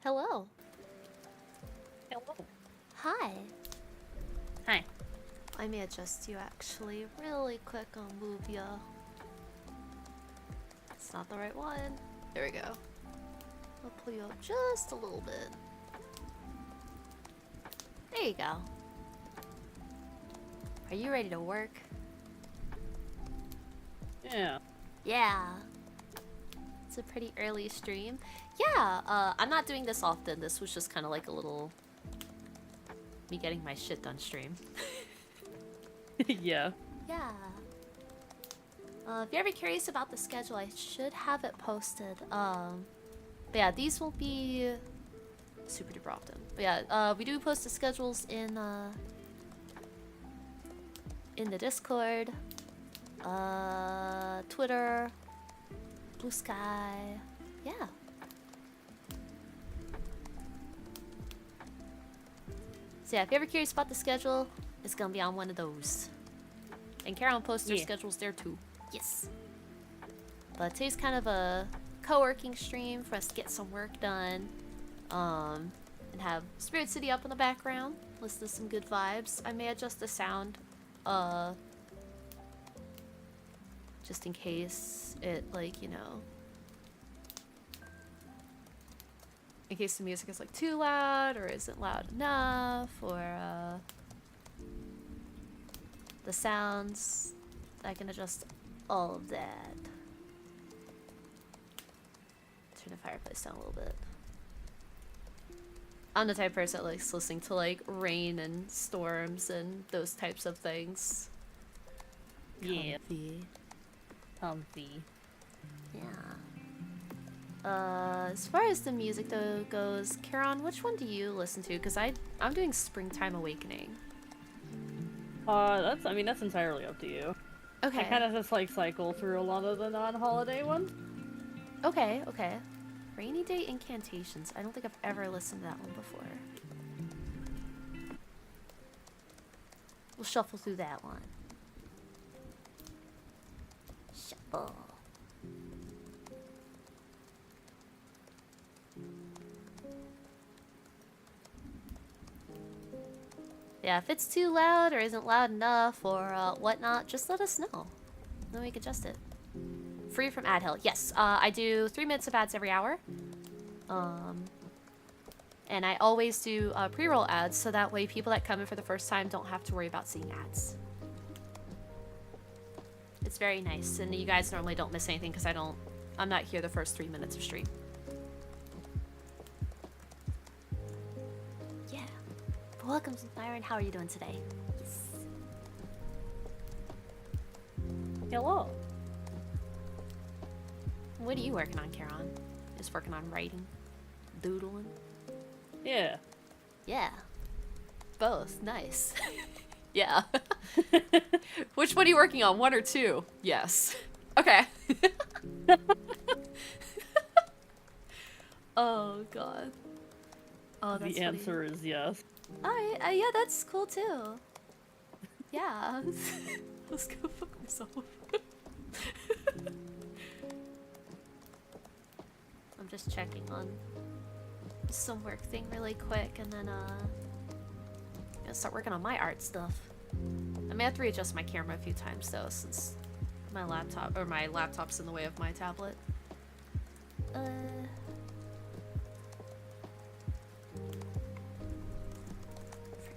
Hello. Hello. Hi. Hi. I may adjust you actually really quick on Homophobia. It's not the right one. There we go. I'll pull you up just a little bit. There you go. Are you ready to work? Yeah. Yeah. It's a pretty early stream. Yeah, I'm not doing this often. This was just kind of like a little... me getting my shit done stream. Yeah. Yeah. If you're ever curious about the schedule, I should have it posted. But yeah, these won't be super duper often. But yeah, we do post the schedules in the Discord, Twitter, Blue Sky. Yeah. So yeah, if you're ever curious about the schedule, it's gonna be on one of those. And Charon posts their schedules there too. Yes. But today's kind of a co-working stream for us to get some work done. And have Spirit City up in the background. Listen to some good vibes. I may adjust the sound, just in case it, like, you know, in case the music is like too loud or isn't loud enough, or the sounds. I can adjust all of that. Turn the fireplace down a little bit. I'm the type of person that likes listening to like rain and storms and those types of things. Yeah. Comfy. Comfy. Yeah. As far as the music though goes, Charon, which one do you listen to? Because I'm doing Springtime Awakening. That's entirely up to you. Okay. I kind of just like cycle through a lot of the non-holiday ones. Okay, okay. Rainy Day Incantations. I don't think I've ever listened to that one before. We'll shuffle through that one. Shuffle. Yeah, if it's too loud or isn't loud enough or whatnot, just let us know. Then we can adjust it. Free from ad hell. Yes, I do 3 minutes of ads every hour. And I always do pre-roll ads, so that way people that come in for the first time don't have to worry about seeing ads. It's very nice, and you guys normally don't miss anything because I'm not here the first 3 minutes of stream. Yeah. But welcome, Byron. How are you doing today? Yes. Hello. What are you working on, Charon? Just working on writing? Doodling? Yeah. Yeah. Both. Nice. Yeah. Which one are you working on? 1 or 2? Yes. Okay. Oh, God. Oh, that's the answer is yes. Alright, yeah, that's cool too. Yeah. Let's go fuck myself. I'm just checking on some work thing really quick, and then gonna start working on my art stuff. I may have to readjust my camera a few times though, since my laptop's in the way of my tablet.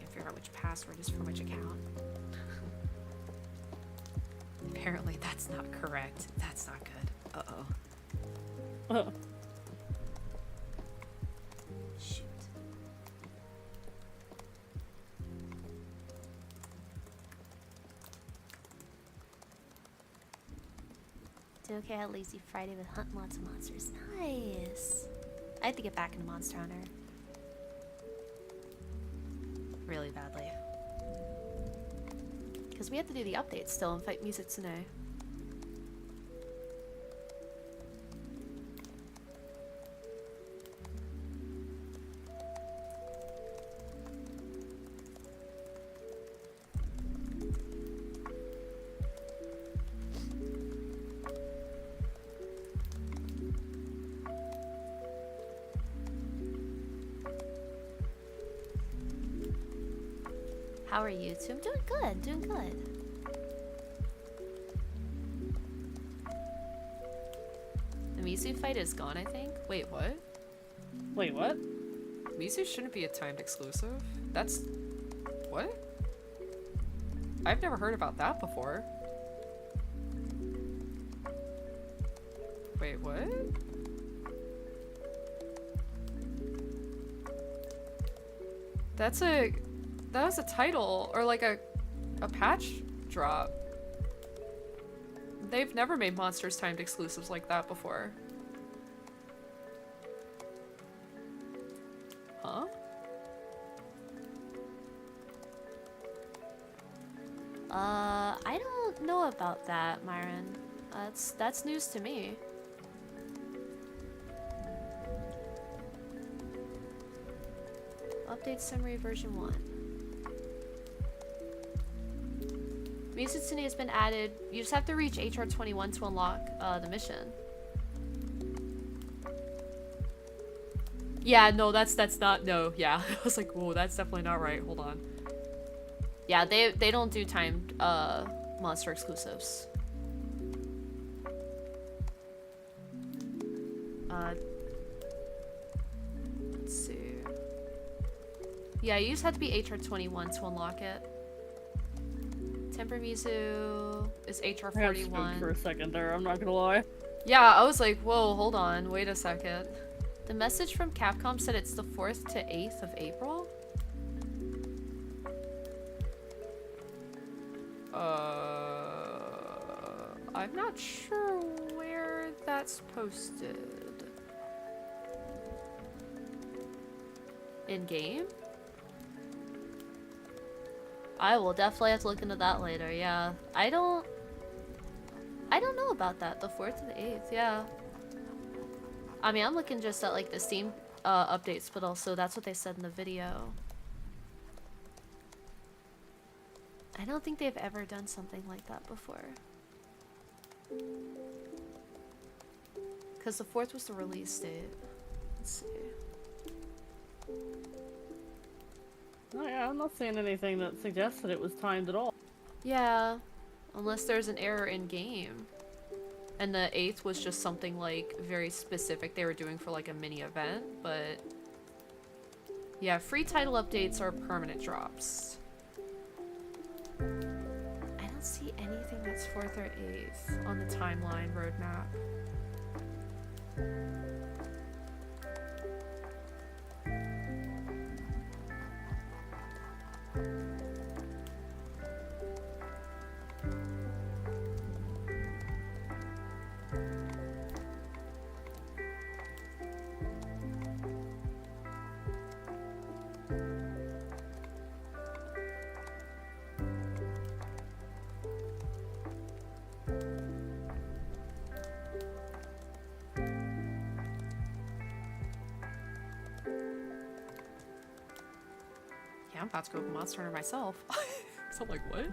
Figure out which password is for which account. Apparently that's not correct. That's not good. Uh-oh. Shoot. Did okay at Lazy Friday with hunting lots of monsters. Nice. I have to get back into Monster Hunter. Really badly. Because we have to do the updates still and fight Music Tsune. How are you two? I'm doing good, doing good. The Mizu fight is gone, I think. Wait, what? Wait, what? Mizu shouldn't be a timed exclusive. That's... what? I've never heard about that before. Wait, what? That was a title, or like a patch drop. They've never made monsters timed exclusives like that before. Huh? I don't know about that, Myron. That's news to me. Update summary version 1. Mizutsune has been added. You just have to reach HR 21 to unlock the mission. Yeah, no, that's not, no, yeah. I was like, whoa, that's definitely not right. Hold on. Yeah, they don't do timed monster exclusives. Let's see. Yeah, you just have to be HR 21 to unlock it. Temper Mizu is HR I got spooked 41. for a second there, I'm not gonna lie. Yeah, I was like, whoa, hold on, wait a second. The message from Capcom said it's the 4th to 8th of April? I'm not sure where that's posted. In game? I will definitely have to look into that later, yeah. I don't know about that, the 4th to the 8th, yeah. I mean, I'm looking just at like the Steam updates, but also that's what they said in the video. I don't think they've ever done something like that before. Because the 4th was the release date. Let's see. Oh yeah, I'm not seeing anything that suggests that it was timed at all. Yeah, unless there's an error in game. And the 8th was just something like very specific they were doing for like a mini event, but yeah, free title updates are permanent drops. I don't see anything that's 4th or 8th on the timeline roadmap. I'm about to go Monster Hunter myself. So I'm like, what?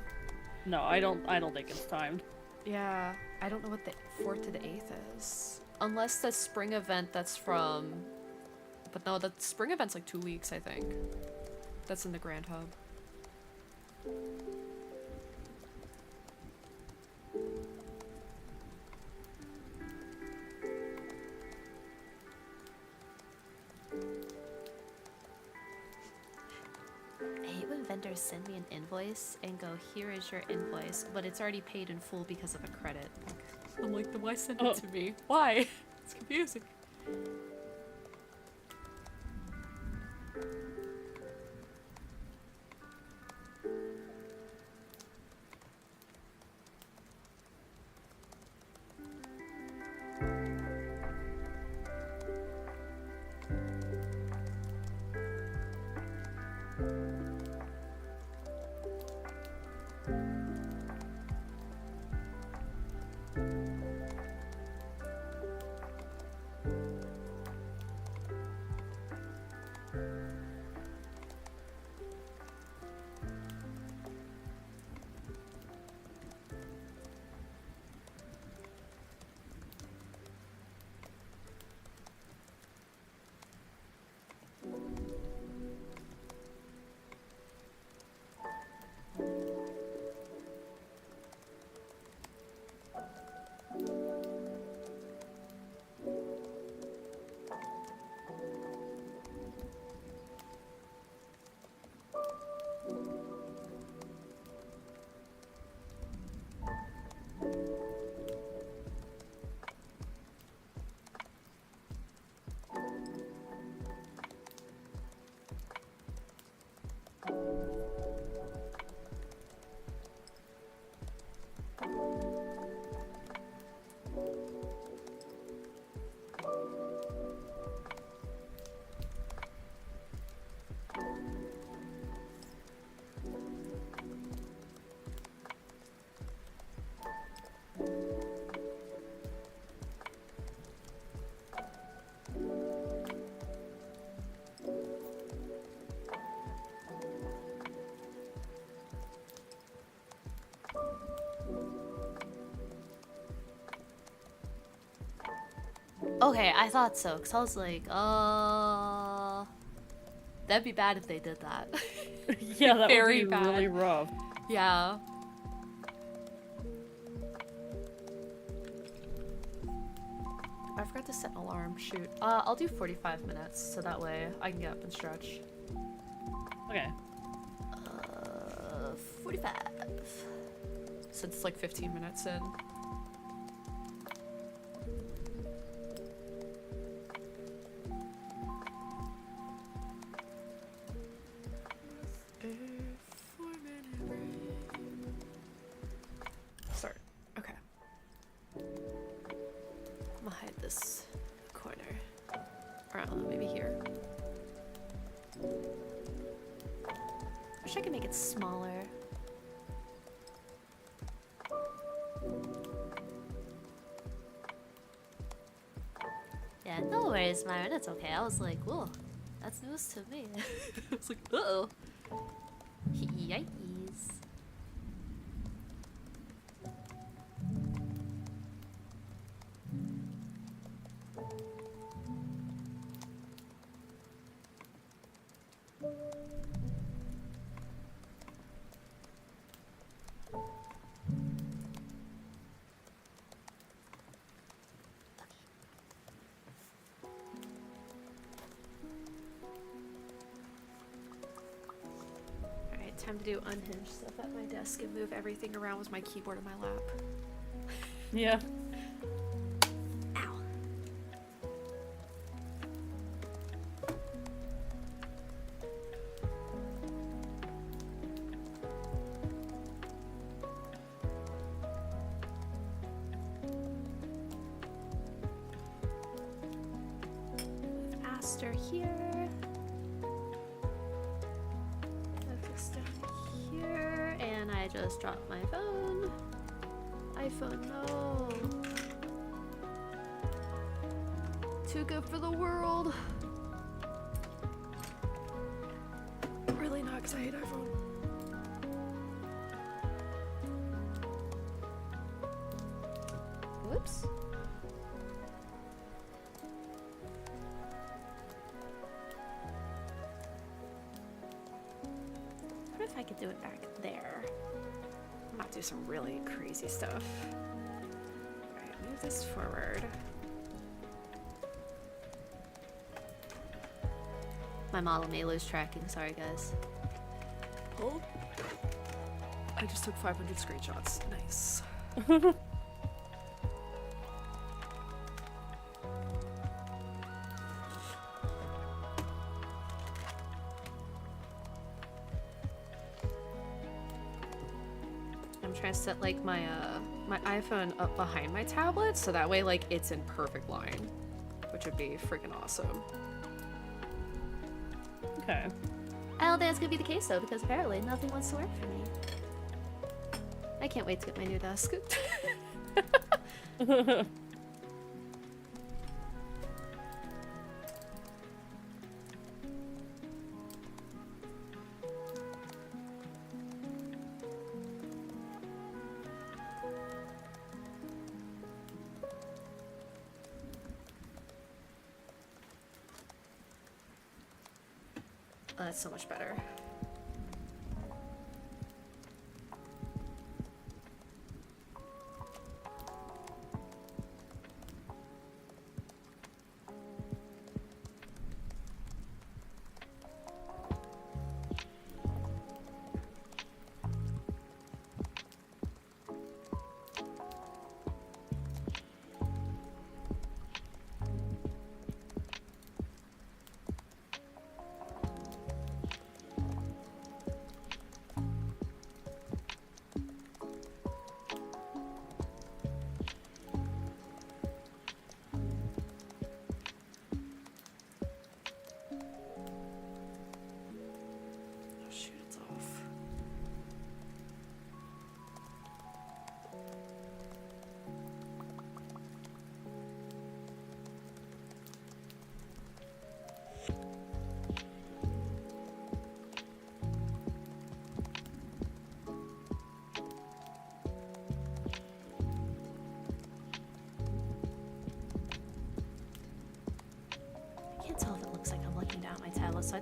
No, I don't think it's timed. Yeah, I don't know what the 4th to the 8th is. Unless the spring event that's from... But no, the spring event's like 2 weeks, I think. That's in the Grand Hub. I hate when vendors send me an invoice and go, here is your invoice, but it's already paid in full because of a credit. I'm like, then why send it to me? Why? It's confusing. Okay, I thought so, because I was like, that'd be bad if they did that. Yeah, that Very would be bad. really rough. Yeah. I forgot to set an alarm. Shoot. I'll do 45 minutes, so that way I can get up and stretch. Okay. 45. Since it's like 15 minutes in. Start. Okay. I'm gonna hide this corner. Or I don't know, maybe here. Wish I could make it smaller. Yeah, no worries, Myron. It's okay. I was like, whoa, that's news to me. I was like, uh-oh. Yikes. Alright, time to do unhinged stuff at my desk and move everything around with my keyboard in my lap. Yeah. Ow. Move Aster here. Focus down here, and I just dropped my phone. iPhone, no. Too good for the world. Really not, because I hate iPhone. Whoops. What if I could do it back there? I'm about to do some really crazy stuff. Alright, move this forward. My model may lose tracking, sorry guys. Hold. I just took 500 screenshots. Nice. I'm trying to set like my my iPhone up behind my tablet so that way like it's in perfect line, which would be freaking awesome. Okay. I don't think that's gonna be the case though, because apparently nothing wants to work for me. I can't wait to get my new desk. Oh, that's so much better.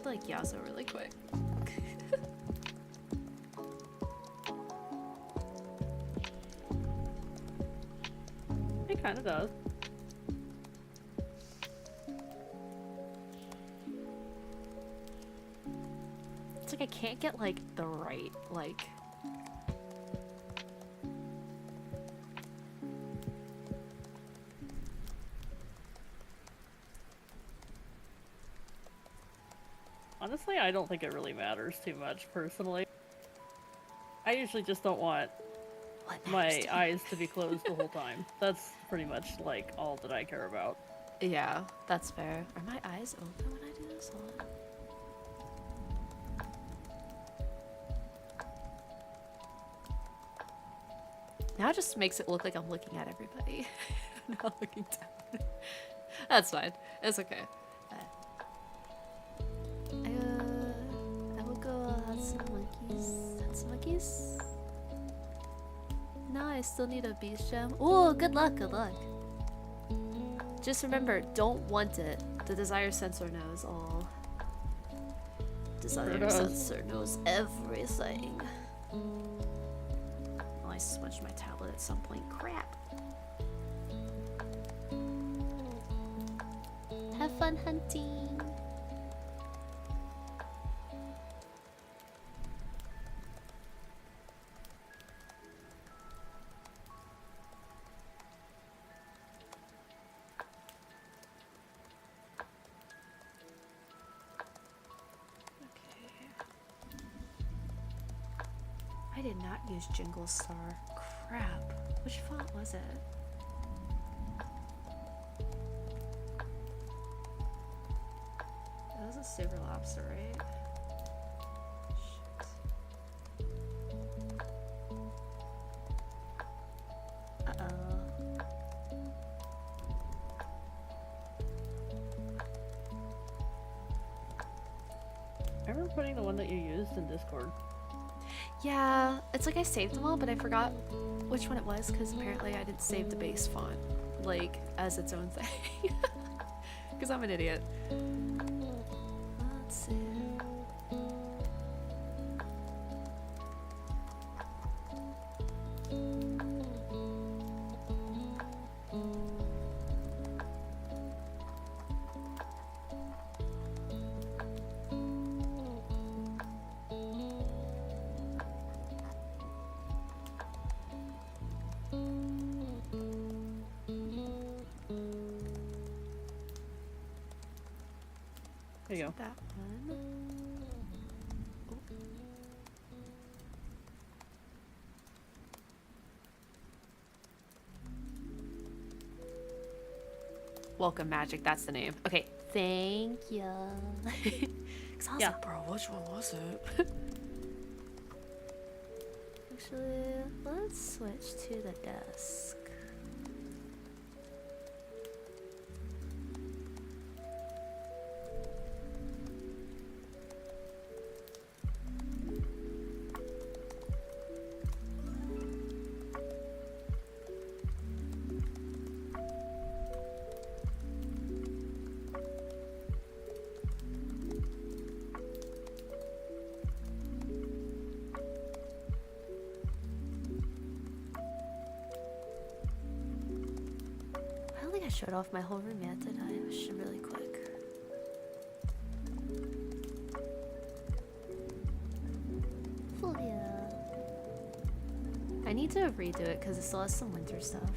look like Yasuo really quick. It kind of does. It's like I can't get like the right like. Honestly, I don't think it really matters too much, personally. I usually just don't want my eyes to be closed the whole time. That's pretty much, like, all that I care about. Yeah, that's fair. Are my eyes open when I do this? Hold on. Now it just makes it look like I'm looking at everybody. Not looking down. That's fine. It's okay. I will go hunt some monkeys. Hunt some monkeys? No, I still need a beast gem. Ooh, good luck, good luck. Just remember, don't want it. The desire sensor knows all. Desire sensor knows everything. Well, I switched my tablet at some point. Crap. Have fun hunting. I did not use Jingle Star. Crap. Which font was it? That was a Silver Lobster, right? Shit. Uh-oh. I remember putting the one that you used in Discord. Yeah, it's like I saved them all, but I forgot which one it was because apparently I didn't save the base font, like, as its own thing. Because I'm an idiot. Let's see. There you go. That one. Oh. Welcome Magic, that's the name. Okay, thank you. Cause I was like, bro, which one was it? Actually, let's switch to the desk. I showed off my whole room yet, did I? I should really quick. Homophobia. I need to redo it because it still has some winter stuff.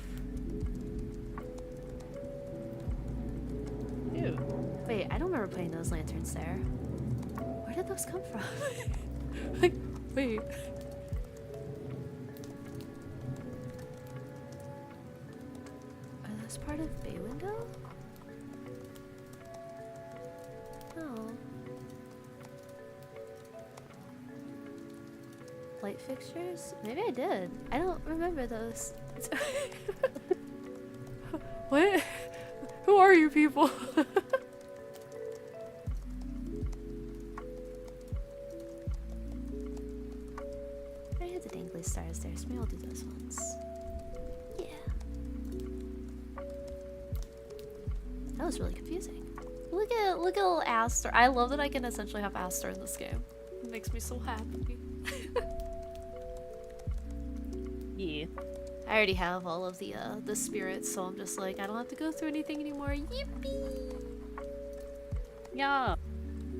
Ew. Wait, I don't remember putting those lanterns there. Where did those come from? Like, wait. Part of bay window? No. Light fixtures? Maybe I did. I don't remember those. What? Who are you people? I had the dangly stars there, so maybe I'll do those ones. Yeah. That was really confusing. Look at little Aster. I love that I can essentially have Aster in this game. It makes me so happy. Yeah. I already have all of the spirits, so I'm just like, I don't have to go through anything anymore. Yippee! Yeah.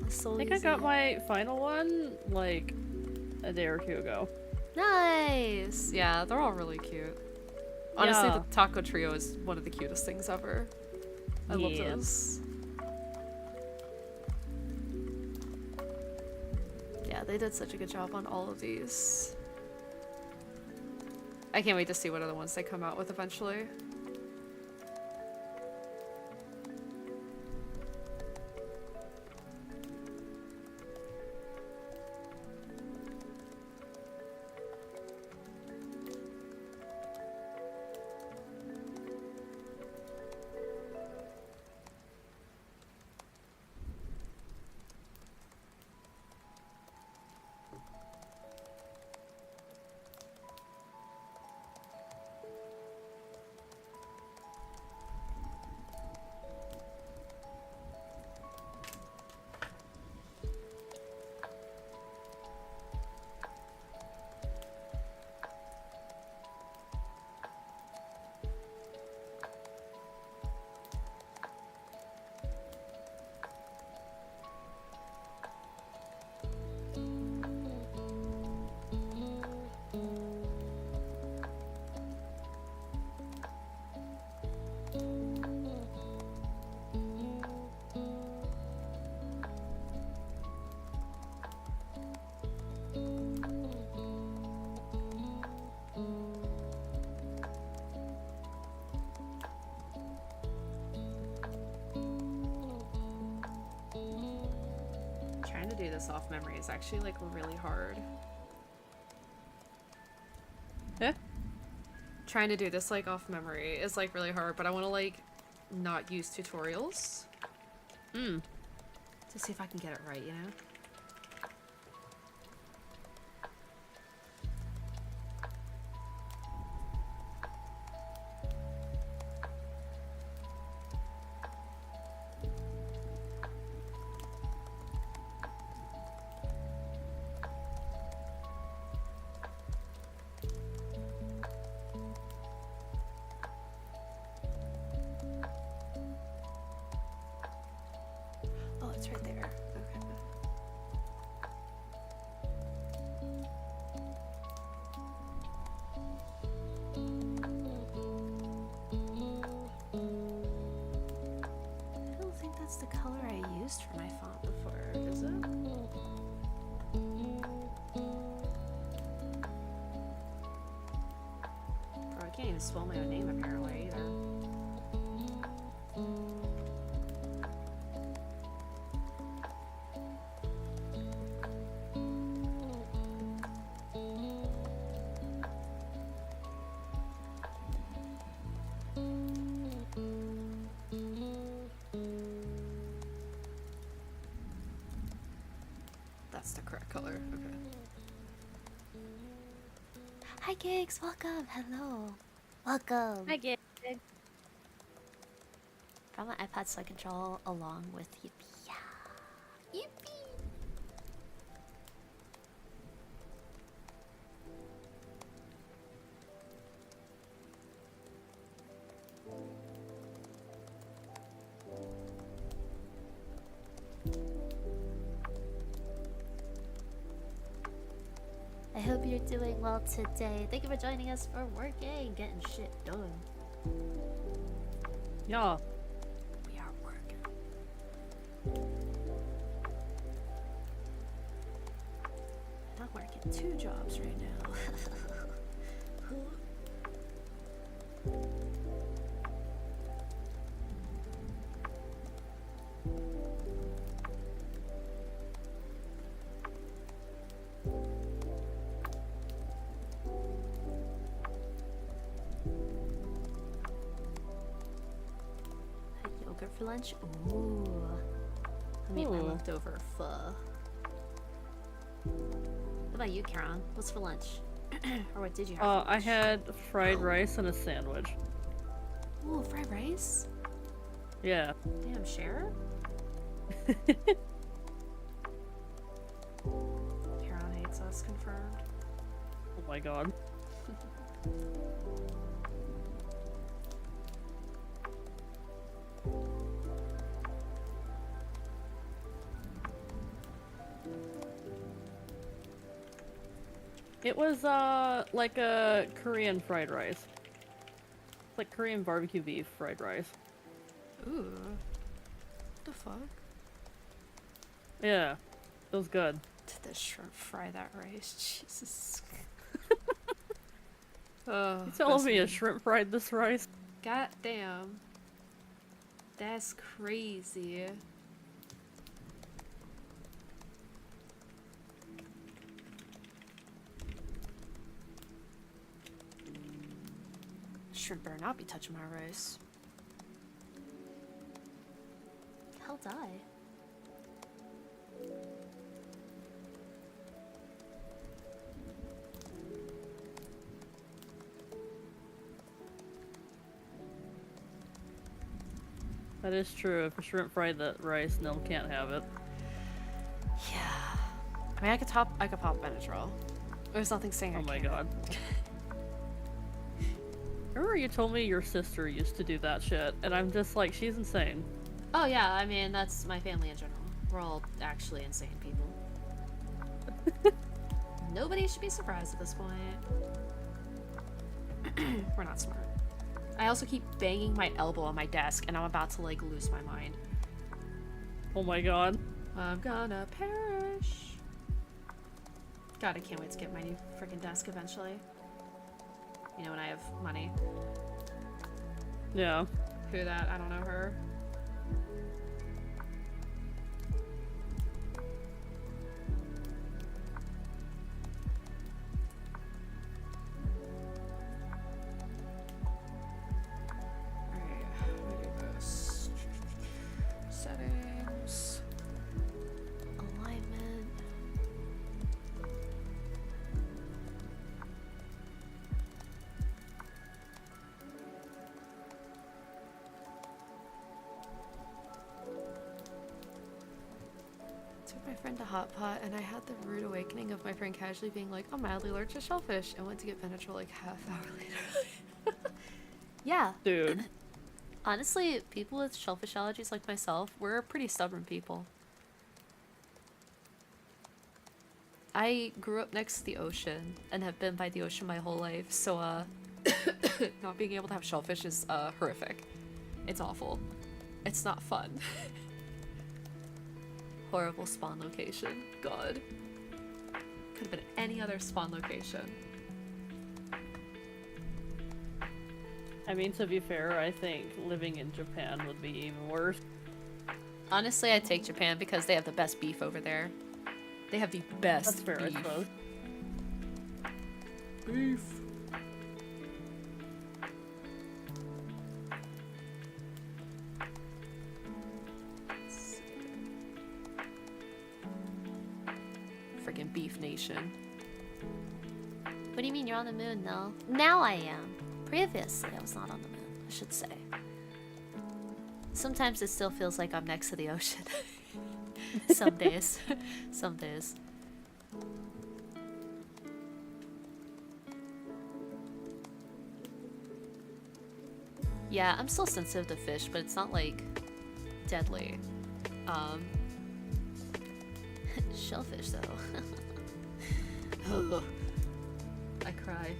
So I think easy. I got my final one, like, a day or two ago. Nice! Yeah, they're all really cute. Honestly, Yeah. the taco trio is one of the cutest things ever. I love Yeah. those. Yeah, they did such a good job on all of these. I can't wait to see what other ones they come out with eventually. Trying to do this off memory is actually like really hard. Yeah? Trying to do this like off memory is like really hard, but I want to like not use tutorials. To see if I can get it right, you know? Oh, it's right there. Okay. I don't think that's the color I used for my font before, is it? Bro, I can't even spell my own name apparently either. That's the correct color. Okay. Hi, Gigs. Welcome. Hello. Welcome. I get it. Got my iPad so I can draw along with Yippee. Yeah. Yippee. I hope you're doing well today. Thank you for joining us for working, getting shit done. Yeah. We are working. I'm working 2 jobs right now. Yogurt for lunch? Ooh. Let me eat my Ooh. leftover pho. What about you, Charon? What's for lunch? Or what did you have for I lunch? had fried rice and a sandwich. Ooh, fried rice? Yeah. Damn, share? Charon hates us, confirmed. Oh my god. It was, like a Korean fried rice. It's like Korean barbecue beef fried rice. Ooh. What the fuck? Yeah. It was good. Did the shrimp fry that rice? Jesus. Oh, You telling me a listen. shrimp fried this rice? God damn. That's crazy. Shrimp better not be touching my rice. Hell die. That is true. If a shrimp fried that rice, Nell can't have it. Yeah. I mean, I could pop Benadryl. There's nothing saying I Oh my can't. god. Remember you told me your sister used to do that shit, and I'm just like, she's insane. Oh yeah, I mean, that's my family in general. We're all actually insane people. Nobody should be surprised at this point. We're not smart. I also keep banging my elbow on my desk, and I'm about to, like, lose my mind. Oh my god. I'm gonna perish. God, I can't wait to get my new freaking desk eventually. You know, when I have money. Yeah. Who that? I don't know her. Alright, how do I do this? Settings. Alignment. Took my friend to Hot Pot, and I had the rude awakening of my friend casually being like, I'm madly allergic to shellfish, and went to get Benadryl like half hour later. Yeah. Dude. Honestly, people with shellfish allergies like myself, we're pretty stubborn people. I grew up next to the ocean and have been by the ocean my whole life, so not being able to have shellfish is horrific. It's awful. It's not fun. Horrible spawn location. God. Could have been any other spawn location. I mean, to be fair, I think living in Japan would be even worse. Honestly, I'd take Japan because they have the best beef over there. They have the best That's fair, I beef. suppose. Beef. Freaking Beef Nation. What do you mean you're on the moon, Nell? Now I am. Previously, I was not on the moon, I should say. Sometimes it still feels like I'm next to the ocean. Some days. Some days. Yeah, I'm still sensitive to fish, but it's not like deadly. Shellfish though. Ugh. I cry.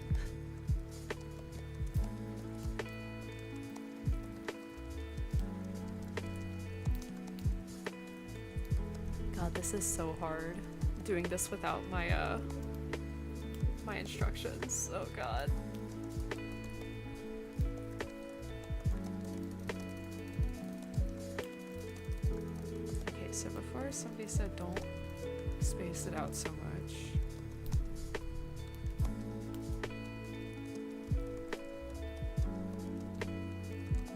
God, this is so hard. Doing this without my my instructions. Oh god. Okay, so before somebody said don't space it out so much.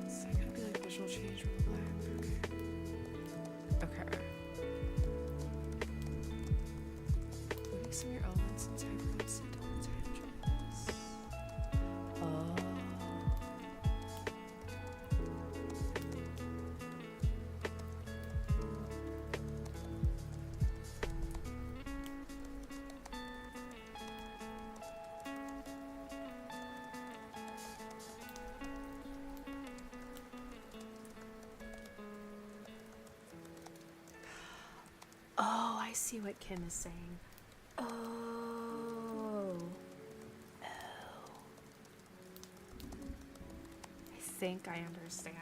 Is that gonna be like visual change from black? Okay. Okay. Putting some of your elements and tangents into the tangents. Oh. I see what Kim is saying. Oh. I think I understand.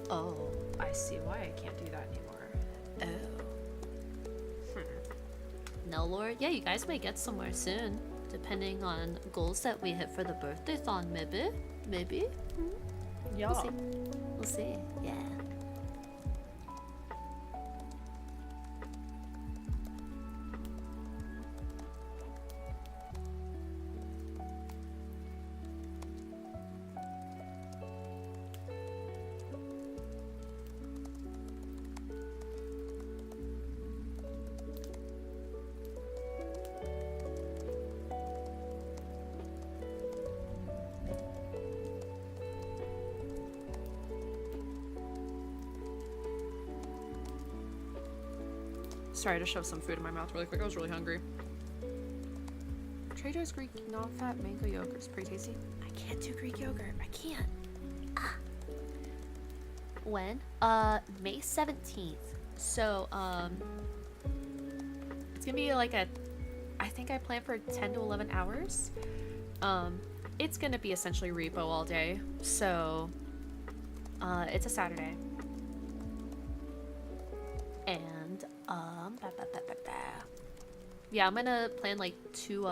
Oh, I see why I can't do that anymore. Oh. No, Lord. Yeah, you guys might get somewhere soon, depending on goals that we hit for the birthday-thon, maybe? Maybe? Yeah. We'll see. We'll see. Yeah. Sorry to shove some food in my mouth really quick. I was really hungry. Trader's Greek non-fat mango yogurt is pretty tasty. I can't do Greek yogurt. I can't. When? May 17th. So, It's gonna be like I think I plan for 10 to 11 hours. It's gonna be essentially repo all day. So, it's a Saturday. And, yeah, I'm gonna plan like two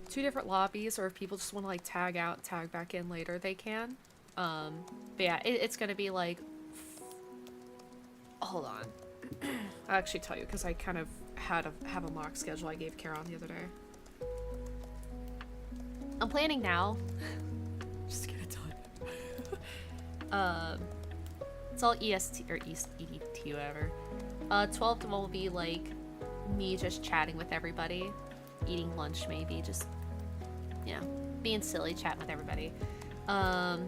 different lobbies, or if people just want to like tag out and tag back in later, they can. But yeah, it's gonna be like, hold on. I'll actually tell you, because I kind of have a mock schedule I gave Charon the other day. I'm planning now. Just to get it done. It's all EST, or EDT, whatever. 12 to 1 will be like me just chatting with everybody, eating lunch maybe, just, you know, being silly, chatting with everybody. 1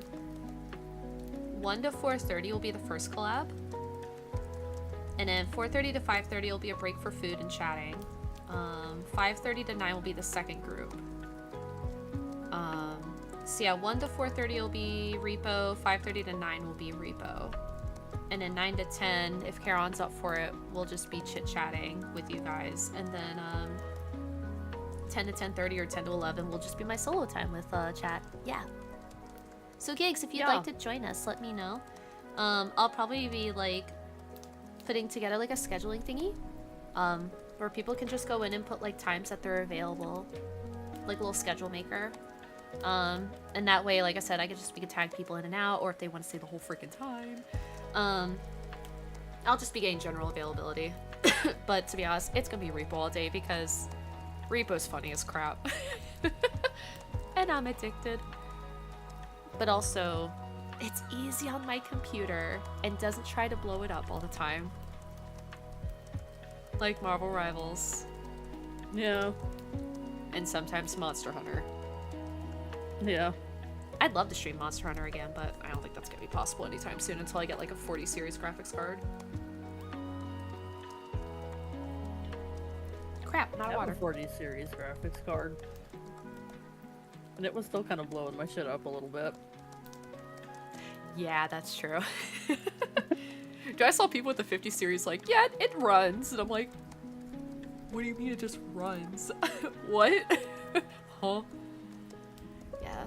to 4:30 will be the first collab. And then 4:30 to 5:30 will be a break for food and chatting. 5:30 to 9 will be the second group. So yeah, 1 to 4:30 will be repo, 5:30 to 9 will be repo. And then 9 to 10, if Charon's up for it, we'll just be chit-chatting with you guys. And then 10 to 10:30 or 10 to 11 will just be my solo time with chat. Yeah. So Gigs, if you'd like to join us, let me know. I'll probably be like putting together like a scheduling thingy, where people can just go in and put like times that they're available, like a little schedule maker. And that way, like I said, we can tag people in and out, or if they want to stay the whole freaking time. I'll just be getting general availability. But to be honest, it's gonna be repo all day because repo's funny as crap. And I'm addicted. But also, it's easy on my computer and doesn't try to blow it up all the time. Like Marvel Rivals. Yeah. And sometimes Monster Hunter. Yeah. I'd love to stream Monster Hunter again, but I don't think that's gonna be possible anytime soon until I get like a 40 series graphics card. Crap, not I have water. a 40 series graphics card. And it was still kind of blowing my shit up a little bit. Yeah, that's true. I saw people with the 50 series like, yeah, it runs. And I'm like, what do you mean it just runs? What? Huh? yeah.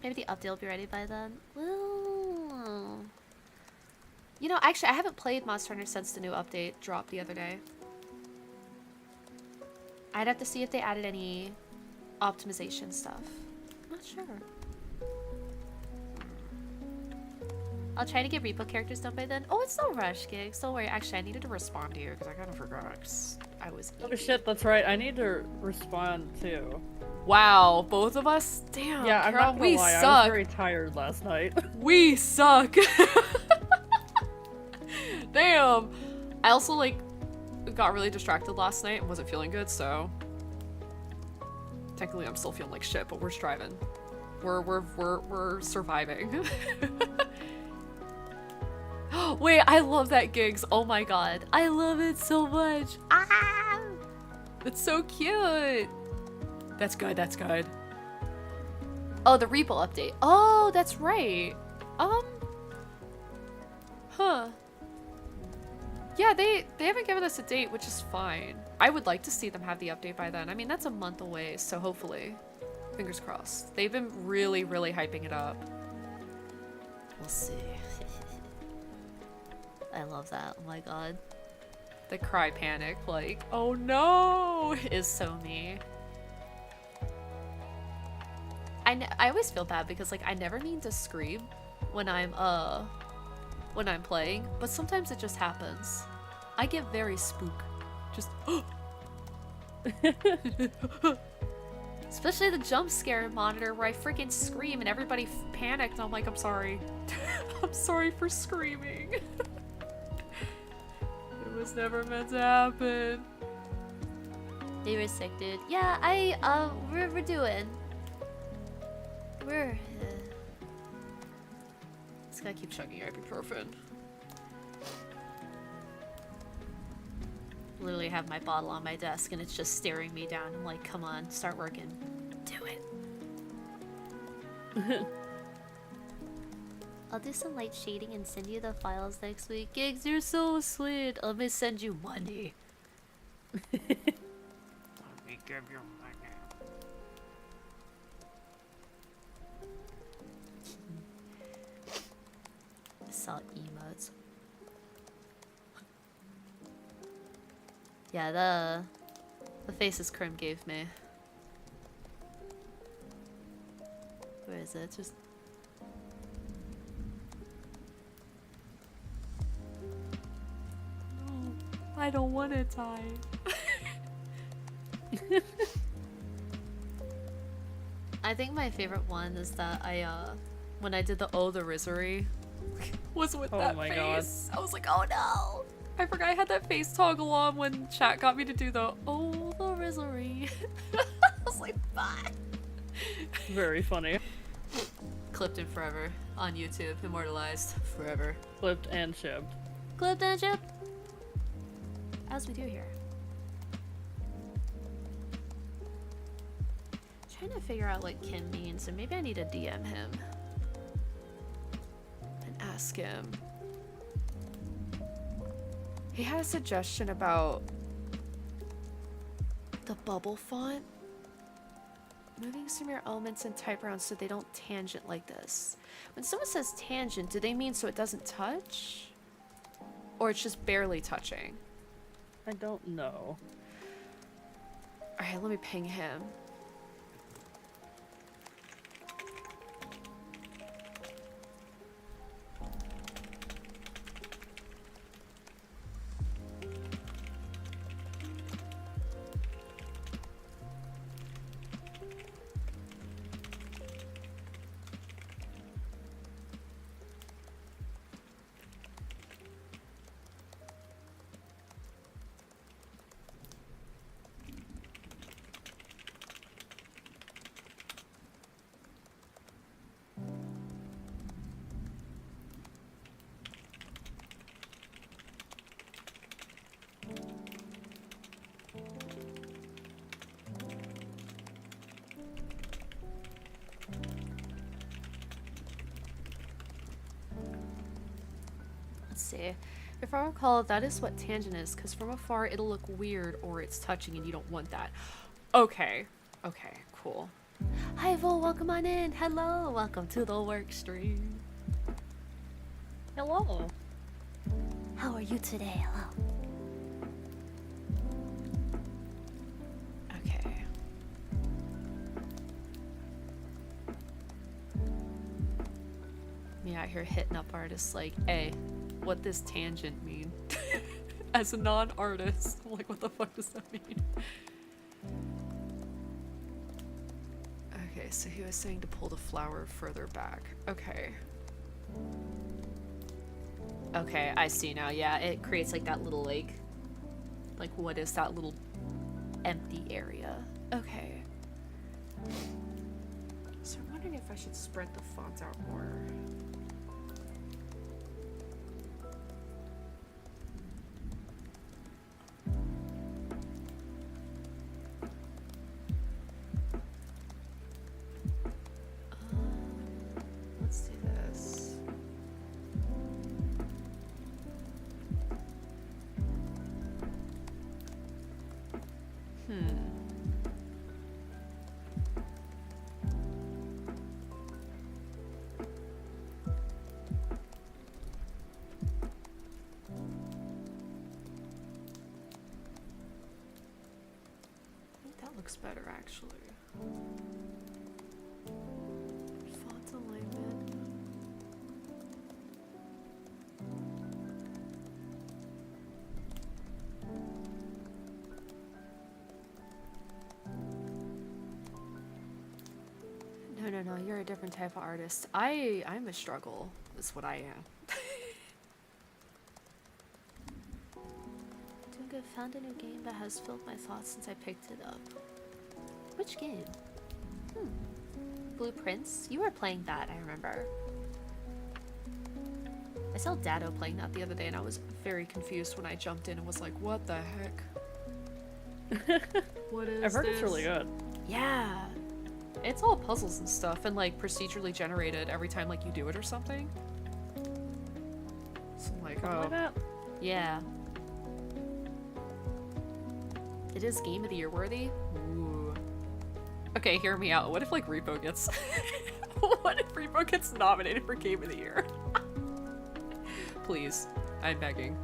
Maybe the update will be ready by then. Well, you know, actually, I haven't played Monster Hunter since the new update dropped the other day. I'd have to see if they added any optimization stuff. not sure. I'll try to get repo characters done by then. Oh, it's no rush, Gigs. Don't worry. Actually, I needed to respond to you because I kind of forgot. 'Cause I was. Oh shit, that's right. I need to respond too. Wow, both of us? Damn, Yeah, I'm Carol, not gonna we lie. suck. I was very tired last night. We suck. Damn. I also like got really distracted last night and wasn't feeling good, so technically I'm still feeling like shit, but we're striving. We're surviving. Wait, I love that Gigs. Oh my god. I love it so much. Ah! It's so cute. That's good, that's good. Oh, the repo update. Oh, that's right. Huh. Yeah, they haven't given us a date, which is fine. I would like to see them have the update by then. I mean, that's a month away, so hopefully. Fingers crossed. They've been really, really hyping it up. We'll see. I love that. Oh my god. The cry panic, like, oh no, Is so me. I always feel bad because like I never mean to scream when I'm playing, but sometimes it just happens. I get very spook. Just especially the jump scare monitor where I freaking scream and everybody panicked and I'm like, I'm sorry. I'm sorry for screaming. It was never meant to happen. They were sick, dude. Yeah, we're doing. We're Just gotta keep chugging ibuprofen. literally have my bottle on my desk and it's just staring me down. I'm like, come on, start working. Do it. I'll do some light shading and send you the files next week. Gigs, you're so sweet. Let me send you money. Let me give you money. Saw emotes. Yeah, the faces Krim gave me. Where is it? Just No, I don't want to die. I think my favorite one is that when I did the Oh the Rosary Was with Oh that my face. God. I was like, oh no. I forgot I had that face toggle on when chat got me to do the Oh the Rosary. I was like, bye. Very funny. Clipped in forever on YouTube, immortalized forever. Flipped and shipped. Clip and chip. As we do here. Trying to figure out what Kim means, so maybe I need to DM him. And ask him. He had a suggestion about the bubble font. Moving some of your elements and type around so they don't tangent like this. When someone says tangent, do they mean so it doesn't touch? Or it's just barely touching? I don't know. Alright, let me ping him. See. If I recall, that is what tangent is, because from afar it'll look weird or it's touching and you don't want that. Okay. Okay, cool. Hi Vol, welcome on in. Hello, welcome to the work stream. Hello. How are you today? Hello. Okay. out here hitting up artists like, hey, what does tangent mean? As a non-artist, I'm like, what the fuck does that mean? Okay, so he was saying to pull the flower further back. Okay. Okay, I see now. Yeah, it creates like that little like what is that little empty area? Okay. So I'm wondering if I should spread the fonts out more. Let's do this. I think that looks better actually. Font alignment. No, you're a different type of artist. I'm a struggle, is what I am. Doing good, found a new game that has filled my thoughts since I picked it up. Which game? Blueprints? You were playing that, I remember. I saw Dado playing that the other day and I was very confused when I jumped in and was like, what the heck? What is I've heard this? it's really good. Yeah. It's all puzzles and stuff and like procedurally generated every time like you do it or something. So I'm like, Something like that? yeah. It is Game of the Year worthy. Ooh. Okay, hear me out. What if like Repo gets what if Repo gets nominated for Game of the Year? Please. I'm begging.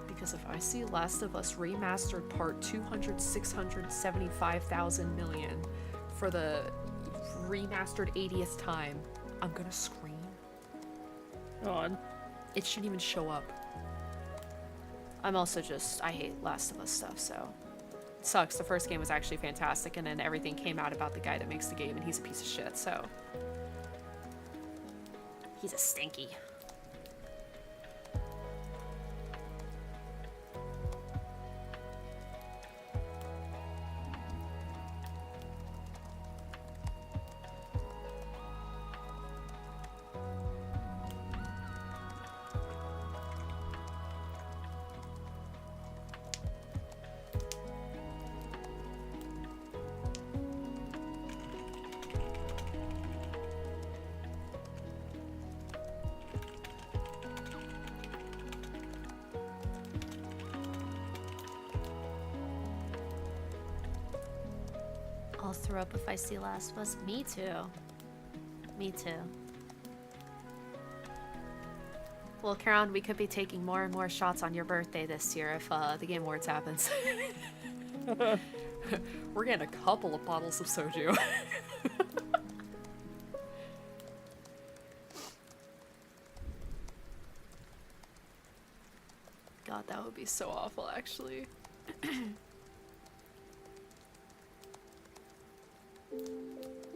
Because if I see Last of Us Remastered Part 200, 600, 75,000 million for the remastered 80th time, I'm gonna scream. God. It shouldn't even show up. I'm also just, I hate Last of Us stuff, so. It sucks. The first game was actually fantastic, and then everything came out about the guy that makes the game, and he's a piece of shit, so. He's a stinky. I'll throw up if I see Last of Us. Me too. Me too. Well, Charon, we could be taking more and more shots on your birthday this year if the Game Awards happens. We're getting a couple of bottles of soju. God, that would be so awful, actually.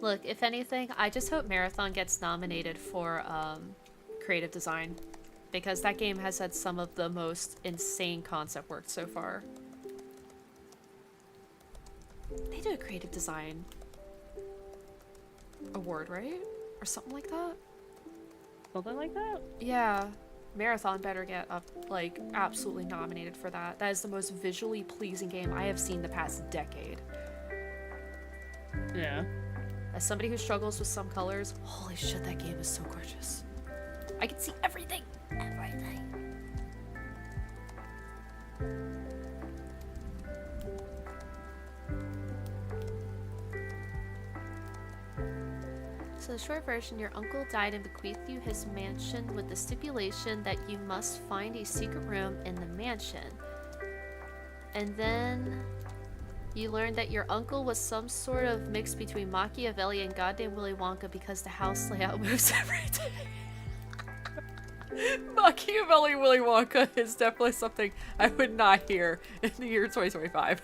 Look, if anything, I just hope Marathon gets nominated for creative design, because that game has had some of the most insane concept work so far. They did a creative design award, right? Or something like that? Something like that? Yeah. Marathon better get up, like, absolutely nominated for that. That is the most visually pleasing game I have seen the past decade. Yeah. As somebody who struggles with some colors, holy shit, that game is so gorgeous. I can see everything. Everything. So the short version, your uncle died and bequeathed you his mansion with the stipulation that you must find a secret room in the mansion. And then You learned that your uncle was some sort of mix between Machiavelli and goddamn Willy Wonka because the house layout moves every day. Machiavelli Willy Wonka is definitely something I would not hear in the year 2025.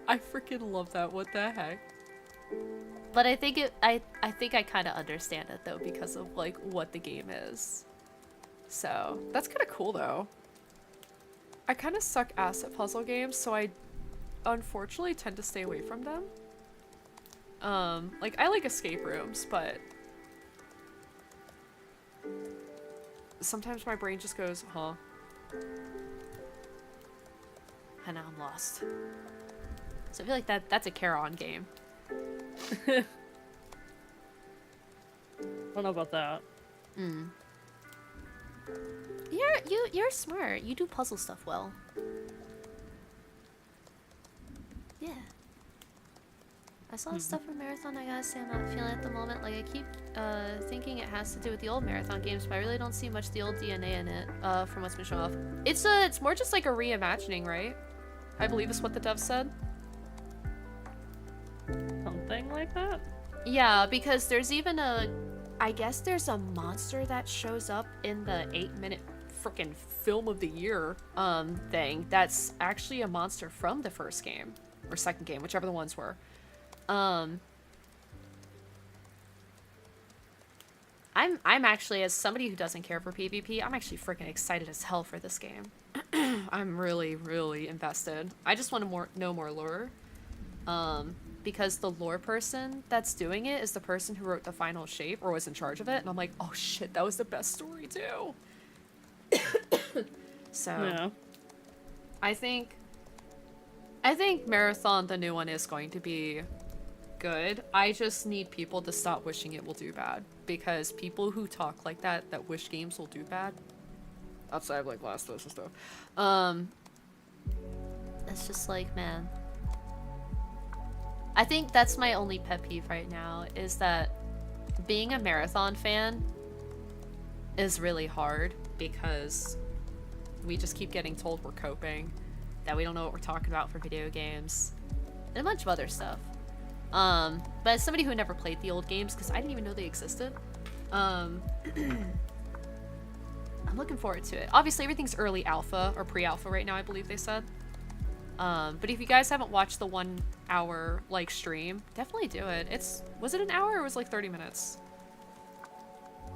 I freaking love that. What the heck? But I think I think I kind of understand it though because of like what the game is. So That's kind of cool though. I kind of suck ass at puzzle games, so I unfortunately tend to stay away from them. Like I like escape rooms, but sometimes my brain just goes, huh? And now I'm lost. So I feel like that's a Charon game. I don't know about that. You're smart. You do puzzle stuff well. Yeah. I saw stuff from Marathon. I gotta say I'm not feeling it at the moment. Like I keep thinking it has to do with the old Marathon games, but I really don't see much of the old DNA in it from what's been shown off. It's more just like a reimagining, right? I believe is what the dev said. Something like that? Yeah, because there's even I guess there's a monster that shows up in the 8-minute frickin' film of the year thing that's actually a monster from the first game or second game, whichever the ones were. I'm actually, as somebody who doesn't care for PvP, I'm actually freaking excited as hell for this game. I'm really, really invested. I just want to know more lore. Because the lore person that's doing it is the person who wrote the final shape or was in charge of it, and I'm like, oh shit, that was the best story too. So Yeah. I think Marathon, the new one, is going to be good. I just need people to stop wishing it will do bad, because people who talk like that wish games will do bad, outside of like Last of Us and stuff, it's just like, man. I think that's my only pet peeve right now, is that being a Marathon fan is really hard because we just keep getting told we're coping, that we don't know what we're talking about for video games, and a bunch of other stuff. But as somebody who never played the old games, because I didn't even know they existed, I'm looking forward to it. Obviously, everything's early alpha, or pre-alpha right now, I believe they said. But if you guys haven't watched the 1 hour like stream, definitely do it. Was it an hour or was it like 30 minutes?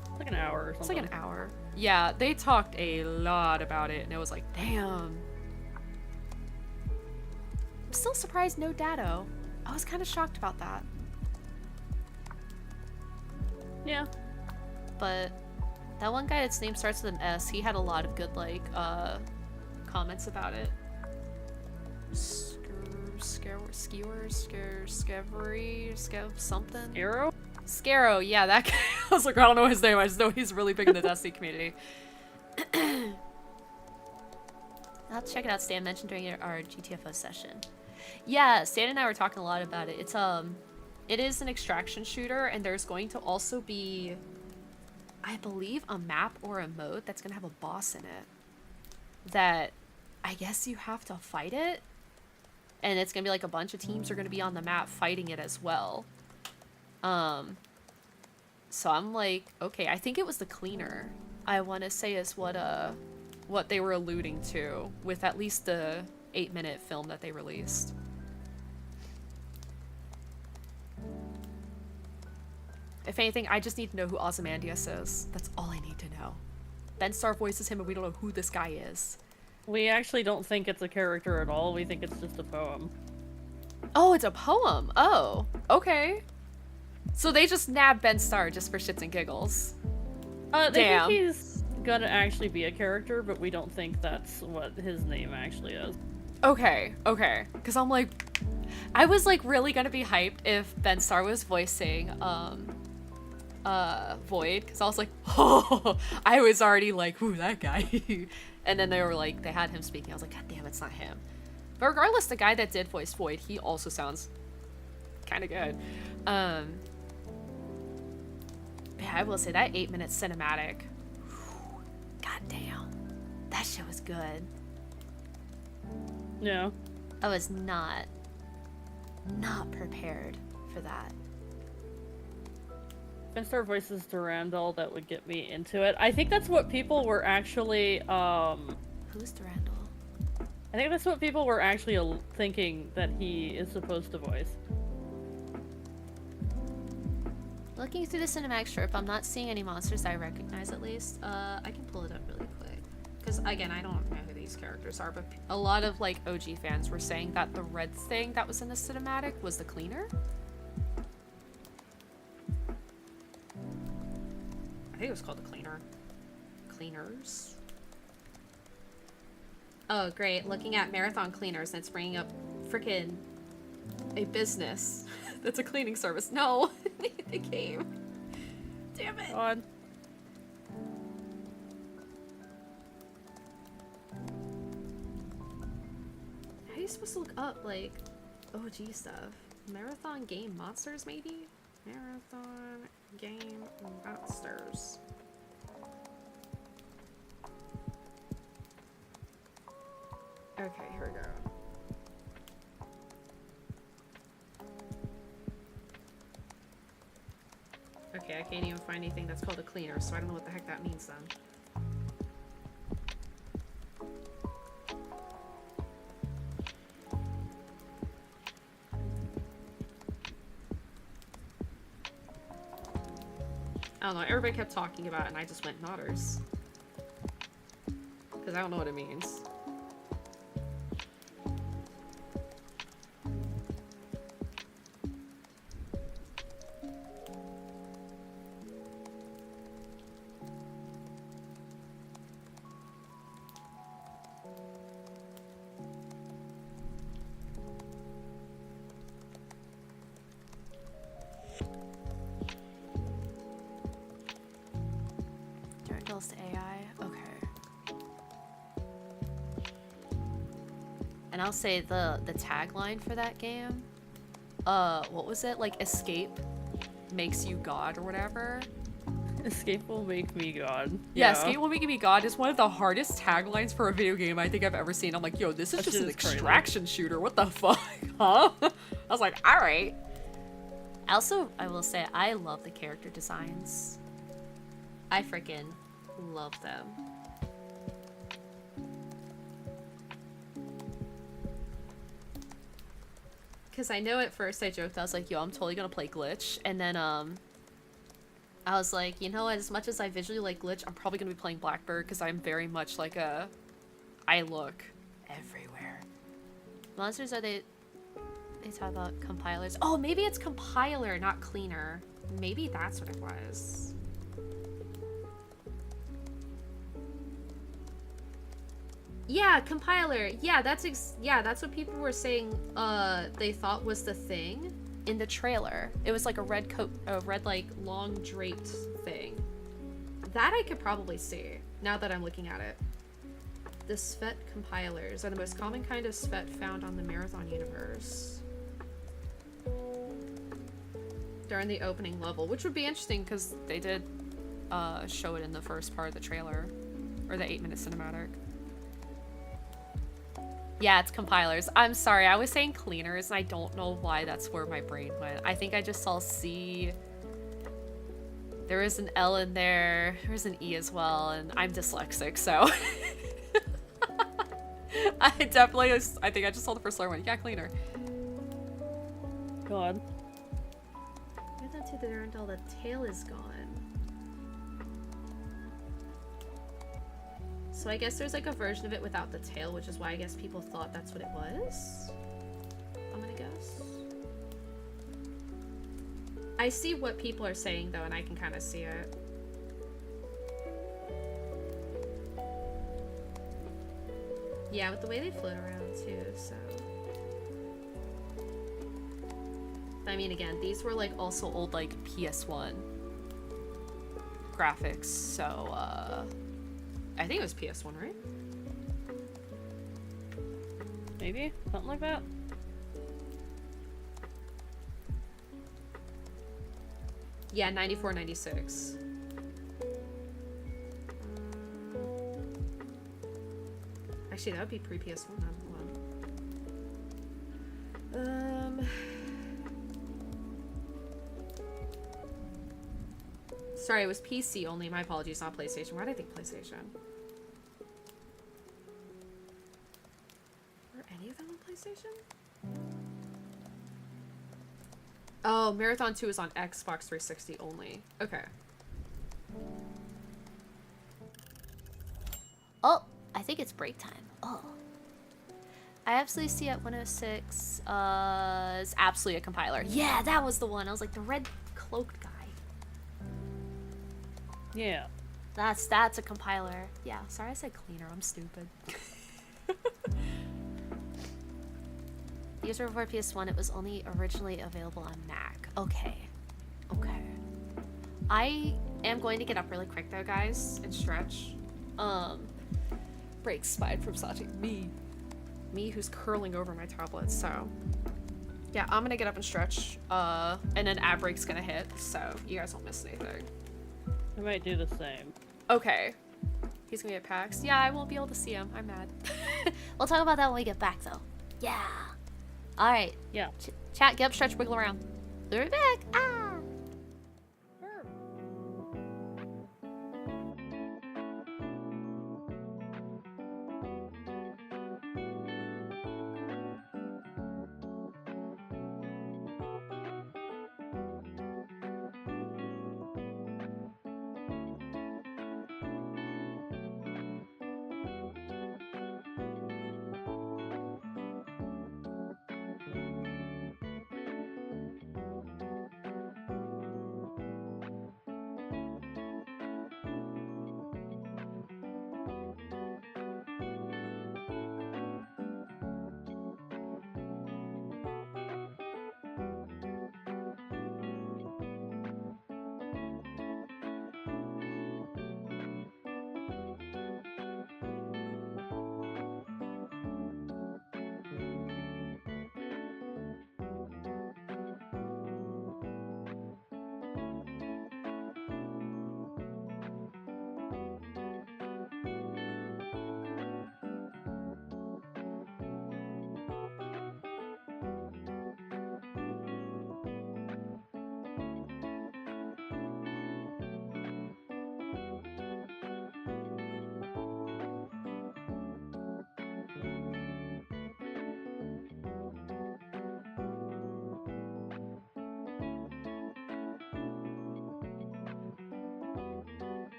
It's like an hour or something. It's like an hour. Yeah, they talked a lot about it, and it was like, damn. I'm still surprised no Dado. I was kind of shocked about that. Yeah. But that one guy that's name starts with an S, he had a lot of good like comments about it. Something. Scaro, yeah, that guy. I was like, I don't know his name, I just know he's really big in the Destiny community. I'll check it out. Stan mentioned during our GTFO session. Yeah, Stan and I were talking a lot about it. It is an extraction shooter, and there's going to also be, I believe, a map or a mode that's gonna have a boss in it. That I guess you have to fight it. And it's gonna be like a bunch of teams are gonna be on the map fighting it as well. So I'm like, okay, I think it was the cleaner, I want to say, is what they were alluding to with at least the 8-minute film that they released. If anything, I just need to know who Ozymandias is. That's all I need to know. Ben Starr voices him, and we don't know who this guy is. we actually don't think it's a character at all. We think it's just a poem. Oh, it's a poem. Oh, okay. So they just nabbed Ben Starr just for shits and giggles. They Damn. think he's gonna actually be a character, but we don't think that's what his name actually is. Okay, okay. Because I'm like, I was like really gonna be hyped if Ben Starr was voicing Void, because I was like, oh, I was already like, ooh, that guy. And then they were like, they had him speaking. I was like, god damn, it's not him. But regardless, the guy that did voice Void, he also sounds kind of good. Yeah, I will say that 8-minute cinematic, god damn, that shit was good. Yeah. I was not prepared for that. If our voices Durandal, that would get me into it. I think that's what people were actually, Who's Durandal? I think that's what people were actually thinking that he is supposed to voice. Looking through the cinematic strip, I'm not seeing any monsters I recognize at least. I can pull it up really quick. Because, again, I don't know who these characters are, but a lot of, like, OG fans were saying that the red thing that was in the cinematic was the cleaner. I think it was called the cleaner. Cleaners? Oh, great. Looking at Marathon Cleaners, and it's bringing up frickin' a business that's a cleaning service. No, the game. Damn it. God. How are you supposed to look up, like, OG stuff? Marathon Game Monsters, maybe? Marathon Game Monsters. Okay, here we go. Okay, I can't even find anything that's called a cleaner, so I don't know what the heck that means then. I don't know, everybody kept talking about it and I just went Nodders. Because I don't know what it means. To AI? Okay. And I'll say the tagline for that game, what was it? Like, escape makes you God or whatever? Escape will make me God. Yeah, escape will make me God is one of the hardest taglines for a video game I think I've ever seen. I'm like, yo, this is just an extraction shooter. What the fuck? Huh? I was like, alright. Also, I will say, I love the character designs. I freaking love them. Because I know at first I joked, I was like, yo, I'm totally gonna play Glitch. And then, I was like, you know, as much as I visually like Glitch, I'm probably gonna be playing Blackbird because I'm very much like I look everywhere. Monsters, are they talk about compilers. Oh, maybe it's compiler, not cleaner. Maybe that's what it was. Yeah, compiler. Yeah, that's what people were saying they thought was the thing in the trailer. It was like a red coat, like long draped thing. That I could probably see now that I'm looking at it. The Svet compilers are the most common kind of Svet found on the Marathon universe. During the opening level, which would be interesting because they did show it in the first part of the trailer, or the 8-minute cinematic. Yeah, it's compilers. I'm sorry, I was saying cleaners, and I don't know why that's where my brain went. I think I just saw C. There was an L in there. There was an E as well, and I'm dyslexic, so... I think I just saw the first letter one. Yeah, cleaner. God. You're not too there until the tail is gone. So I guess there's like a version of it without the tail, which is why I guess people thought that's what it was. I'm gonna guess. I see what people are saying though, and I can kind of see it. Yeah, with the way they float around too, so. I mean, again, these were like also old like PS1 graphics, so I think it was PS1, right? Maybe? Something like that? Yeah, 94, 96. Actually, that would be pre-PS1. Hold on. Sorry, it was PC only. My apologies, not PlayStation. Why did I think PlayStation? Were any of them on PlayStation? Oh, Marathon 2 is on Xbox 360 only. Okay. Oh, I think it's break time. Oh. I absolutely see at 106 is absolutely a compiler. Yeah, that was the one. I was like, the red cloaked guy. Yeah. That's a compiler. Yeah, sorry I said cleaner. I'm stupid. User for PS1, it was only originally available on Mac. Okay. Okay. I am going to get up really quick though, guys, and stretch. Break spine from touching me. Me who's curling over my tablet, so. Yeah, I'm gonna get up and stretch, and then ad break's gonna hit, so you guys won't miss anything. I might do the same. Okay. He's gonna get PAX. Yeah, I won't be able to see him. I'm mad. We'll talk about that when we get back, though. Yeah. Alright. Yeah. Chat, get up, stretch, wiggle around. We'll be back. Ah!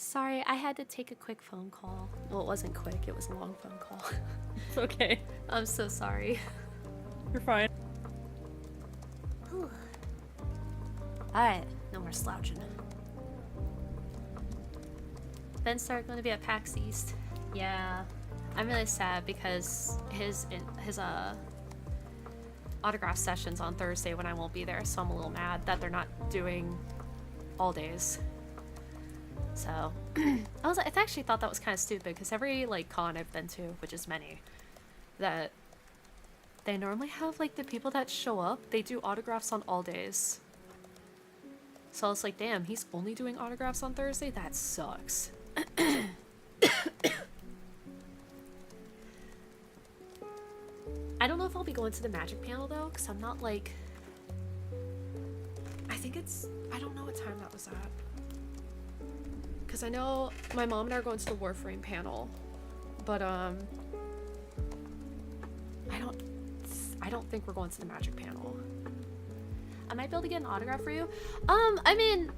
Sorry, I had to take a quick phone call. Well, it wasn't quick, it was a long phone call. It's okay. I'm so sorry. You're fine. Alright, no more slouching. Ben's going to be at PAX East. Yeah. I'm really sad because his autograph session's on Thursday when I won't be there, so I'm a little mad that they're not doing all days. So, I actually thought that was kind of stupid because every like con I've been to, which is many, that they normally have like the people that show up, they do autographs on all days. So I was like, damn, he's only doing autographs on Thursday? That sucks. I don't know if I'll be going to the magic panel though, because I'm not like... I don't know what time that was at. Because I know my mom and I are going to the Warframe panel, but I don't think we're going to the magic panel. I might be able to get an autograph for you. I mean,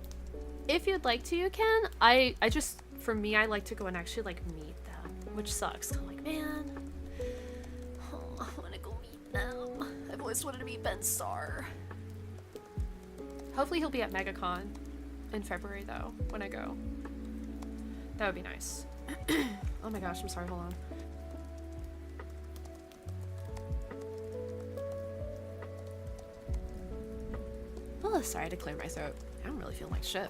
if you'd like to, you can. I just, for me, I like to go and actually like meet them, which sucks. I'm like, man, I want to go meet them. I've always wanted to meet Ben Starr. Hopefully he'll be at MegaCon in February though, when I go. That would be nice. Oh my gosh, I'm sorry, hold on. Oh, sorry to clear my throat. I'm really feeling like shit.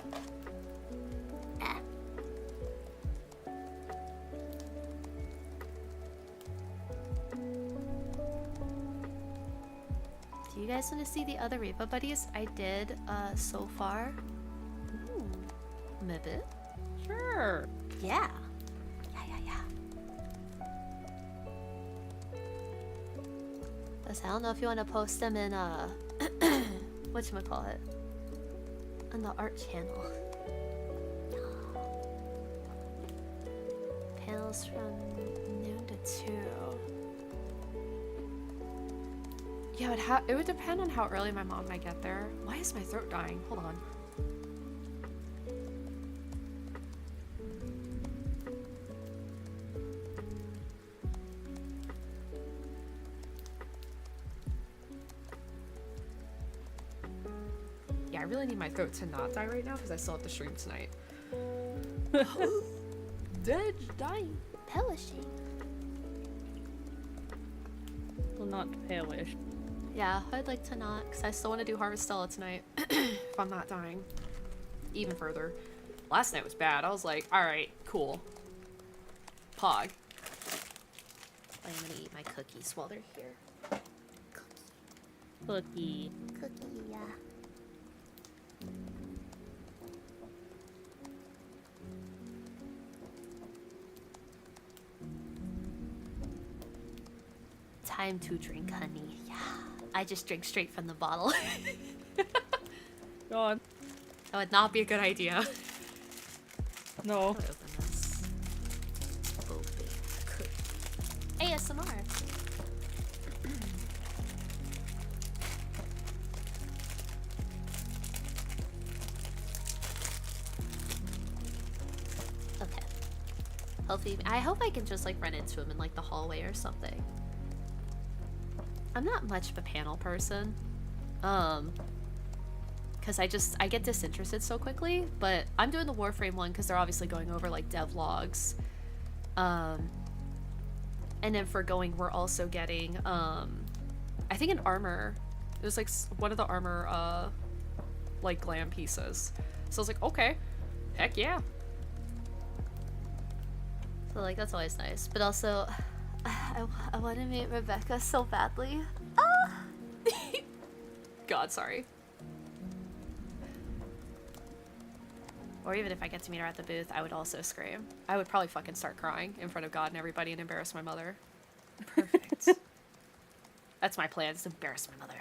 Do you guys want to see the other Reaper buddies I did so far? Ooh, maybe. Sure. Yeah. Yeah. Listen, I don't know if you want to post them in whatchamacallit? On the art channel. Panels from noon to 2. Yeah, it would depend on how early my mom and I get there. Why is my throat dying? Hold on. Yeah, I really need my throat to not die right now because I still have to stream tonight. Dead, dying, Perishing. Well, not palish. Yeah, I'd like to not, because I still want to do Harvestella tonight, if I'm not dying. Even further. Last night was bad. I was like, alright, cool. Pog. I'm gonna eat my cookies while they're here. Cookie. Cookie, yeah. Time to drink honey. Yeah. I just drink straight from the bottle. Go on. That would not be a good idea. No. I'll open this. ASMR. Okay. Hopefully, I hope I can just like run into him in like the hallway or something. I'm not much of a panel person. Because I get disinterested so quickly, but I'm doing the Warframe one because they're obviously going over like devlogs. And then for going, we're also getting, I think an armor. It was like one of the armor, like glam pieces. So I was like, okay, heck yeah. So like that's always nice, but also I want to meet Rebecca so badly. Ah! God, sorry. Or even if I get to meet her at the booth, I would also scream. I would probably fucking start crying in front of God and everybody and embarrass my mother. Perfect. That's my plan, is to embarrass my mother.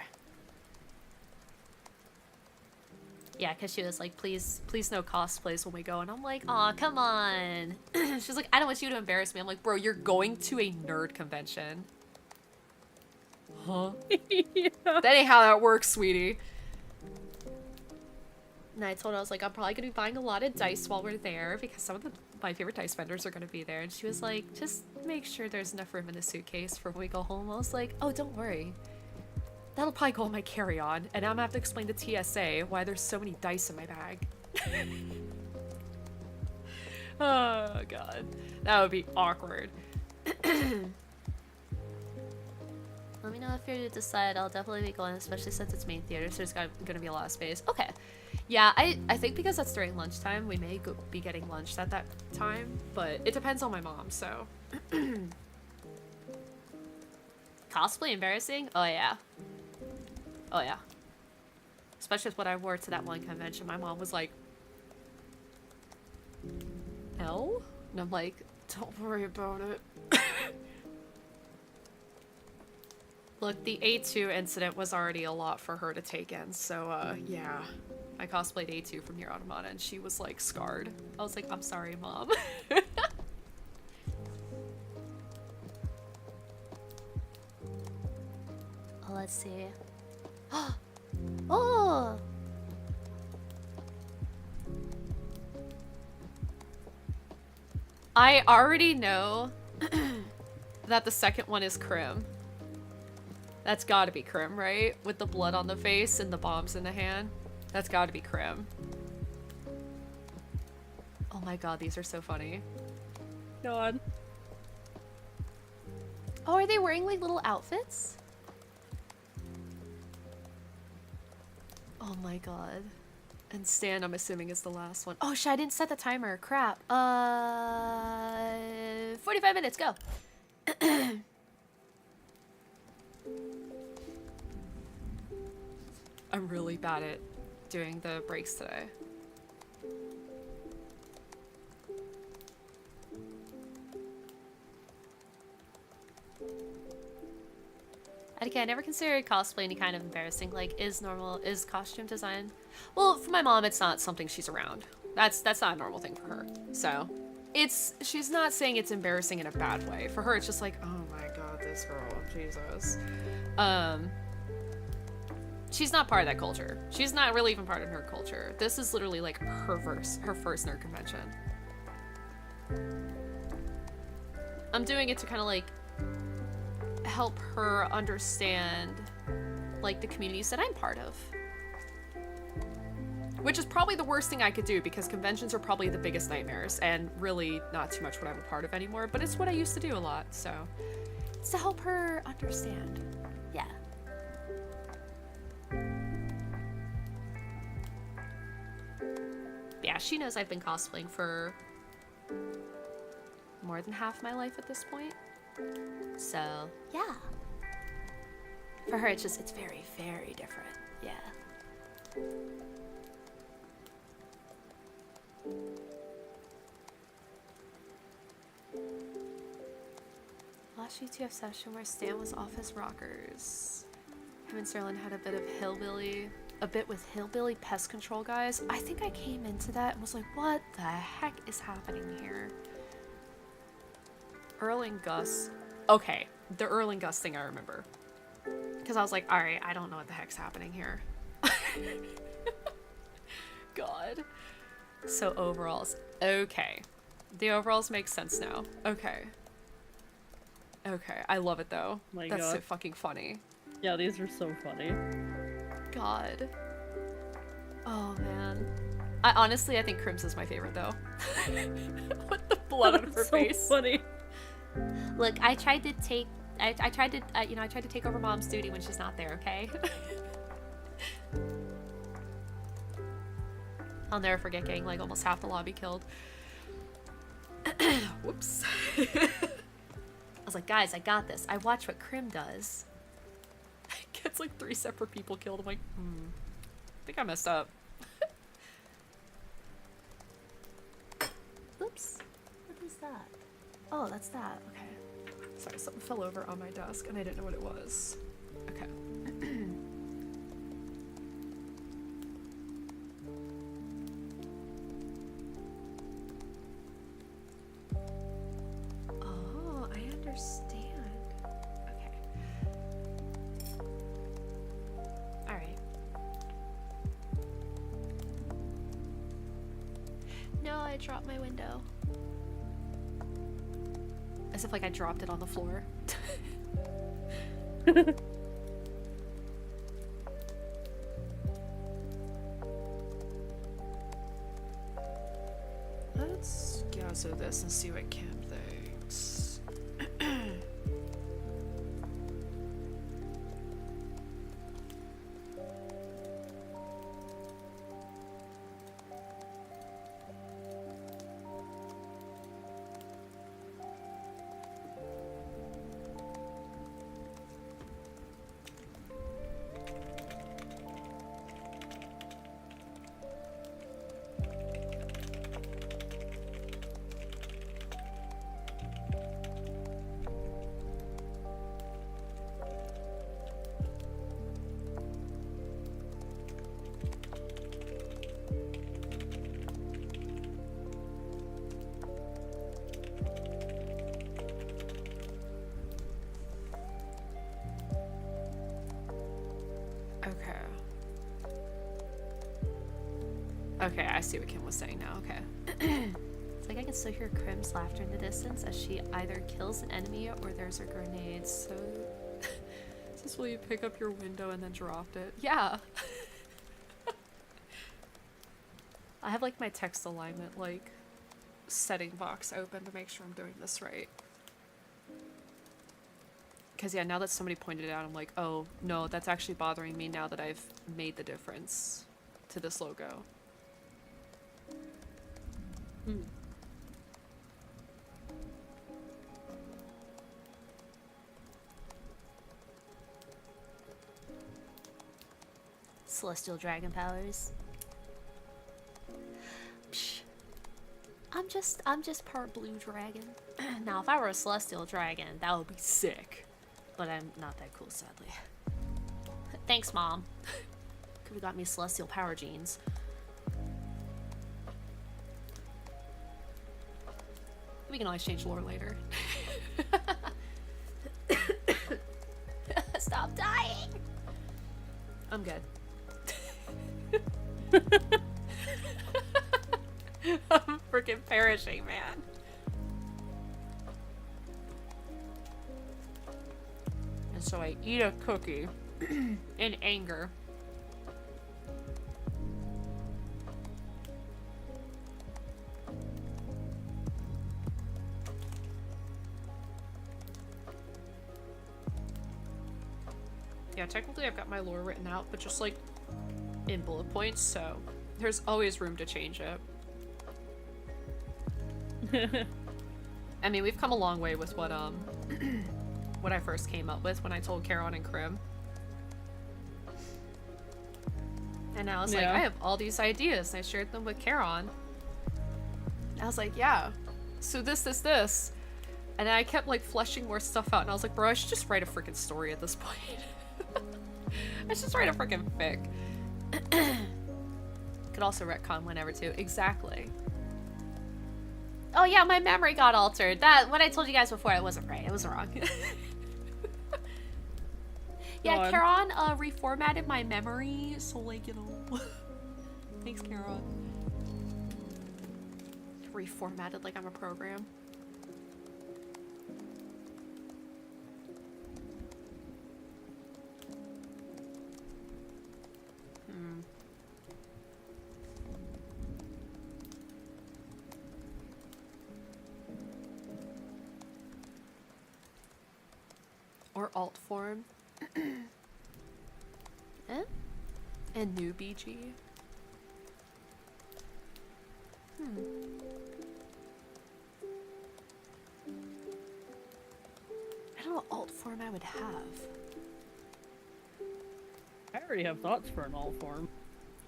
Yeah, because she was like, please no cosplays when we go. And I'm like, aw, come on. She's like, I don't want you to embarrass me. I'm like, bro, you're going to a nerd convention. Huh? Yeah. That ain't how that works, sweetie. And I told her, I was like, I'm probably going to be buying a lot of dice while we're there because some of my favorite dice vendors are going to be there. And she was like, just make sure there's enough room in the suitcase for when we go home. I was like, oh, don't worry. That'll probably go on my carry-on. And I'm going to have to explain to TSA why there's so many dice in my bag. Oh, God. That would be awkward. Let me know if you're to decide. I'll definitely be going, especially since it's main theater, so there's gonna be a lot of space. Okay. Yeah, I think because that's during lunchtime, we may be getting lunch at that time, but it depends on my mom, so. Cosplay embarrassing? Oh, yeah. Oh, yeah. Especially with what I wore to that one convention. My mom was like, Nell? And I'm like, don't worry about it. Look, the A2 incident was already a lot for her to take in, so, yeah. I cosplayed A2 from Nier Automata, and she was, like, scarred. I was like, I'm sorry, Mom. Oh, let's see. Oh! I already know that the second one is Krim. That's gotta be Krim, right? With the blood on the face and the bombs in the hand. That's gotta be Krim. Oh my god, these are so funny. God. Oh, are they wearing like little outfits? Oh my god. And Stan, I'm assuming, is the last one. Oh shit, I didn't set the timer. Crap. 45 minutes, go. I'm really bad at doing the breaks today. Okay, I never considered cosplay any kind of embarrassing. Like, is costume design? Well, for my mom, it's not something she's around. That's not a normal thing for her. So, she's not saying it's embarrassing in a bad way. For her, it's just like, oh my god, this girl, Jesus. She's not part of that culture. She's not really even part of nerd culture. This is literally like her first nerd convention. I'm doing it to kind of like help her understand like the communities that I'm part of. Which is probably the worst thing I could do because conventions are probably the biggest nightmares and really not too much what I'm a part of anymore, but it's what I used to do a lot, so. It's to help her understand. Yeah. Yeah, she knows I've been cosplaying for more than half my life at this point. So, yeah. For her, it's very, very different. Yeah. Last UTF session where Stan was off his rockers. Him and Sterling had a bit with hillbilly pest control guys. I think I came into that and was like, what the heck is happening here? Earl and Gus. Okay, the Earl and Gus thing I remember. Because I was like, alright, I don't know what the heck's happening here. God. So overalls. Okay. The overalls make sense now. Okay. Okay, I love it though. My That's God. so fucking funny. Yeah, these are so funny. God. Oh man. I think Crim's is my favorite though. With the blood on her so face. Funny. Look, I tried to take over Mom's duty when she's not there, okay? I'll never forget getting like almost half the lobby killed. Whoops. I was like, guys, I got this. I watch what Crim does. Gets like 3 separate people killed. I'm like, I think I messed up. Oops. What is that? Oh, that's that. Okay. Sorry, something fell over on my desk and I didn't know what it was. Okay. Oh, I understand. Okay. Alright. No, I dropped my window. As if like I dropped it on the floor. Let's gather this and see what Kim thinks. Okay, I see what Kim was saying now, okay. It's like I can still hear Crim's laughter in the distance as she either kills an enemy or there's a grenade, so... Is this where you pick up your window and then dropped it? Yeah! I have like my text alignment like setting box open to make sure I'm doing this right. Because yeah, now that somebody pointed it out, I'm like, oh no, that's actually bothering me now that I've made the difference to this logo. Hmm. Celestial dragon powers. Psh. I'm just part blue dragon. Now, if I were a celestial dragon, that would be sick. But I'm not that cool, sadly. Thanks, Mom. Could have got me celestial power genes. We can always change lore later. Stop dying! I'm good. I'm freaking perishing, man. And so I eat a cookie in anger. Yeah, technically I've got my lore written out, but just like in bullet points, so there's always room to change it. I mean, we've come a long way with what what I first came up with when I told Charon and Crim. And I was like, I have all these ideas, and I shared them with Charon. I was like, yeah, so this. And I kept like fleshing more stuff out, and I was like, bro, I should just write a freaking story at this point. I should just write a freaking fic. Could also retcon whenever too. Exactly. Oh yeah, my memory got altered. That what I told you guys before, it wasn't right. It was wrong. Yeah, Charon reformatted my memory, so like, you know. Thanks, Charon. Reformatted like I'm a program. Or alt form. Eh? And new BG. I don't know what alt form I would have. I already have thoughts for an alt form.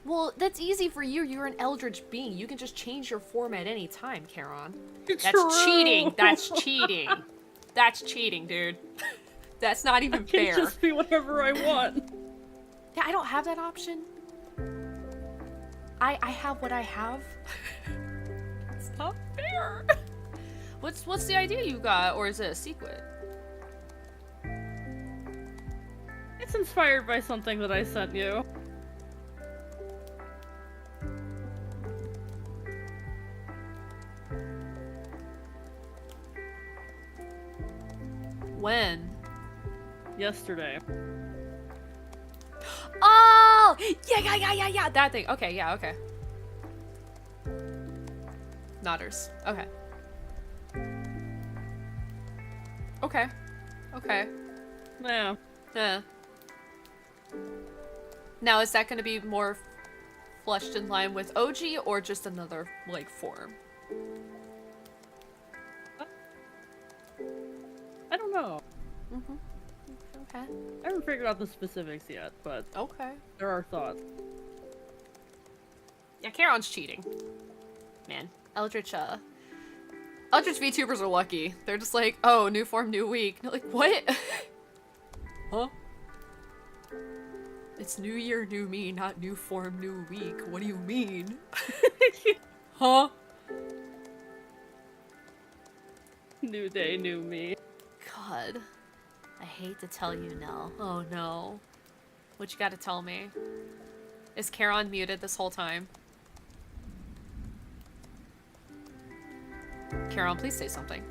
Well, that's easy for you. You're an eldritch being. You can just change your form at any time, Charon. It's That's true. cheating. That's cheating. That's cheating, dude. That's not even Can fair. just be whatever I want. Yeah, I don't have that option. I have what I have. It's not fair. What's the idea you got, or is it a secret? It's inspired by something that I sent you. When? Yesterday. Oh! Yeah. That thing. Okay, yeah, okay. Nodders. Okay. Okay. Yeah. Yeah. Now, is that going to be more fleshed in line with OG or just another, like, form? I don't know. Mm-hmm. Okay. I haven't figured out the specifics yet, but Okay. there are thoughts. Yeah, Charon's cheating. Man. Eldritch VTubers are lucky. They're just like, oh, new form, new week. And they're like, what? Huh? It's new year, new me, not new form, new week. What do you mean? Huh? New day, new me. God. I hate to tell you, Nell. Oh no. What you gotta tell me? Is Charon muted this whole time? Charon, please say something.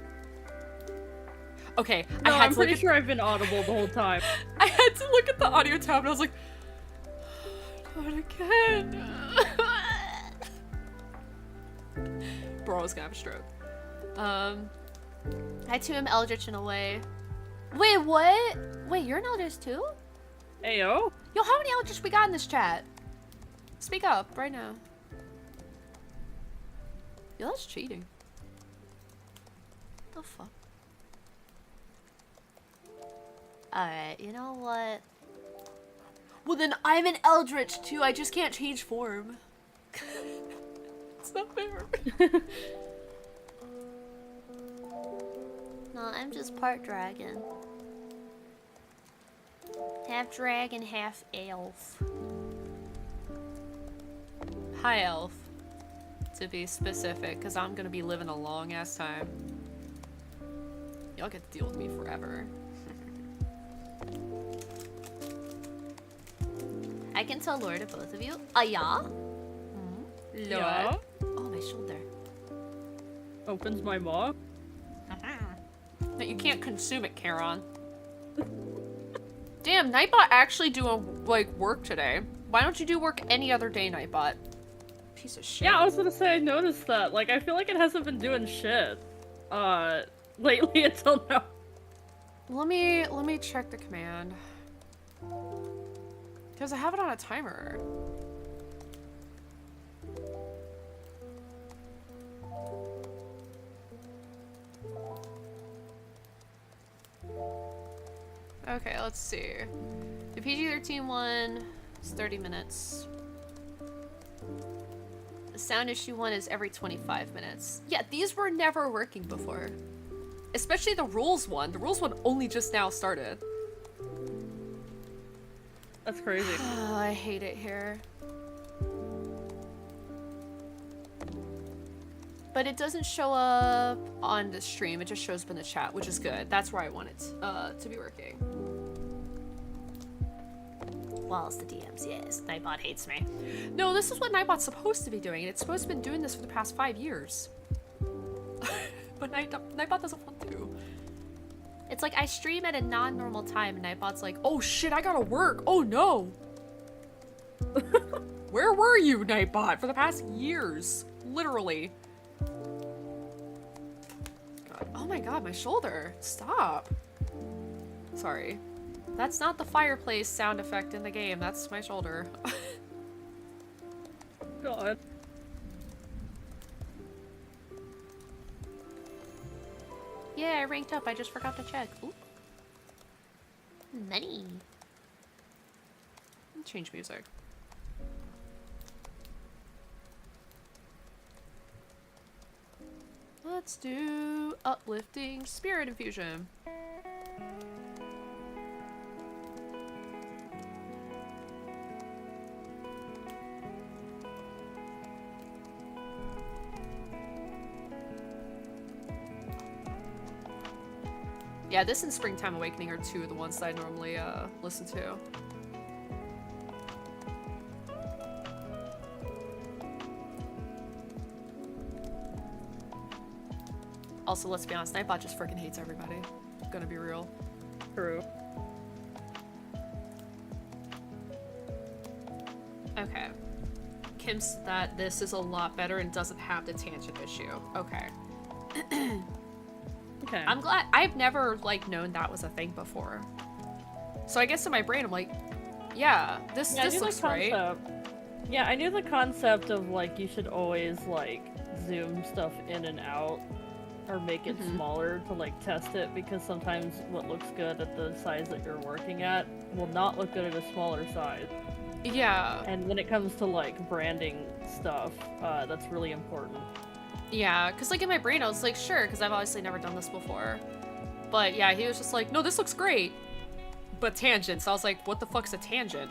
Okay, No, I had I'm to look pretty at sure I've been audible the whole time. I had to look at the audio tab and I was like, not again. Bro, I was gonna have a stroke. I too am Eldritch in a way. Wait, what? Wait, you're an Eldritch too? Ayo? Yo, how many Eldritch we got in this chat? Speak up right now. Yo, that's cheating. The fuck? Alright, you know what? Well then I'm an Eldritch too, I just can't change form. It's not fair. No, I'm just part dragon. Half dragon, half elf. High elf, to be specific, because I'm gonna be living a long ass time. Y'all get to deal with me forever. I can tell Lord to both of you. Yeah? Lord. Yeah? Oh, my shoulder. Opens my maw. No, you can't consume it, Charon. Damn, Nightbot actually doing, like, work today. Why don't you do work any other day, Nightbot? Piece of shit. Yeah, I was gonna say I noticed that. Like, I feel like it hasn't been doing shit. Lately until now. Let me check the command. Because I have it on a timer. Okay, let's see. The PG-13 one is 30 minutes. The sound issue one is every 25 minutes. Yeah, these were never working before. Especially the rules one. The rules one only just now started. That's crazy. Oh, I hate it here. But it doesn't show up on the stream, it just shows up in the chat, which is good. That's where I want it to be working. Well, it's the DMs, yes. Nightbot hates me. No, this is what Nightbot's supposed to be doing, and it's supposed to be doing this for the past 5 years. But Nightbot doesn't want to. It's like I stream at a non-normal time and Nightbot's like, Oh shit, I gotta work! Oh no! Where were you, Nightbot, for the past years? Literally. God. Oh my god, my shoulder. Stop. Sorry. That's not the fireplace sound effect in the game, that's my shoulder. God. yeah, I ranked up. I just forgot to check. Ooh. Money. Change music. Let's do uplifting spirit infusion. Yeah, this and Springtime Awakening are two of the ones that I normally listen to. Also, let's be honest, Nightbot just freaking hates everybody. gonna be real. True. Okay. Kim said that this is a lot better and doesn't have the tangent issue. Okay. Okay. I'm glad. I've never, like, known that was a thing before. So I guess in my brain, I'm like, yeah, this looks right. Yeah, I knew the concept of, like, you should always, like, zoom stuff in and out. Or make it smaller to, like, test it, because sometimes what looks good at the size that you're working at will not look good at a smaller size. Yeah. And when it comes to, like, branding stuff, that's really important. Yeah, because, like, in my brain, I was like, sure, because I've obviously never done this before. But, yeah, he was just like, no, this looks great. But tangents. I was like, what the fuck's a tangent?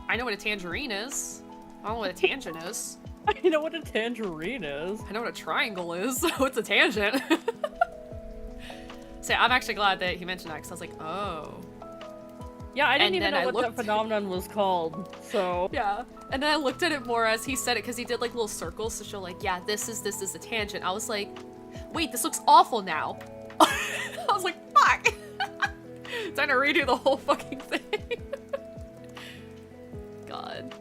I know what a tangerine is. I don't know what a tangent is. I know what a tangerine is. I know what a triangle is. What's a tangent? So, I'm actually glad that he mentioned that, because I was like, oh. Yeah, I didn't even know what that phenomenon was called, so... Yeah, and then I looked at it more as he said it, because he did, like, little circles to show, like, yeah, this is a tangent. I was like, wait, this looks awful now. I was like, fuck! Time to redo the whole fucking thing. God.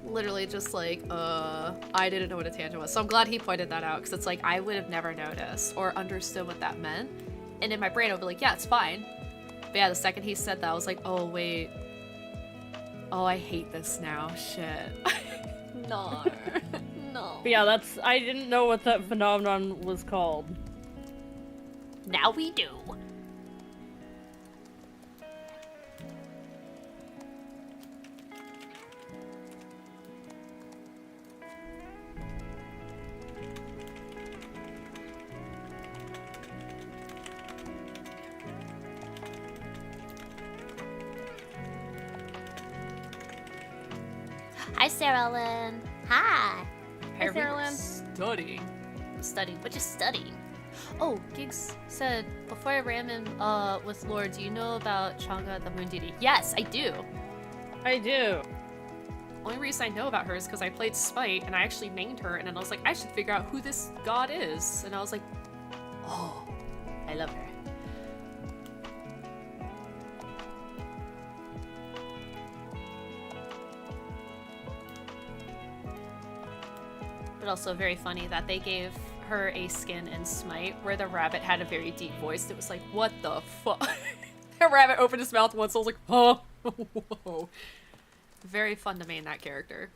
Literally just like, I didn't know what a tangent was. So I'm glad he pointed that out, because it's like, I would have never noticed or understood what that meant. And in my brain, I would be like, yeah, it's fine. But yeah, the second he said that, I was like, oh, wait. Oh, I hate this now. Shit. No. No. But yeah, I didn't know what that phenomenon was called. Now we do. Hi, Sarah Lynn. Hi. Hi, Sarah Lynn. Studying. I'm studying. What you studying? Oh, Gigs said, before I ram him with Lore, do you know about Changa the Moon Deity? Yes, I do. I do. Only reason I know about her is because I played Smite, and I actually named her, and then I was like, I should figure out who this god is. And I was like, oh, I love her. But also very funny that they gave her a skin in Smite where the rabbit had a very deep voice. It was like, what the fuck? The rabbit opened his mouth once, I was like, huh? Whoa. Very fun to main that character.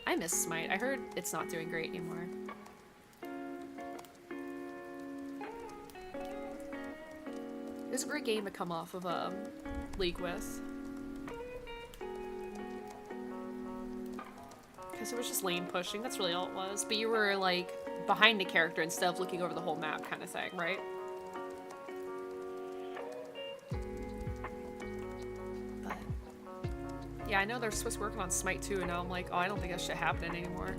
I miss Smite. I heard it's not doing great anymore. It was a great game to come off of League with. Because it was just lane pushing, that's really all it was. But you were, like, behind the character instead of looking over the whole map kind of thing, right? But yeah, I know they're supposed to be working on Smite 2, and now I'm like, oh, I don't think that shit happening anymore.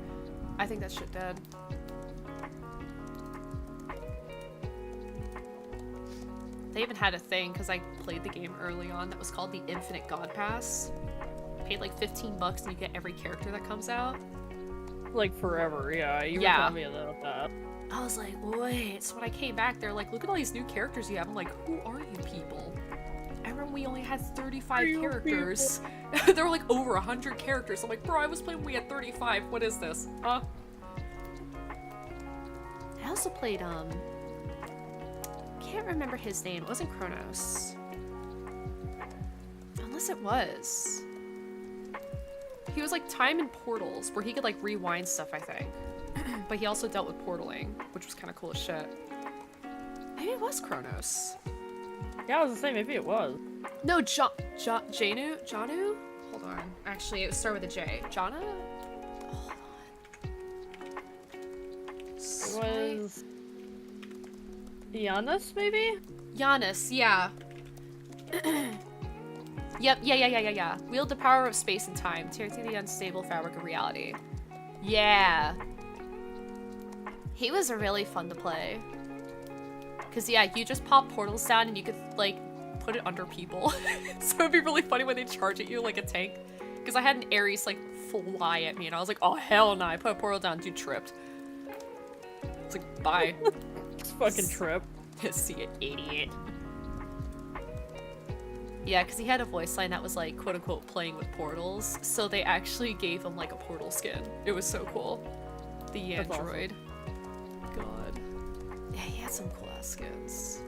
I think that shit dead. They even had a thing, because I played the game early on, that was called the Infinite God Pass. Paid like $15 and you get every character that comes out. Like forever, yeah. You were telling me about that. I was like, wait. So when I came back, they're like, look at all these new characters you have. I'm like, who are you people? I remember we only had 35 characters. There were like over 100 characters. I'm like, bro, I was playing when we had 35. What is this? Huh? I also played, can't remember his name. It wasn't Kronos. Unless it was. He was like time and portals, where he could like rewind stuff, I think. But he also dealt with portaling, which was kind of cool as shit. Maybe it was Kronos. Yeah, I was gonna say, maybe it was. No, Janu? Janu? Hold on. Actually, it started with a J. Jana? Hold on. It was... Giannis, maybe? Giannis, yeah. Yep, yeah. Wield the power of space and time, tear through the unstable fabric of reality. Yeah. He was really fun to play. Cause yeah, you just pop portals down and you could like put it under people. So it'd be really funny when they charge at you like a tank. Cause I had an Ares like fly at me and I was like, oh hell no, I put a portal down, dude tripped. It's like, bye. It's fucking trip. See an idiot. Yeah, because he had a voice line that was like, quote unquote, playing with portals. So they actually gave him like a portal skin. It was so cool. The That's android. God. Yeah, he had some cool ass skins.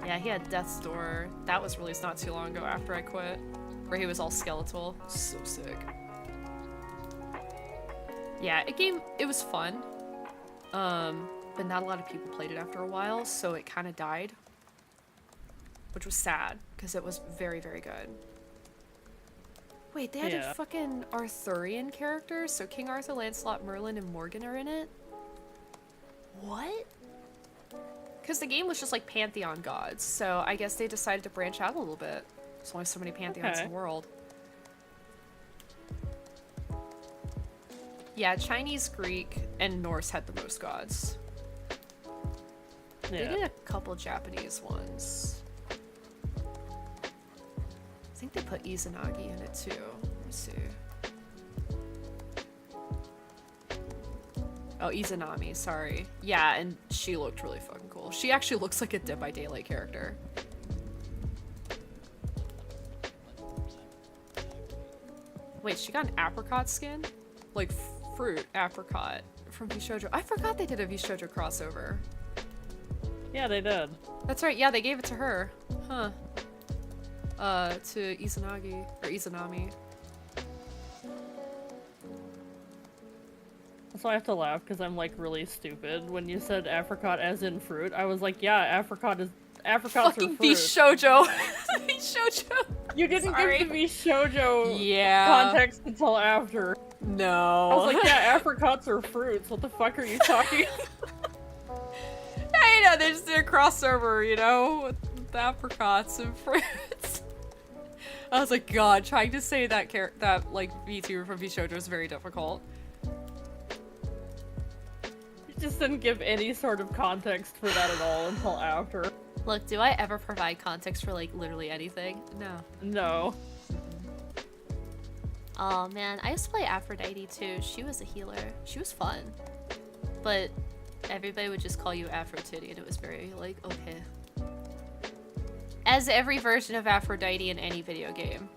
Yeah, he had Death's Door. That was released not too long ago after I quit. Where he was all skeletal. So sick. Yeah, it was fun. But not a lot of people played it after a while, so it kind of died. Which was sad, because it was very, very good. Wait, they added fucking Arthurian characters? So King Arthur, Lancelot, Merlin, and Morgan are in it? What? Because the game was just like Pantheon gods, so I guess they decided to branch out a little bit. There's only so many Pantheons in the world. Yeah, Chinese, Greek, and Norse had the most gods. They did a couple Japanese ones. I think they put Izanagi in it too. Let me see. Oh, Izanami, sorry. Yeah, and she looked really fucking cool. She actually looks like a Dead by Daylight character. Wait, she got an apricot skin? Like fruit apricot from Bishoujo. I forgot they did a Bishoujo crossover. Yeah, they did. That's right, yeah, they gave it to her. Huh. To Izanagi, or Izanami. So I have to laugh because I'm like really stupid. When you said apricot as in fruit, I was like, yeah, apricots are fruit. Bishoujo. Bishoujo. You didn't give the Bishoujo context until after. No. I was like, yeah, apricots are fruits. What the fuck are you talking about? Hey, no, they just did a crossover, you know, with the apricots and fruits. I was like, God, trying to say that like VTuber from Bishoujo is very difficult. You just didn't give any sort of context for that at all until after. Look, do I ever provide context for like literally anything? No. No. Oh man, I used to play Aphrodite too. She was a healer. She was fun. But everybody would just call you Aphrodite and it was very like, okay. As every version of Aphrodite in any video game.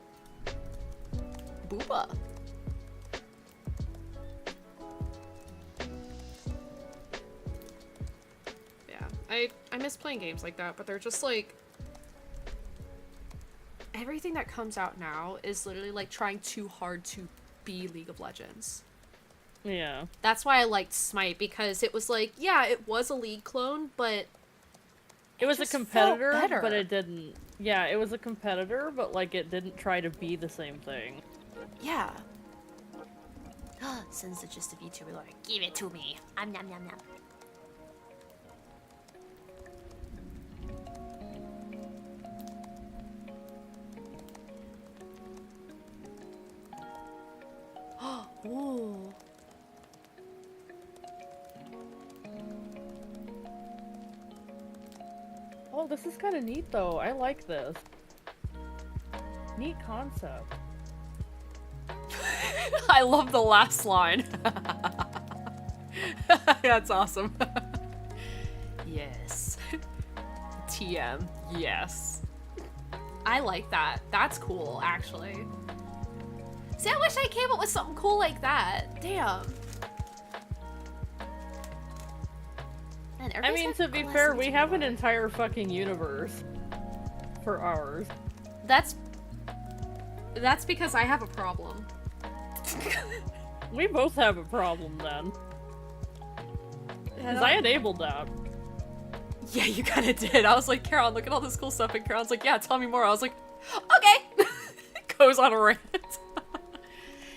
Booba. Yeah, I miss playing games like that, but they're just like... Everything that comes out now is literally like trying too hard to be League of Legends. Yeah. That's why I liked Smite, because it was like, yeah, it was a League clone, but... It was a competitor, but it didn't... Yeah, it was a competitor, but like it didn't try to be the same thing. Yeah. Since it's just a VTuber, like, give it to me. Nom nom nom nom. Ooh. Oh, this is kind of neat though. I like this. Neat concept. I love the last line. That's awesome. Yes. TM. Yes. I like that. That's cool, actually. See, I wish I came up with something cool like that. Damn. Man, I mean, to be fair, we have an entire fucking universe for ours. That's because I have a problem. We both have a problem then. Because I enabled that. Yeah, you kinda did. I was like, Charon, look at all this cool stuff, and Charon's like, yeah, tell me more. I was like, okay! Goes on a rant.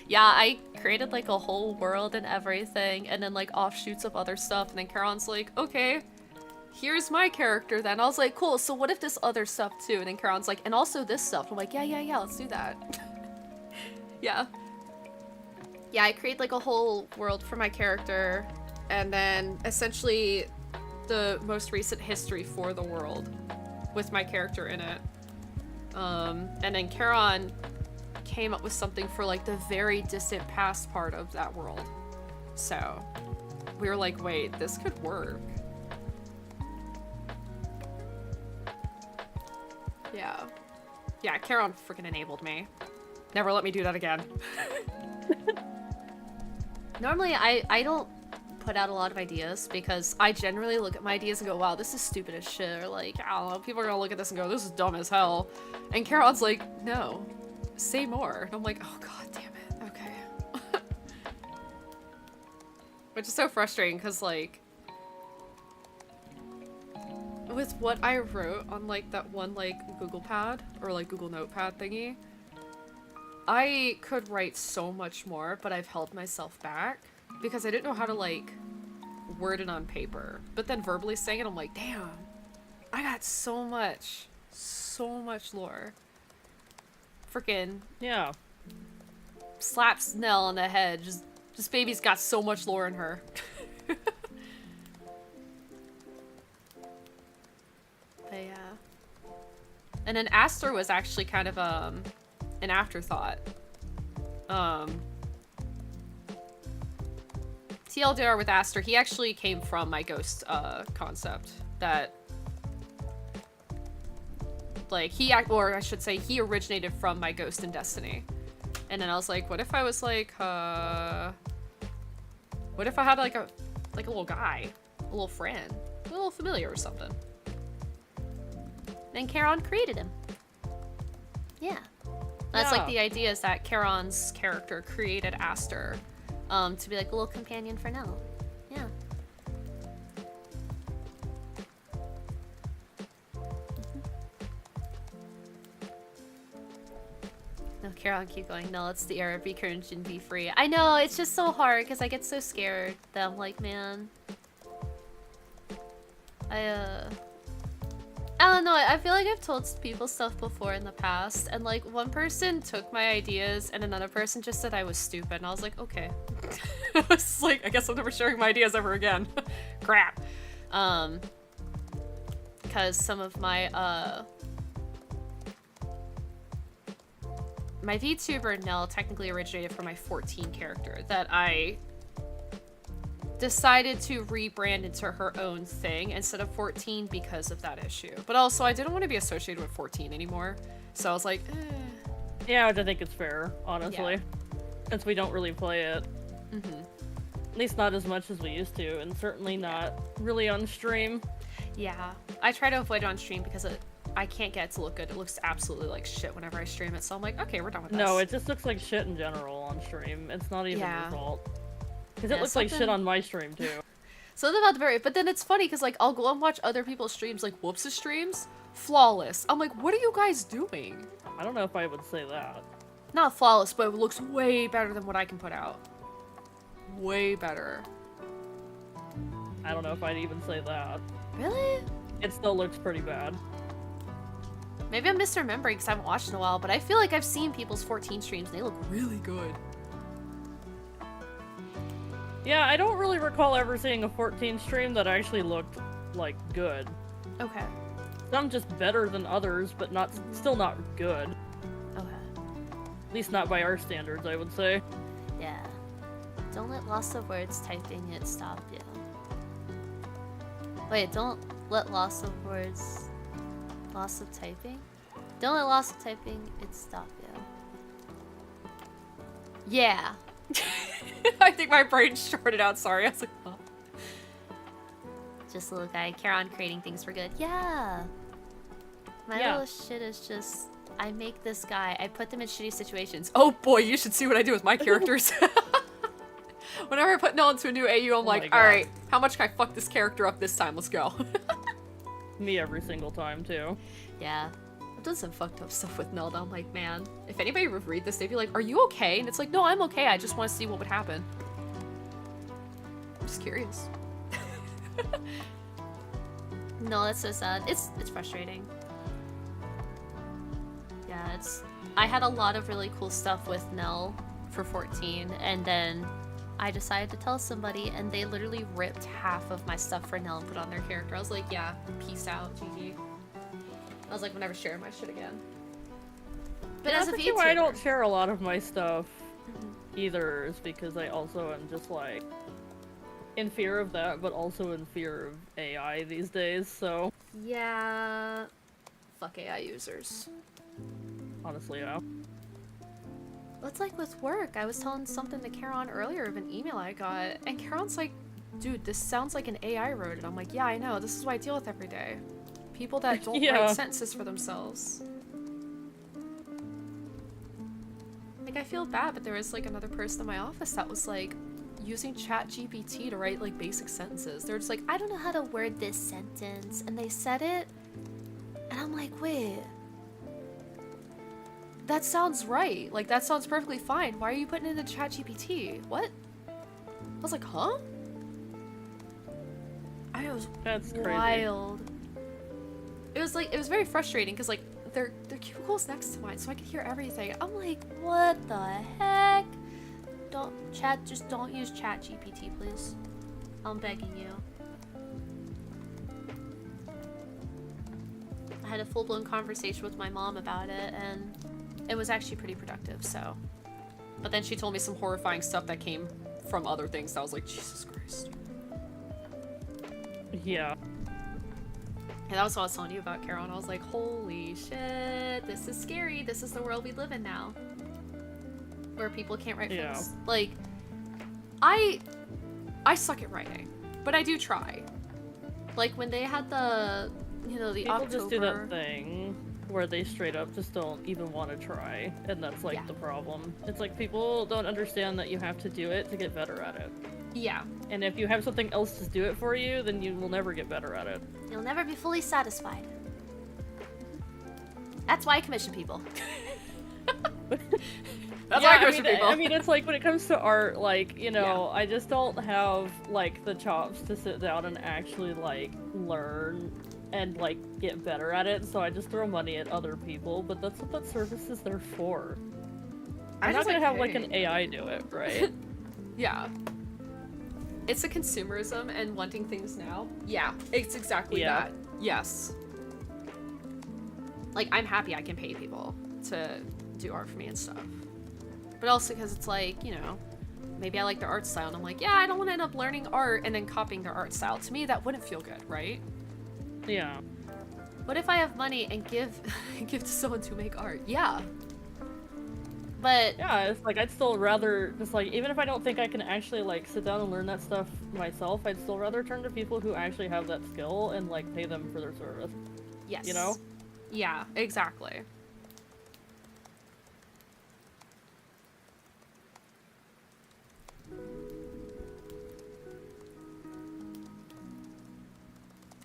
Yeah, I created like a whole world and everything, and then like offshoots of other stuff, and then Charon's like, okay, here's my character then. I was like, cool, so what if this other stuff too? And then Charon's like, and also this stuff. I'm like, yeah, let's do that. Yeah. Yeah, I create like a whole world for my character, and then essentially the most recent history for the world with my character in it. And then Charon came up with something for like the very distant past part of that world. So we were like, wait, this could work. Yeah. Yeah, Charon freaking enabled me. Never let me do that again. Normally, I don't put out a lot of ideas because I generally look at my ideas and go, wow, this is stupid as shit. Or like, I don't know, people are gonna look at this and go, this is dumb as hell. And Charon's like, no, say more. And I'm like, oh god damn it, okay. Which is so frustrating because like, with what I wrote on like that one like Google Pad or like Google Notepad thingy, I could write so much more, but I've held myself back because I didn't know how to like word it on paper. But then verbally saying it, I'm like, damn, I got so much lore. Freaking Yeah. slaps Nell on the head. Just baby's got so much lore in her. But yeah. And then Aster was actually kind of an afterthought. TLDR with Aster, he actually came from my ghost concept that like or I should say he originated from my Ghost in Destiny. And then I was like, what if I was like what if I had like a little guy, a little friend, a little familiar or something? Then Charon created him. Yeah. That's like the idea is that Charon's character created Aster to be like a little companion for Nell. Yeah. No, Charon, keep going. No, it's the era of be cringe and be free. I know, it's just so hard because I get so scared that I'm like, man. I don't know, I feel like I've told people stuff before in the past, and like one person took my ideas and another person just said I was stupid, and I was like, okay. I was like, I guess I'm never sharing my ideas ever again. Crap. Because some of my my VTuber Nell technically originated from my 14 character that I decided to rebrand into her own thing instead of 14 because of that issue. But also, I didn't want to be associated with 14 anymore, so I was like, eh. Yeah, which I think it's fair, honestly. Yeah. Since we don't really play it. Mm-hmm. At least not as much as we used to, and certainly not really on stream. Yeah, I try to avoid it on stream because I can't get it to look good. It looks absolutely like shit whenever I stream it, so I'm like, okay, we're done with this. No, it just looks like shit in general on stream. It's not even your fault. Because it looks like shit on my stream, too. Something about the very... But then it's funny, because, like, I'll go and watch other people's streams, like Whoops' streams. Flawless. I'm like, what are you guys doing? I don't know if I would say that. Not flawless, but it looks way better than what I can put out. Way better. I don't know if I'd even say that. Really? It still looks pretty bad. Maybe I'm misremembering because I haven't watched in a while, but I feel like I've seen people's 14 streams and they look really good. Yeah, I don't really recall ever seeing a 14 stream that actually looked, like, good. Okay. Some just better than others, but still not good. Okay. At least not by our standards, I would say. Yeah. Don't let loss of words typing it stop you. Wait, don't let loss of words... Loss of typing? Don't let loss of typing it stop you. Yeah. I think my brain shorted out, sorry. I was like, oh. Just a little guy. Charon creating things for good. Yeah. My little shit is just... I make this guy. I put them in shitty situations. Oh boy, you should see what I do with my characters. Whenever I put Nell into a new AU, I'm like, alright, how much can I fuck this character up this time? Let's go. Me every single time, too. Yeah. I've done some fucked up stuff with Nell, I'm like, man, if anybody would read this, they'd be like, are you okay? And it's like, no, I'm okay, I just want to see what would happen. I'm just curious. No, that's so sad. It's frustrating. Yeah, I had a lot of really cool stuff with Nell for 14, and then I decided to tell somebody, and they literally ripped half of my stuff for Nell and put on their character. I was like, yeah, peace out, GG. I was like, I'm never sharing my shit again. But yeah, as a that's actually why I don't VTuber, share a lot of my stuff either, is because I also am just like in fear of that, but also in fear of AI these days, so Yeah. Fuck AI users. honestly, yeah. well, it's like with work. I was telling something to Charon earlier of an email I got, and Charon's like, dude, this sounds like an AI wrote it. I'm like, yeah, I know. This is what I deal with every day. People that don't Yeah. write sentences for themselves. Like, I feel bad, but there was like another person in my office that was like using ChatGPT to write like basic sentences. They're just like, I don't know how to word this sentence, and they said it, and I'm like, wait, that sounds right. Like, that sounds perfectly fine. Why are you putting it into ChatGPT? What? I was like, huh? I was That's crazy. wild. It was like, it was very frustrating because like their cubicle's next to mine, so I could hear everything. I'm like, what the heck? Just don't use ChatGPT, please. I'm begging you. I had a full-blown conversation with my mom about it, and it was actually pretty productive, so. But then she told me some horrifying stuff that came from other things that I was like, Jesus Christ. Yeah. And that was what I was telling you about, Charon. I was like, holy shit, this is scary. This is the world we live in now. Where people can't write things. Like, I suck at writing, but I do try. Like, when they had the, you know, the People October... just do that thing where they straight up just don't even want to try, and that's like the problem. It's like people don't understand that you have to do it to get better at it. Yeah. And if you have something else to do it for you, then you will never get better at it. You'll never be fully satisfied. That's why I commission people. That's yeah, why I commission people. I mean, it's like when it comes to art, like, you know, I just don't have like the chops to sit down and actually like learn and like get better at it, so I just throw money at other people, but that's what that service is there for. I'm not gonna have like an AI do it, right? Yeah. It's a consumerism and wanting things now. Yeah, it's exactly that. Yes. Like, I'm happy I can pay people to do art for me and stuff. But also because it's like, you know, maybe I like their art style, and I'm like, yeah, I don't want to end up learning art and then copying their art style. To me, that wouldn't feel good, right? Yeah. What if I have money and give to someone to make art? Yeah. But yeah, it's like I'd still rather just like, even if I don't think I can actually like sit down and learn that stuff myself, I'd still rather turn to people who actually have that skill and like pay them for their service. yes. You know? Yeah, exactly.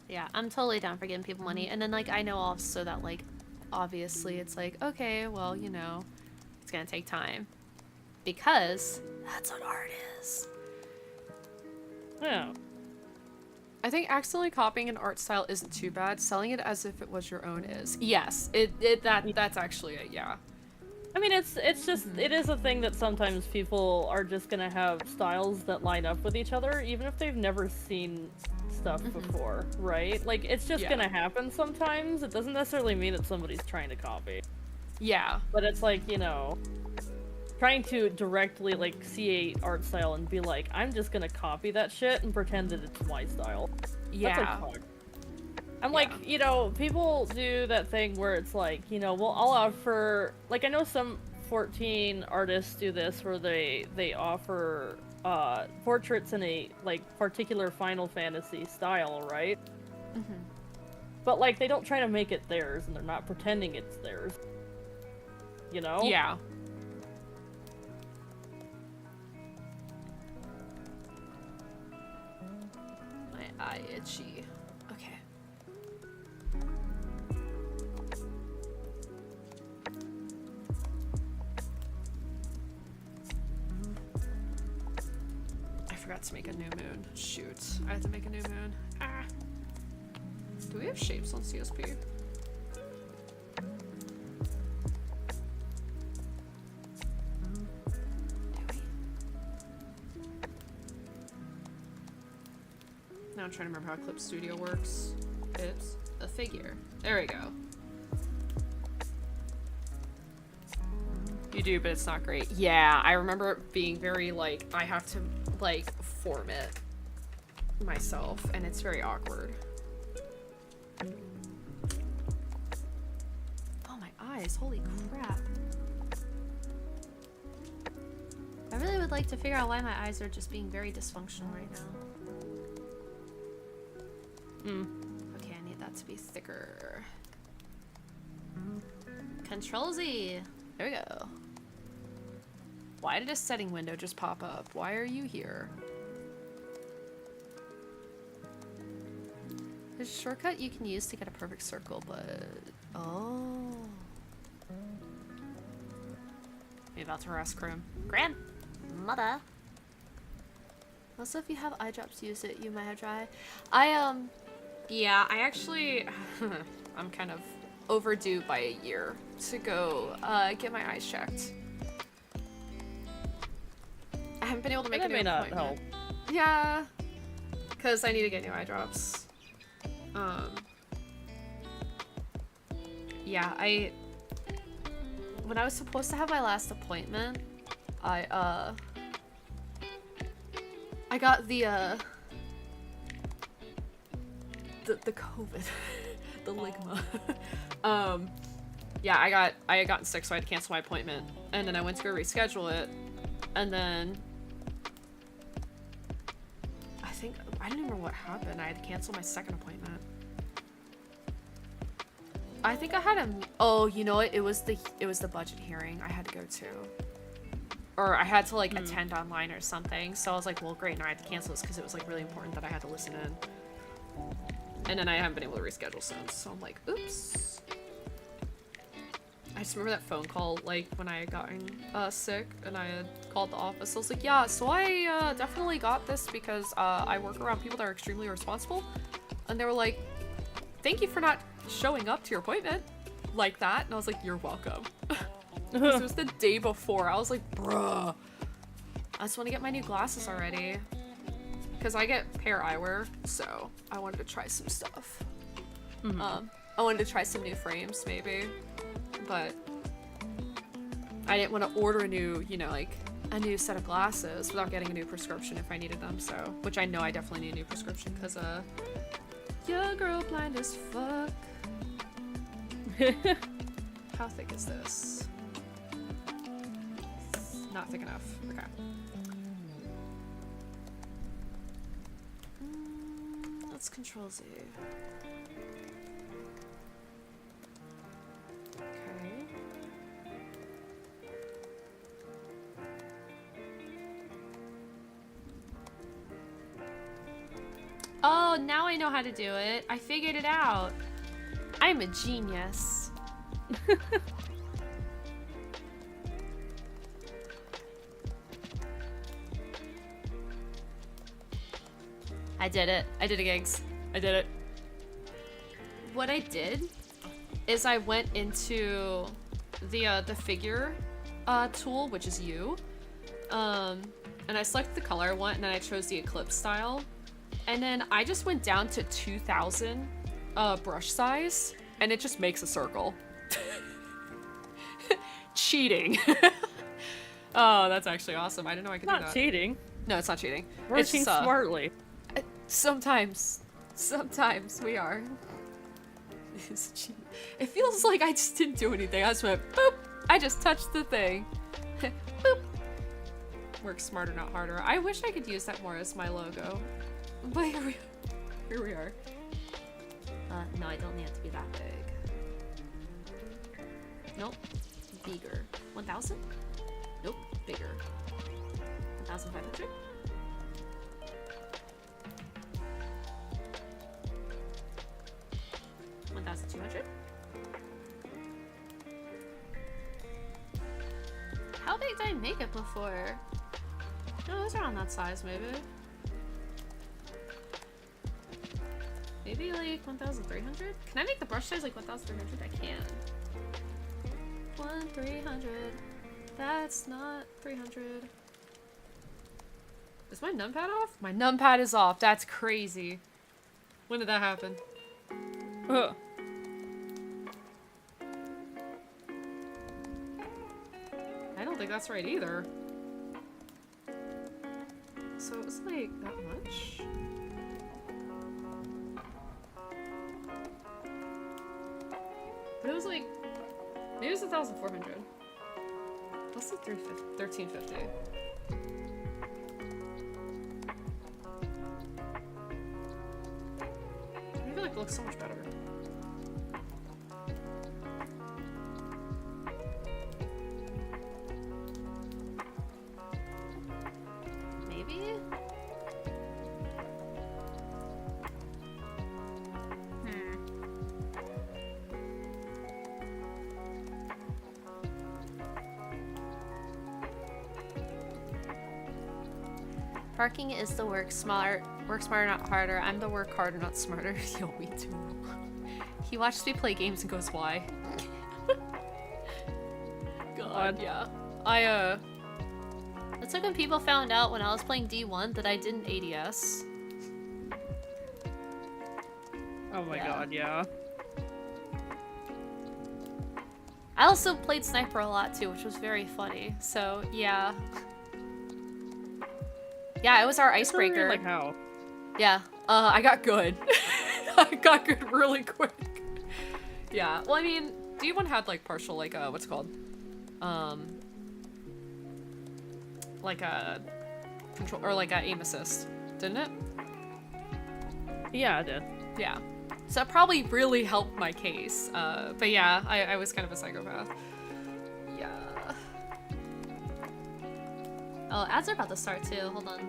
Yeah, I'm totally down for giving people money. And then, like, I know also that, like, obviously it's like, okay, well, you know, it's gonna take time. Because that's what art is. Yeah. I think accidentally copying an art style isn't too bad. Selling it as if it was your own is. Yes, that's actually it, yeah. I mean, it's just, it is a thing that sometimes people are just gonna have styles that line up with each other, even if they've never seen stuff before, right? Like, it's just gonna happen sometimes. It doesn't necessarily mean that somebody's trying to copy. Yeah. But it's like, you know, trying to directly, like, see a art style and be like, I'm just gonna copy that shit and pretend that it's my style. Yeah. That's like, fuck. I'm like, you know, people do that thing where it's like, you know, well, I'll offer, like, I know some 14 artists do this where they offer portraits in a, like, particular Final Fantasy style, right? But, like, they don't try to make it theirs, and they're not pretending it's theirs. You know? Yeah. My eye itchy. Okay. I forgot to make a new moon. Shoot. I had to make a new moon. Ah. Do we have shapes on CSP? Now I'm trying to remember how Clip Studio works. It's a figure. There we go. you do, but it's not great. Yeah, I remember it being very, like, I have to, like, form it myself, and it's very awkward. Oh, my eyes. Holy crap. I really would like to figure out why my eyes are just being very dysfunctional right now. Okay, I need that to be thicker. Control Z. There we go. Why did a setting window just pop up? Why are you here? There's a shortcut you can use to get a perfect circle, but... Oh. You about to harass Chrome? Grandmother. Also, if you have eye drops, use it. You might have dry. Yeah, I actually... I'm kind of overdue by a year to go get my eyes checked. I haven't been able to make a new appointment. That may not help. Yeah, because I need to get new eye drops. Yeah, when I was supposed to have my last appointment, I got the COVID, the ligma. Yeah, I had gotten sick, so I had to cancel my appointment, and then I went to go reschedule it, and then I don't even remember what happened. I had to cancel my second appointment. I think I had oh, you know what? It was the budget hearing I had to go to. Or I had to, like, attend online or something. So I was like, well, great, now I had to cancel this because it was, like, really important that I had to listen in. And then I haven't been able to reschedule since. So I'm like, oops. I just remember that phone call, like, when I had gotten sick and I had called the office. I was like, yeah, so I definitely got this because I work around people that are extremely irresponsible. And they were like, thank you for not showing up to your appointment like that. And I was like, you're welcome. It was the day before. I was like, bruh. I just want to get my new glasses already. Because I get pair eyewear, so I wanted to try some stuff. I wanted to try some new frames, maybe. But I didn't want to order a new, you know, like, a new set of glasses without getting a new prescription if I needed them, so. Which I know I definitely need a new prescription, because, your girl blind as fuck. How thick is this? Not thick enough. Okay. Let's Control Z. Okay. Oh, now I know how to do it. I figured it out. I'm a genius. I did it. I did it, gigs. I did it. What I did Is I went into the figure tool, which is you, and I selected the color I want, and then I chose the eclipse style, and then I just went down to 2000 brush size, and it just makes a circle. Cheating. Oh, that's actually awesome. I didn't know I could do that. Not cheating. No, it's not cheating. Working It's smartly. Sometimes we are. It feels like I just didn't do anything. I just went boop. I just touched the thing. Boop. Work smarter, not harder. I wish I could use that more as my logo. But here we are. no, I don't need it to be that big. Nope. Bigger. 1,000? Nope. Bigger. 1,500? $1,200? How big did I make it before? No, it was around that size, maybe. Maybe like 1,300? Can I make the brush size like 1,300? I can. 1,300. That's not 300. Is my numpad off? My numpad is off. That's crazy. When did that happen? Ugh. I don't think that's right either. So it was like that much? But it was like, maybe it was 1,400. What's the 1350? I feel like it looks so much better. Maybe? Parking is the work smarter, not harder. I'm the work harder, not smarter. Yo, me too. He watches me play games and goes, why? God, yeah. That's like when people found out when I was playing D1 that I didn't ADS. Oh my god, yeah. I also played Sniper a lot too, which was very funny. So, yeah. Yeah, it was our icebreaker. Like how? Yeah. I got good. I got good really quick. Yeah. Well, I mean, D1 had like partial, like, what's it called? Like a control, or like a aim assist, didn't it? Yeah, I did. Yeah. So it probably really helped my case. But yeah, I was kind of a psychopath. Yeah. Oh, ads are about to start too. Hold on.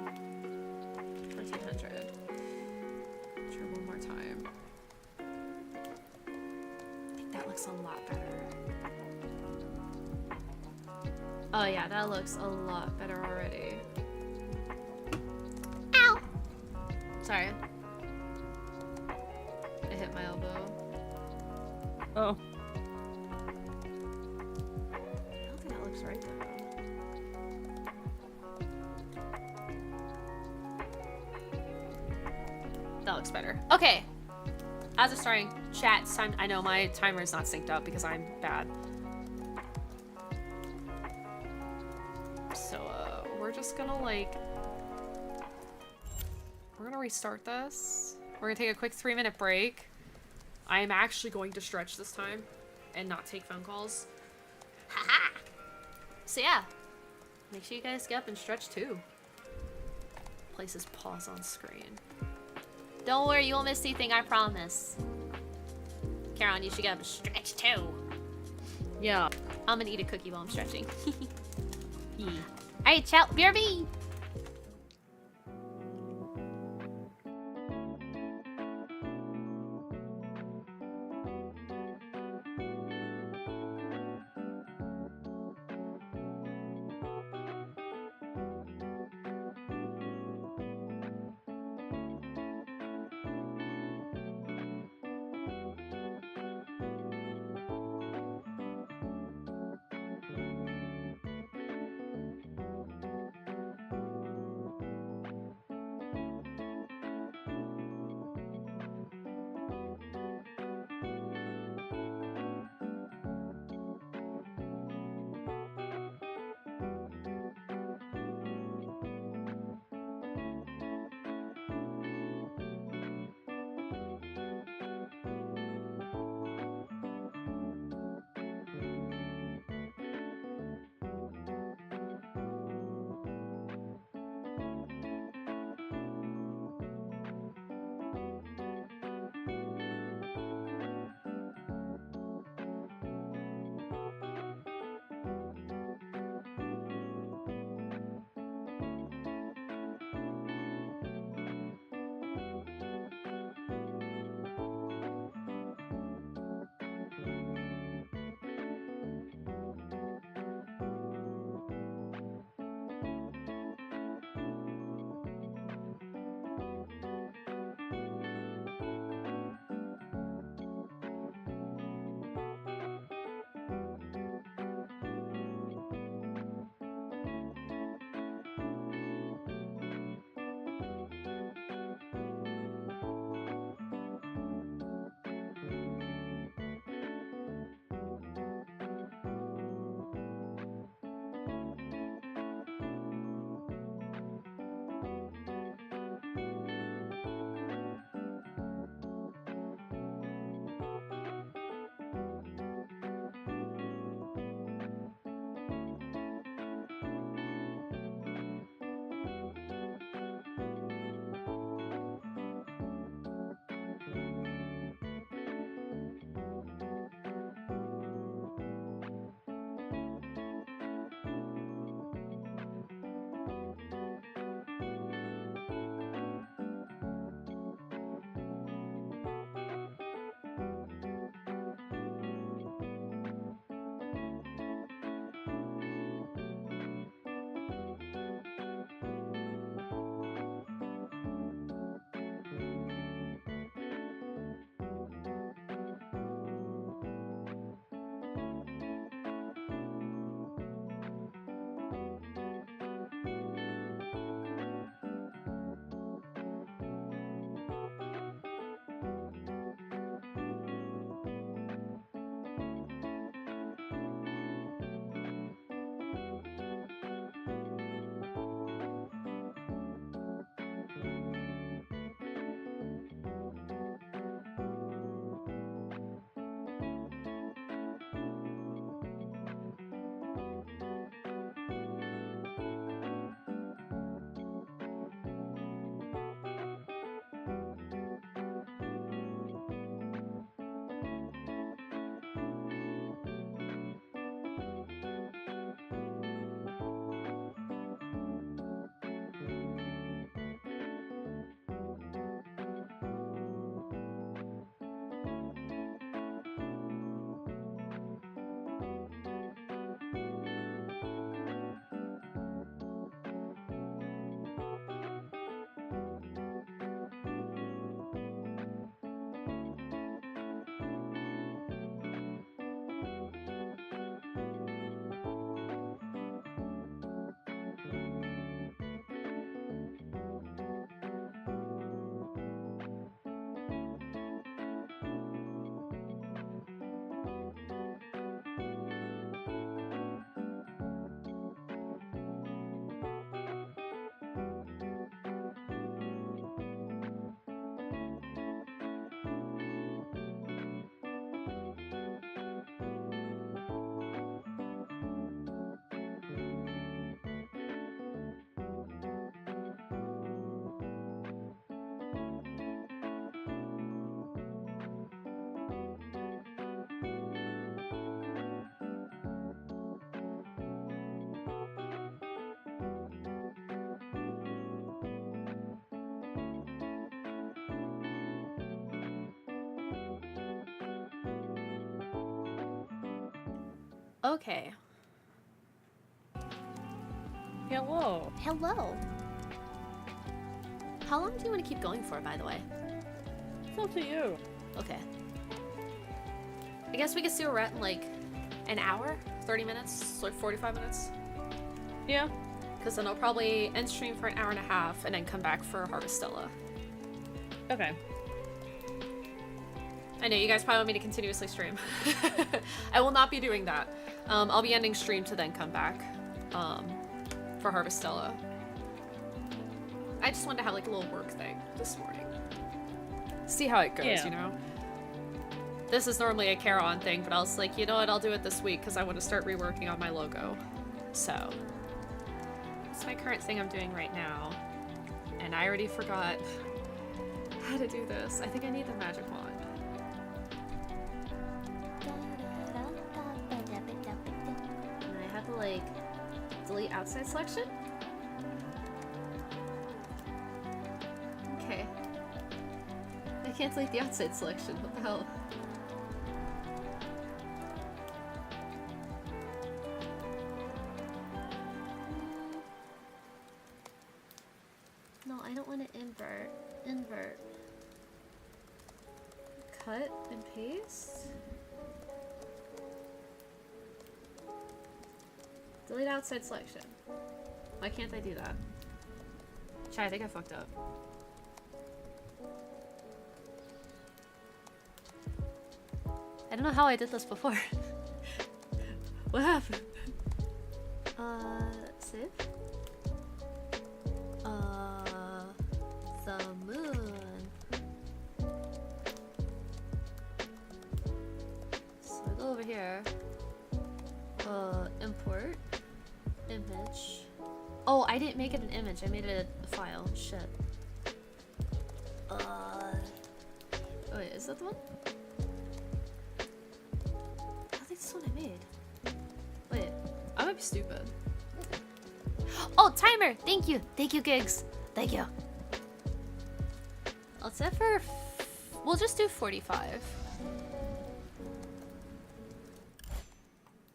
1400. Try one more time. I think that looks a lot better. Oh yeah, that looks a lot better already. Ow! Sorry. I hit my elbow. Oh. I don't think that looks right though. That looks better. Okay. As it's starting, chat, it's time. I know my timer is not synced up because I'm bad. So, we're just gonna like... We're gonna restart this. We're gonna take a quick 3-minute break. I am actually going to stretch this time and not take phone calls. Haha! So yeah, make sure you guys get up and stretch too. Places pause on screen. Don't worry, you won't miss anything, I promise. Charon, you should get up and stretch too. Yeah. I'm gonna eat a cookie while I'm stretching. Alright, ciao, BRB! Okay. Hello. Hello. How long do you want to keep going for, by the way? It's up to you. Okay. I guess we can see where we're at in like an hour, 30 minutes, like 45 minutes. Yeah. Because then I'll probably end stream for an hour and a half and then come back for Harvestella. Okay. I know you guys probably want me to continuously stream. I will not be doing that. I'll be ending stream to then come back for Harvestella. I just wanted to have like a little work thing this morning. See how it goes, you know? This is normally a Charon thing, but I was like, you know what, I'll do it this week because I want to start reworking on my logo. So, it's my current thing I'm doing right now. And I already forgot how to do this. I think I need the magic wand. And I have to like delete outside selection? Okay. I can't delete the outside selection, what the hell? No, I don't want to invert. Invert. Cut and paste? Delete outside selection. Why can't I do that? Chai, I think I fucked up. I don't know how I did this before. What happened? Save? The moon. So I go over here. Import. Image. Oh, I didn't make it an image. I made it a file. Shit. Oh wait, is that the one? I think this one I made. Wait, I might be stupid. oh, timer! Thank you! Thank you, Gigs! Thank you! I'll set for... we'll just do 45.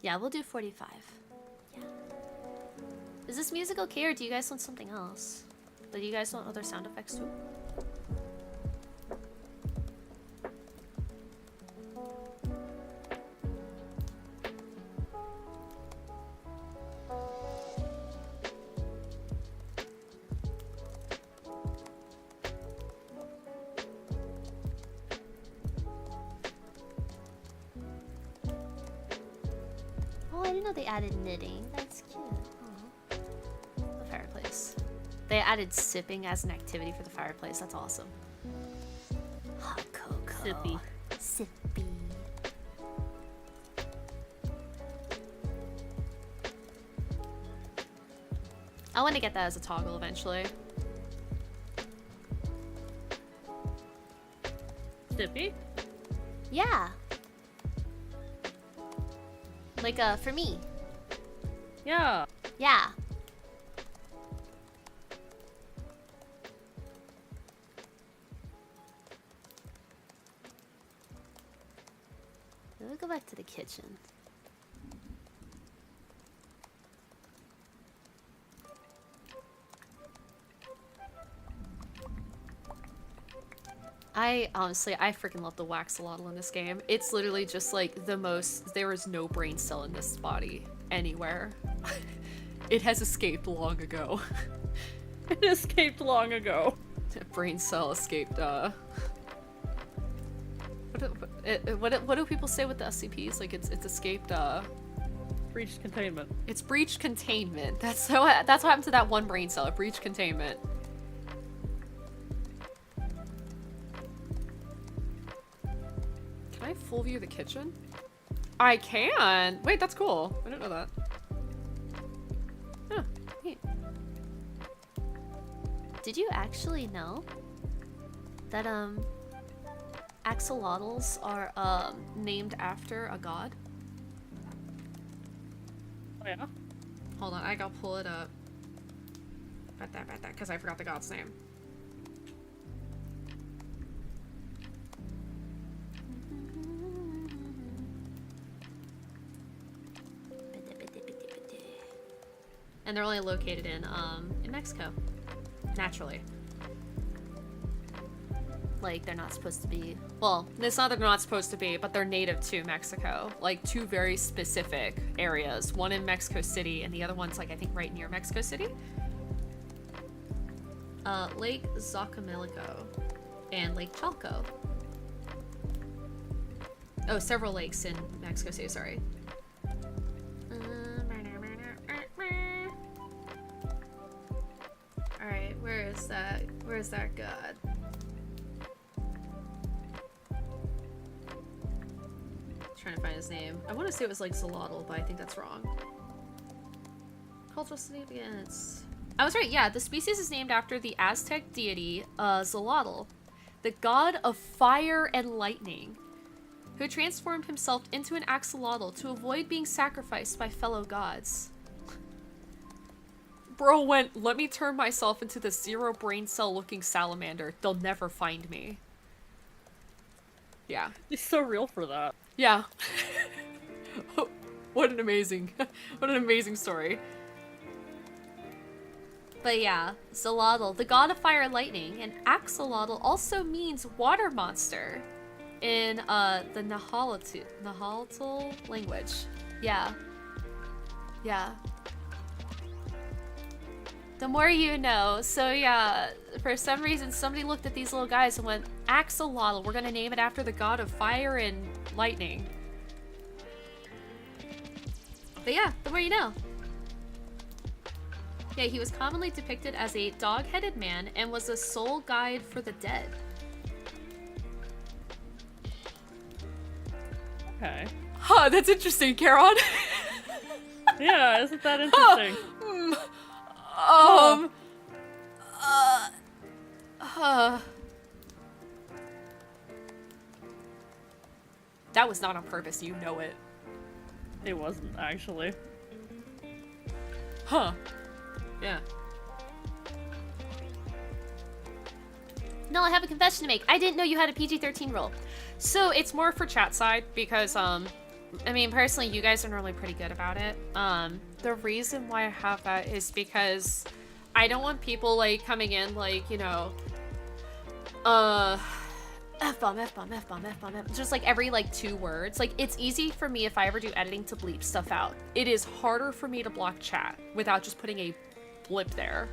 Yeah, we'll do 45. Yeah. Is this music okay, or do you guys want something else? Do you guys want other sound effects too? Oh, I didn't know they added knitting. That's cute. Oh. The fireplace. They added sipping as an activity for the fireplace. That's awesome. Hot cocoa. Sippy. Sippy. I want to get that as a toggle eventually. Sippy? Yeah. Like, for me. Yeah. Yeah. Let me go back to the kitchen. I freaking love the waxolotl in this game. It's literally just like the most, there is no brain cell in this body anywhere. It has escaped long ago. It escaped long ago. Brain cell escaped, what do people say with the SCPs? Like it's escaped, Breached containment. it's breached containment. That's what happened to that one brain cell, it breached containment. Can I full view the kitchen? I can! Wait, that's cool. I didn't know that. Huh, neat. Did you actually know that, axolotls are, named after a god? Oh yeah? Hold on, I gotta pull it up. Bet that, because I forgot the god's name. And they're only located in Mexico. Naturally. Like, they're not supposed to be... Well, it's not that they're not supposed to be, but they're native to Mexico. Like, two very specific areas. One in Mexico City, and the other one's, like, I think right near Mexico City. Lake Zacamelico and Lake Chalco. Oh, several lakes in Mexico City, sorry. Alright, where is that? Where's that god? Trying to find his name. I want to say it was like Zolotl, but I think that's wrong. Cultural significance. I was right, yeah. The species is named after the Aztec deity Zolotl, the god of fire and lightning, who transformed himself into an axolotl to avoid being sacrificed by fellow gods. Bro went, let me turn myself into the zero brain cell looking salamander. They'll never find me. Yeah. He's so real for that. Yeah. What an amazing story. But yeah, Zolotl, the god of fire and lightning, and axolotl also means water monster in the Nahuatl language. Yeah. Yeah. The more you know. So yeah, for some reason somebody looked at these little guys and went, axolotl, we're gonna name it after the god of fire and lightning. But yeah, the more you know. Yeah, he was commonly depicted as a dog-headed man and was a soul guide for the dead. Okay. Huh, that's interesting, Charon. Yeah, isn't that interesting? That was not on purpose, you know it. It wasn't, actually. Huh. Yeah. No, I have a confession to make. I didn't know you had a PG-13 rule. So it's more for chat side because, I mean, personally, you guys are normally pretty good about it. The reason why I have that is because I don't want people, like, coming in, like, you know, F-bomb, F-bomb, F-bomb, F-bomb, F-bomb. Just, like, every, like, 2 words. Like, it's easy for me if I ever do editing to bleep stuff out. It is harder for me to block chat without just putting a blip there.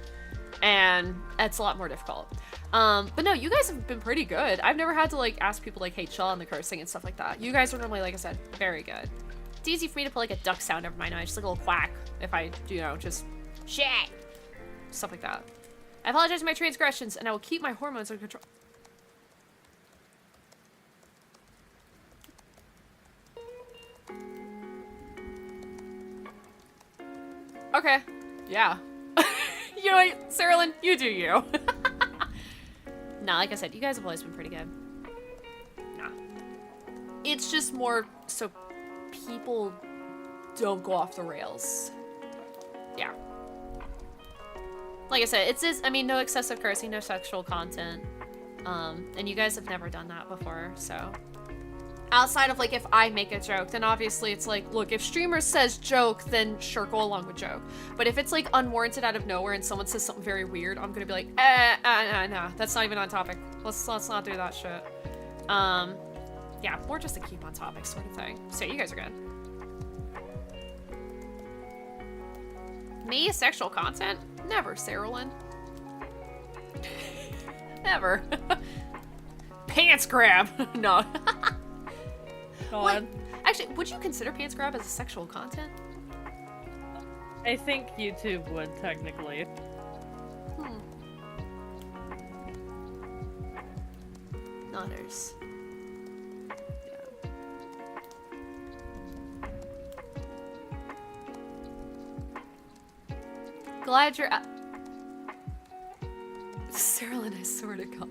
And it's a lot more difficult. But no, you guys have been pretty good. I've never had to, like, ask people, like, hey, chill on the cursing and stuff like that. You guys are normally, like I said, very good. It's easy for me to put, like, a duck sound over my nose, just like a little quack, if I, you know, just shit. Stuff like that. I apologize for my transgressions, and I will keep my hormones under control. Okay. Yeah. You know what, Saralyn, you do you. Nah, like I said, you guys have always been pretty good. Nah. It's just more so people don't go off the rails. Yeah. Like I said, it's just, I mean, no excessive cursing, no sexual content. And you guys have never done that before, so. Outside of, like, if I make a joke, then obviously it's like, look, if streamer says joke, then sure, go along with joke. But if it's, like, unwarranted out of nowhere and someone says something very weird, I'm gonna be like, nah, that's not even on topic. Let's not do that shit. Yeah, more just to keep on topic sort of thing. So you guys are good. Me, sexual content? Never, Saralyn. Never. Pants grab. No. God. Actually, would you consider pants grab as sexual content? I think YouTube would, technically. Others. Yeah. Glad you're Saralyn, I swear to God.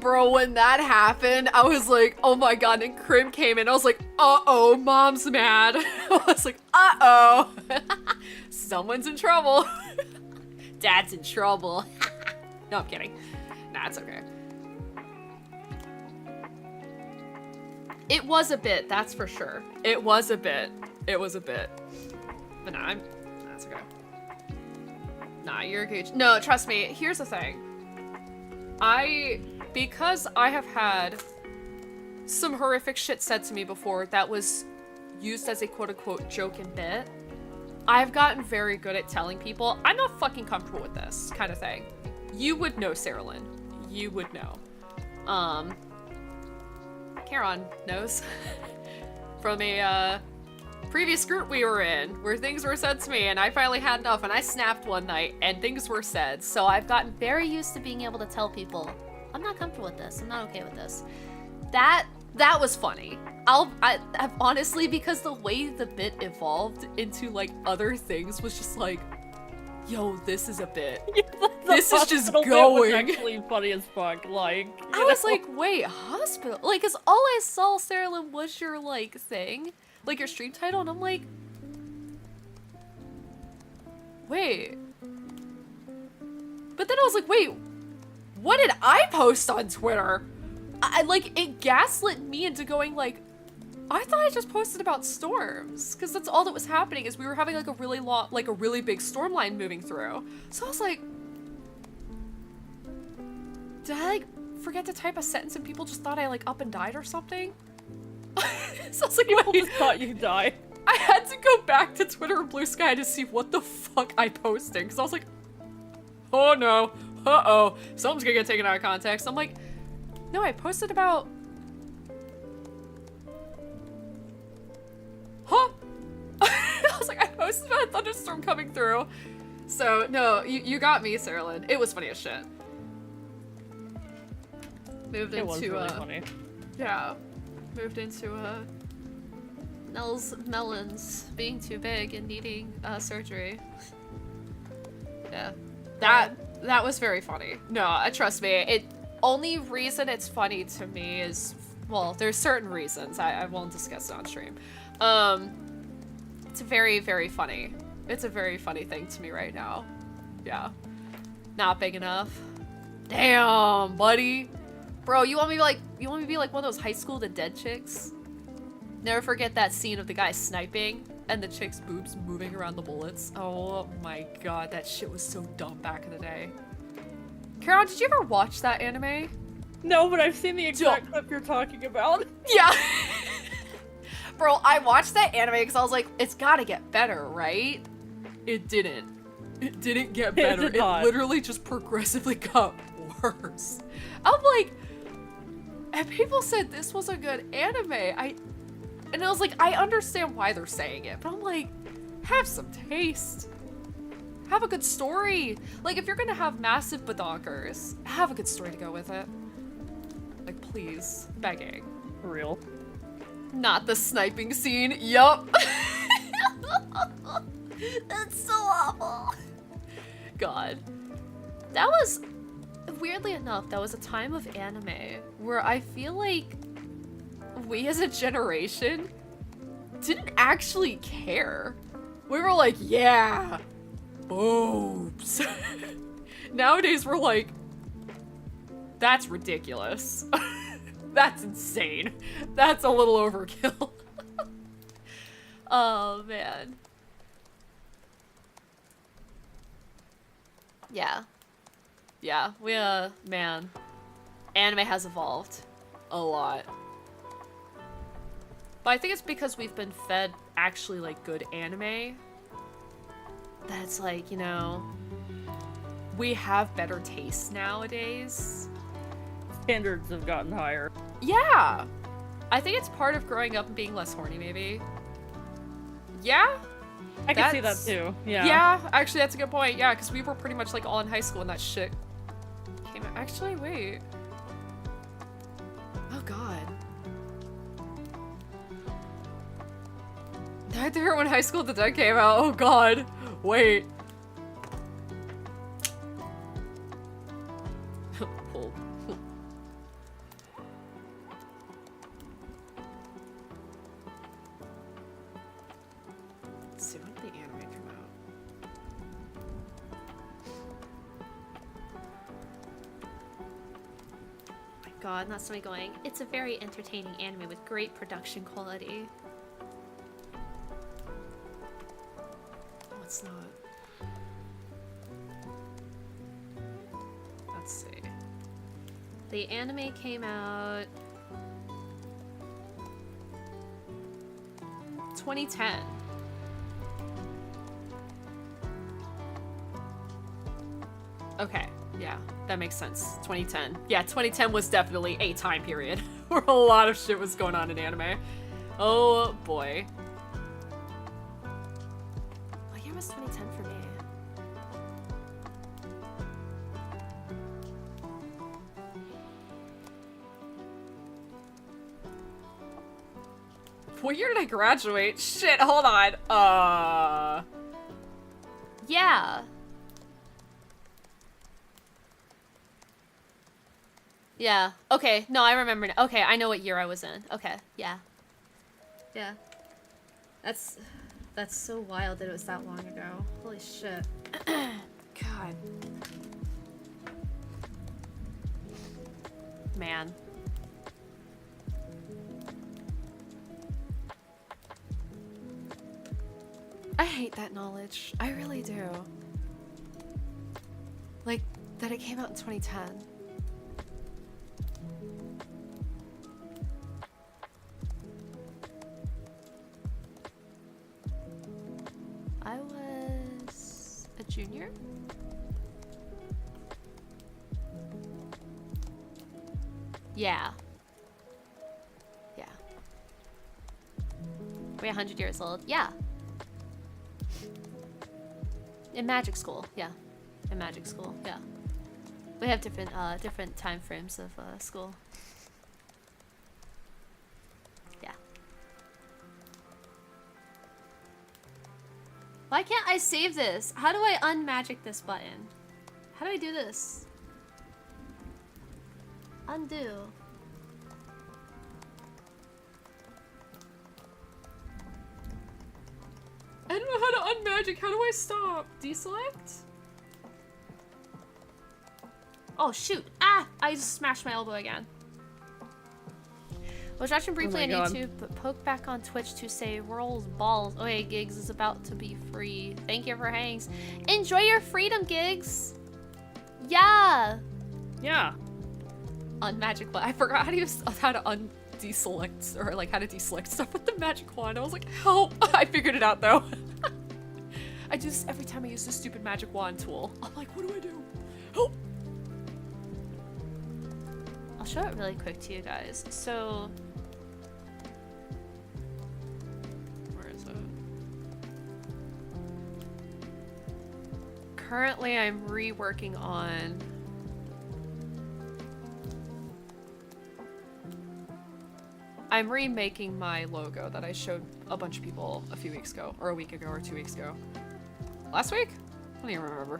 Bro, when that happened, I was like, oh my God, and Krim came in. I was like, uh-oh, mom's mad. I was like, uh-oh. Someone's in trouble. Dad's in trouble. No, I'm kidding. Nah, it's okay. It was a bit, that's for sure. It was a bit. But nah, that's okay. Nah, you're good. No, trust me. Here's the thing. Because I have had some horrific shit said to me before that was used as a quote-unquote joke and bit, I've gotten very good at telling people, I'm not fucking comfortable with this kind of thing. You would know, Sarah Lynn. You would know. Charon knows. From a, previous group we were in, where things were said to me, and I finally had enough, and I snapped one night, and things were said. So I've gotten very used to being able to tell people, I'm not comfortable with this, I'm not okay with this. That was funny. I've honestly, because the way the bit evolved into, like, other things was just like, yo, this is a bit. This is just going. Was actually funny as fuck, like, I was like, wait, hospital? Like, cause all I saw, Sarah Lynn, was your, like, thing. Like, your stream title, and I'm like, wait. But then I was like, wait, what did I post on Twitter? Like, it gaslit me into going, like, I thought I just posted about storms, because that's all that was happening, is we were having, like, a really long, like, a really big storm line moving through. So I was like, did I, like, forget to type a sentence and people just thought I, like, up and died or something? So I was like, people wait. just thought you died. I had to go back to Twitter and Blue Sky to see what the fuck I posted, because I was like, oh no, uh-oh, something's gonna get taken out of context. I'm like, no, I posted about... Huh? I was like, I posted about a thunderstorm coming through. So, no, you got me, Sarah Lynn. It was funny as shit. Moved it into, was really funny. Yeah. Moved into, Nell's melons being too big and needing, surgery. Yeah. That was very funny. No, trust me, only reason it's funny to me is, well, there's certain reasons. I won't discuss it on stream. It's very, very funny. It's a very funny thing to me right now. Yeah. Not big enough. Damn, buddy. Bro, you want me to be like one of those high school the dead chicks? Never forget that scene of the guy sniping and the chick's boobs moving around the bullets. Oh my god, that shit was so dumb back in the day. Charon, did you ever watch that anime? No, but I've seen the exact clip you're talking about. Yeah. Bro, I watched that anime because I was like, it's gotta get better, right? It didn't. It didn't get better. It literally just progressively got worse. I'm like, and people said this was a good anime. And I was like, I understand why they're saying it, but I'm like, have some taste. Have a good story. Like, if you're gonna have massive badonkers, have a good story to go with it. Like, please. Begging. For real. Not the sniping scene. Yup. That's so awful. God. That was, weirdly enough, that was a time of anime where I feel like we as a generation didn't actually care. We were like, yeah, boobs. Nowadays we're like, that's ridiculous. That's insane. That's a little overkill. Oh, man. Yeah. Yeah, man. Anime has evolved a lot. But I think it's because we've been fed actually, like, good anime. That's like, you know, we have better taste nowadays. Standards have gotten higher. Yeah! I think it's part of growing up and being less horny, maybe. Yeah? I can see that too, yeah. Yeah, actually, that's a good point. Yeah, because we were pretty much, like, all in high school when that shit came out. Actually, wait. Oh, God. I remember when High School of the Dead came out. Oh, God. Wait. Pull. Let's see, when did the anime come out? Oh my god, not somebody going, it's a very entertaining anime with great production quality. it's not. Let's see. The anime came out 2010. Okay, yeah, that makes sense. 2010. Yeah, 2010 was definitely a time period where a lot of shit was going on in anime. Oh boy. What year was 2010 for me? What year did I graduate? Shit, hold on. Yeah. Yeah. Okay. No, I remember now. Okay, I know what year I was in. Okay. Yeah. Yeah. That's so wild that it was that long ago. Holy shit. God. Man. I hate that knowledge. I really do. Like, that it came out in 2010. I was a junior? Yeah. Yeah. We're 100 years old. Yeah. In magic school, yeah. In magic school, yeah. We have different time frames of school. Yeah. Why can't I save this? How do I unmagic this button? How do I do this? Undo. I don't know how to unmagic. How do I stop? Deselect? Oh, shoot. Ah! I just smashed my elbow again. I was watching briefly on YouTube, but poke back on Twitch to say Whirl's balls. Oh, hey, Gigs is about to be free. Thank you for hangs. Enjoy your freedom, Gigs! Yeah! Yeah. Unmagic what? I forgot how to deselect, or like how to deselect stuff with the magic wand. I was like, help! I figured it out though. I just, every time I use this stupid magic wand tool, I'm like, what do I do? Help! I'll show it really quick to you guys. So, where is it? Currently, I'm reworking on I'm remaking my logo that I showed a bunch of people a few weeks ago, or a week ago, or 2 weeks ago. Last week? I don't even remember.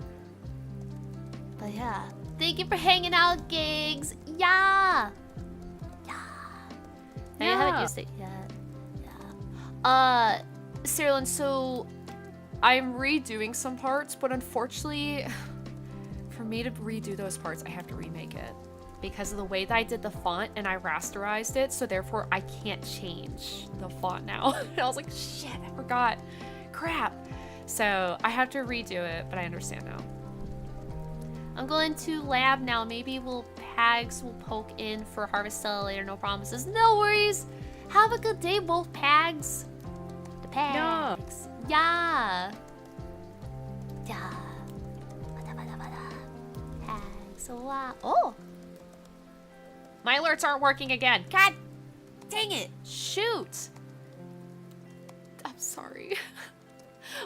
But yeah. Thank you for hanging out, Gigs! Yeah! Yeah! I haven't used it yet. Yeah. Cerilyn, so I'm redoing some parts, but unfortunately, for me to redo those parts, I have to remake it. Because of the way that I did the font and I rasterized it, so therefore I can't change the font now. And I was like, shit, I forgot. Crap. So I have to redo it, but I understand now. I'm going to lab now. Maybe Pags will poke in for Harvestella later. No promises. No worries. Have a good day, both Pags. The Pags. Yeah. Yeah. Pags. Wow. Oh. My alerts aren't working again. God dang it. Shoot. I'm sorry.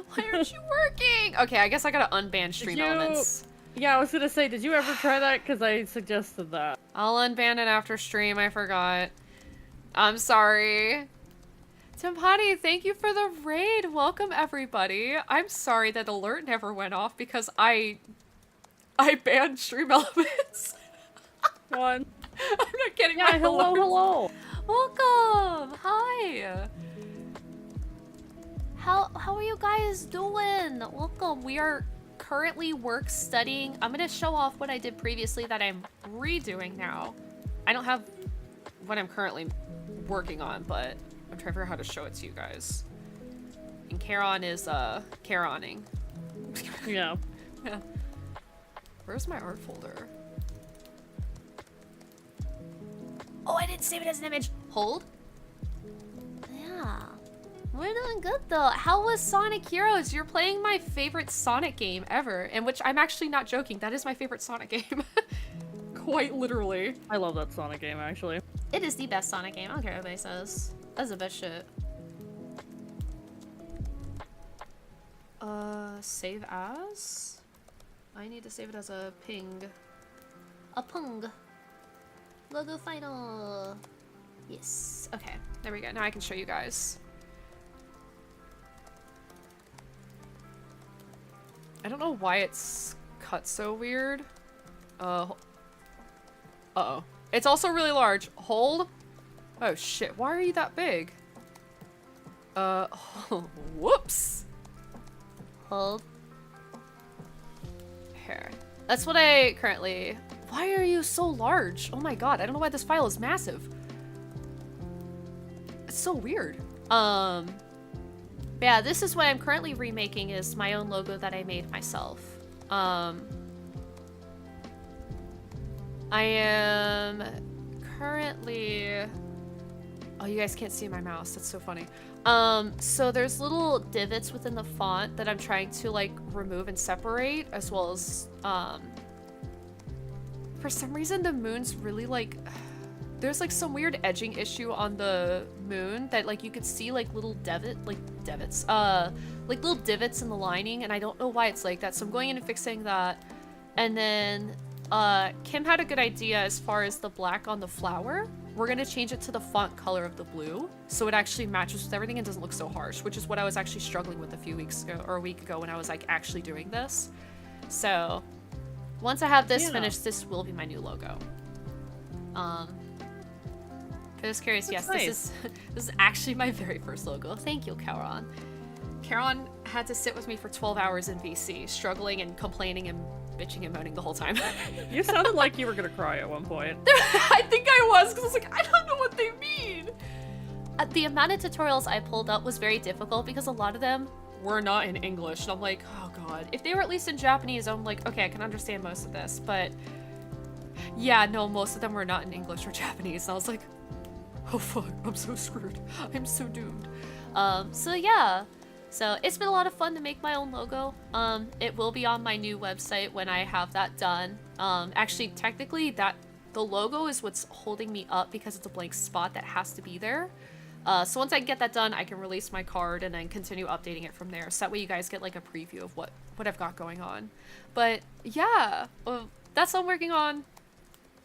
Why aren't you working? Okay, I guess I gotta unban stream elements. Yeah, I was gonna say, did you ever try that? Because I suggested that. I'll unban it after stream. I forgot. I'm sorry. Timpani, thank you for the raid. Welcome, everybody. I'm sorry that alert never went off because I banned stream elements. One. I'm not getting my hello. Welcome. Hi. How are you guys doing? Welcome. We are currently work studying. I'm gonna show off what I did previously that I'm redoing now. I don't have what I'm currently working on, but I'm trying to figure out how to show it to you guys. And Charon is, Charoning. Yeah. Yeah. Where's my art folder? Oh, I didn't save it as an image. Hold. Yeah. We're doing good though. How was Sonic Heroes? You're playing my Favorite Sonic game ever, in which I'm actually not joking. That is my favorite Sonic game. Quite literally. I love that Sonic game, actually. It is the best Sonic game. I don't care what anybody says. That's the best shit. Save as? I need to save it as a ping. A pung. Logo final. Yes. Okay, there we go. Now I can show you guys. I don't know why it's cut so weird. Uh-oh. It's also really large. Hold. Oh shit, why are you that big? Whoops. Hold. Here. That's what I currently... Why are you so large? Oh my god, I don't know why this file is massive. It's so weird. Yeah, this is what I'm currently remaking is my own logo that I made myself. I am currently... Oh, you guys can't see my mouse. That's so funny. So there's little divots within the font that I'm trying to like remove and separate, as well as for some reason the moon's really like... There's like some weird edging issue on the moon that like you could see like little like little divots in the lining, and I don't know why it's like that. So I'm going in and fixing that. And then Kim had a good idea as far as the black on the flower. We're gonna change it to the font color of the blue, so it actually matches with everything and doesn't look so harsh, which is what I was actually struggling with a few weeks ago, or a week ago, when I was like actually doing this. So once I have this finished, this will be my new logo. If I was curious, yes, nice. this is actually my very first logo. Thank you, Charon. Charon had to sit with me for 12 hours in VC, struggling and complaining and bitching and moaning the whole time. You sounded like you were gonna cry at one point. I think I was, because I was like, I don't know what they mean. the amount of tutorials I pulled up was very difficult because a lot of them were not in English. And I'm like, oh god. If they were at least in Japanese, I'm like, okay, I can understand most of this. But yeah, no, most of them were not in English or Japanese. And I was like, oh fuck, I'm so screwed. I'm so doomed. So yeah. So it's been a lot of fun to make my own logo. It will be on my new website when I have that done. Actually, technically, the logo is what's holding me up because it's a blank spot that has to be there. So once I get that done, I can release my card and then continue updating it from there. So that way you guys get like a preview of what I've got going on. But yeah, that's what I'm working on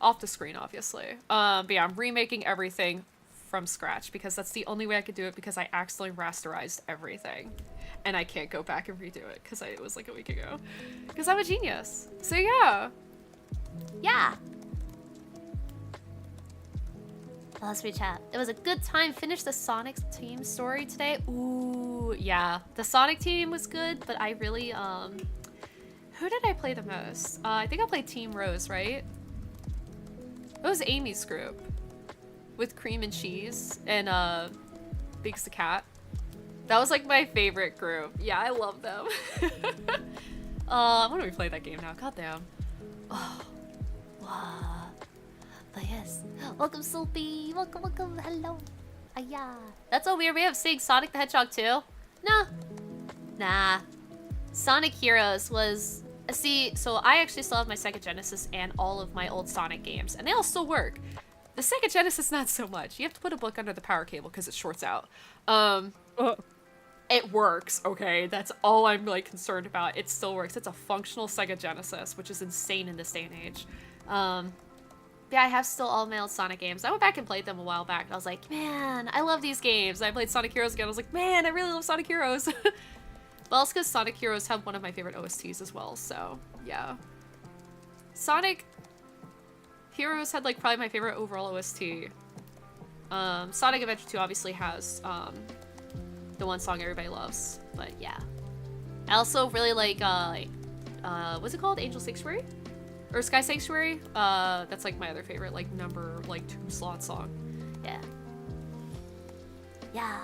off the screen, obviously. But yeah, I'm remaking everything from scratch because that's the only way I could do it, because I accidentally rasterized everything and I can't go back and redo it because it was like a week ago, because I'm a genius. So yeah. Let's recap. It was a good time. Finished the Sonic team story today. Ooh, yeah. The Sonic team was good, but I really, who did I play the most? I think I played Team Rose, right? It was Amy's group. With Cream and Cheese and, Biggs the Cat. That was like my favorite group. Yeah, I love them. When do we play that game now? Goddamn. Oh. Wow. But yes. Welcome, Soapy. Welcome. Hello. Yeah. That's a weird way of saying Sonic the Hedgehog too. Nah. Sonic Heroes was... See, so I actually still have my Sega Genesis and all of my old Sonic games, and they all still work. The Sega Genesis, not so much. You have to put a book under the power cable because it shorts out. It works, okay? That's all I'm, like, concerned about. It still works. It's a functional Sega Genesis, which is insane in this day and age. Yeah, I have still all my old Sonic games. I went back and played them a while back, and I was like, man, I love these games. And I played Sonic Heroes again. I was like, man, I really love Sonic Heroes. But also because Sonic Heroes have one of my favorite OSTs as well, so, yeah. Sonic Heroes had, like, probably my favorite overall OST. Sonic Adventure 2 obviously has, the one song everybody loves, but yeah. I also really like, what's it called? Angel Sanctuary? Or Sky Sanctuary? That's, like, my other favorite, like, number, like, 2 slot song. Yeah.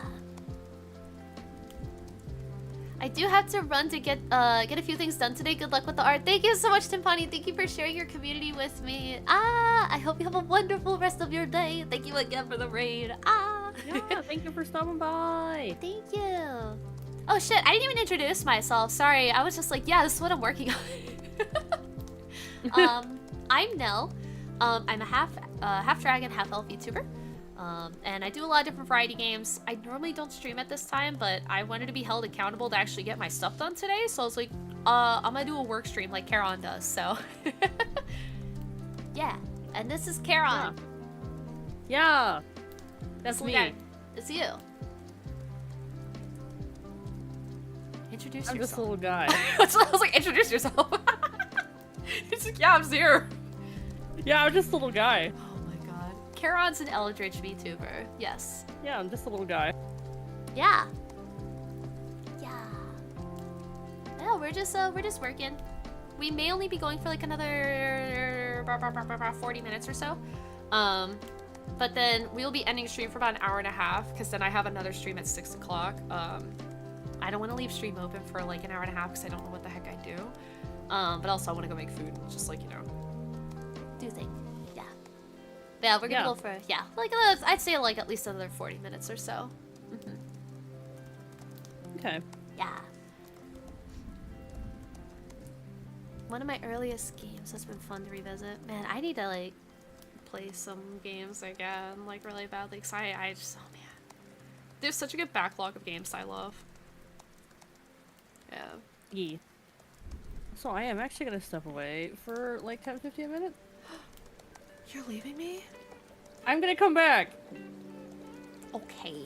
I do have to run to get a few things done today. Good luck with the art. Thank you so much, Timpani. Thank you for sharing your community with me. I hope you have a wonderful rest of your day. Thank you again for the raid. Yeah, thank you for stopping by. Thank you. Oh shit, I didn't even introduce myself. Sorry, I was just like, yeah, this is what I'm working on. I'm Nell. I'm a half dragon, half elf YouTuber. And I do a lot of different variety games. I normally don't stream at this time, but I wanted to be held accountable to actually get my stuff done today, so I was like, I'm gonna do a work stream like Charon does, so. Yeah, and this is Charon. Yeah, that's me. Okay. It's you. Introduce I'm yourself. just a little guy. I was like, introduce yourself. He's like, yeah, I'm Zero. Yeah, I'm just a little guy. Oh my god. Charon's an Eldritch VTuber. Yes. Yeah, I'm just a little guy. Yeah. Yeah. Yeah, we're just working. We may only be going for like another 40 minutes or so. But then we'll be ending stream for about an hour and a half, because then I have another stream at 6 o'clock. I don't want to leave stream open for like an hour and a half because I don't know what the heck I do. But also I want to go make food, just like, you know. Do thing. Yeah. Yeah, we're gonna go for, like, I'd say like at least another 40 minutes or so. Okay. Yeah. One of my earliest games that's been fun to revisit. Man, I need to like play some games again, like really badly, because I just, oh man. There's such a good backlog of games I love. Yeah. Yeah. So I am actually gonna step away for like 10-15 minutes. You're leaving me? I'm gonna come back. Okay.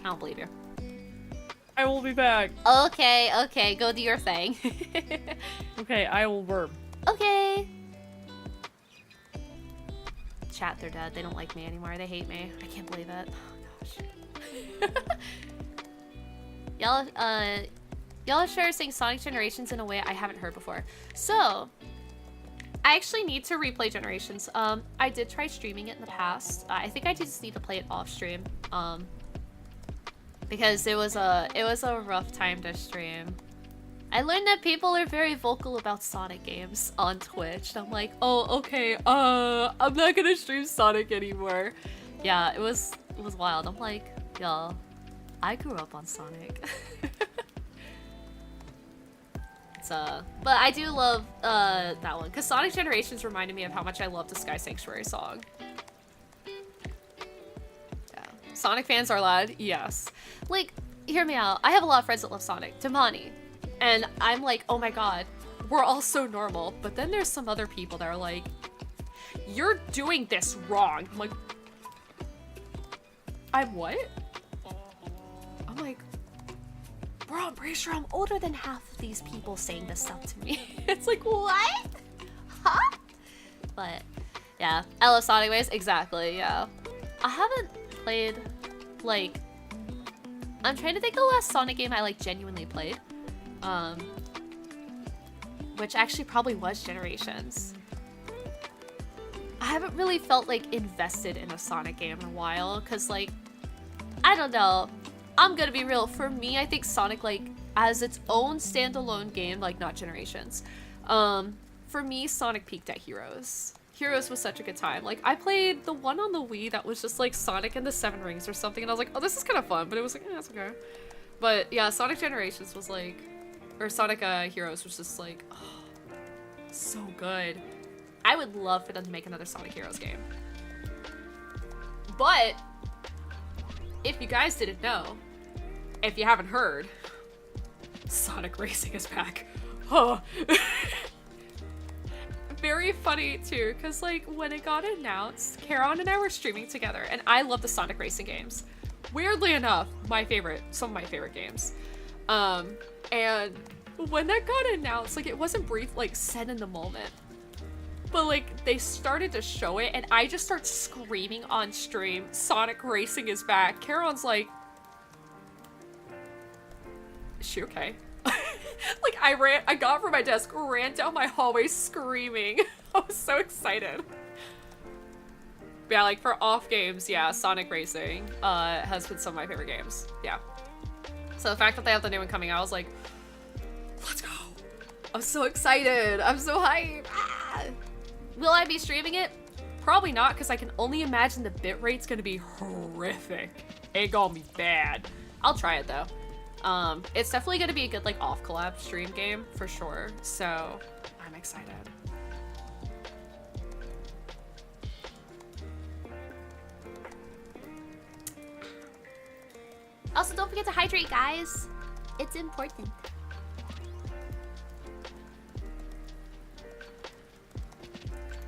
I don't believe you. I will be back. Okay, go do your thing. Okay, I will burp. Okay. Chat, they're dead. They don't like me anymore. They hate me. I can't believe it. Oh gosh. Y'all sure saying Sonic Generations in a way I haven't heard before. So, I actually need to replay Generations. I did try streaming it in the past. I think I just need to play it off stream. Because it was a rough time to stream. I learned that people are very vocal about Sonic games on Twitch. And I'm like, oh, okay, I'm not gonna stream Sonic anymore. Yeah, it was wild. I'm like, y'all, I grew up on Sonic. But I do love that one, because Sonic Generations reminded me of how much I love the Sky Sanctuary song. Yeah. Sonic fans are loud? Yes. Like, hear me out. I have a lot of friends that love Sonic. Damani. And I'm like, oh my god, we're all so normal. But then there's some other people that are like, you're doing this wrong. I'm like, I'm what? I'm like, bro, I'm pretty sure I'm older than half of these people saying this stuff to me. It's like, what? Huh? But, yeah. I love Sonic ways. Exactly, yeah. I haven't played, like... I'm trying to think of the last Sonic game I, like, genuinely played. Which actually probably was Generations. I haven't really felt, like, invested in a Sonic game in a while, because, like, I don't know. I'm gonna be real. For me, I think Sonic, like, as its own standalone game, like, not Generations. For me, Sonic peaked at Heroes. Heroes was such a good time. Like, I played the one on the Wii that was just, like, Sonic and the Seven Rings or something, and I was like, oh, this is kind of fun, but it was like, that's okay. But, yeah, Sonic Generations was, like, or Sonic Heroes was just, like, oh, so good. I would love for them to make another Sonic Heroes game. But, if you guys didn't know, if you haven't heard, Sonic Racing is back. Oh. Very funny too, because like when it got announced, Charon and I were streaming together, and I love the Sonic Racing games. Weirdly enough, some of my favorite games. And when that got announced, like it wasn't brief, like said in the moment. But like they started to show it, and I just start screaming on stream, Sonic Racing is back. Charon's like, is she okay? Like I got from my desk, ran down my hallway screaming. I was so excited. yeah, like for off games, yeah, Sonic Racing has been some of my favorite games. Yeah. So the fact that they have the new one coming out, I was like, let's go. I'm so excited. I'm so hyped. Ah! Will I be streaming it? Probably not, because I can only imagine the bitrate's gonna be horrific. It gonna be bad. I'll try it though. It's definitely gonna be a good like off collab stream game for sure. So I'm excited. Also, don't forget to hydrate, guys. It's important.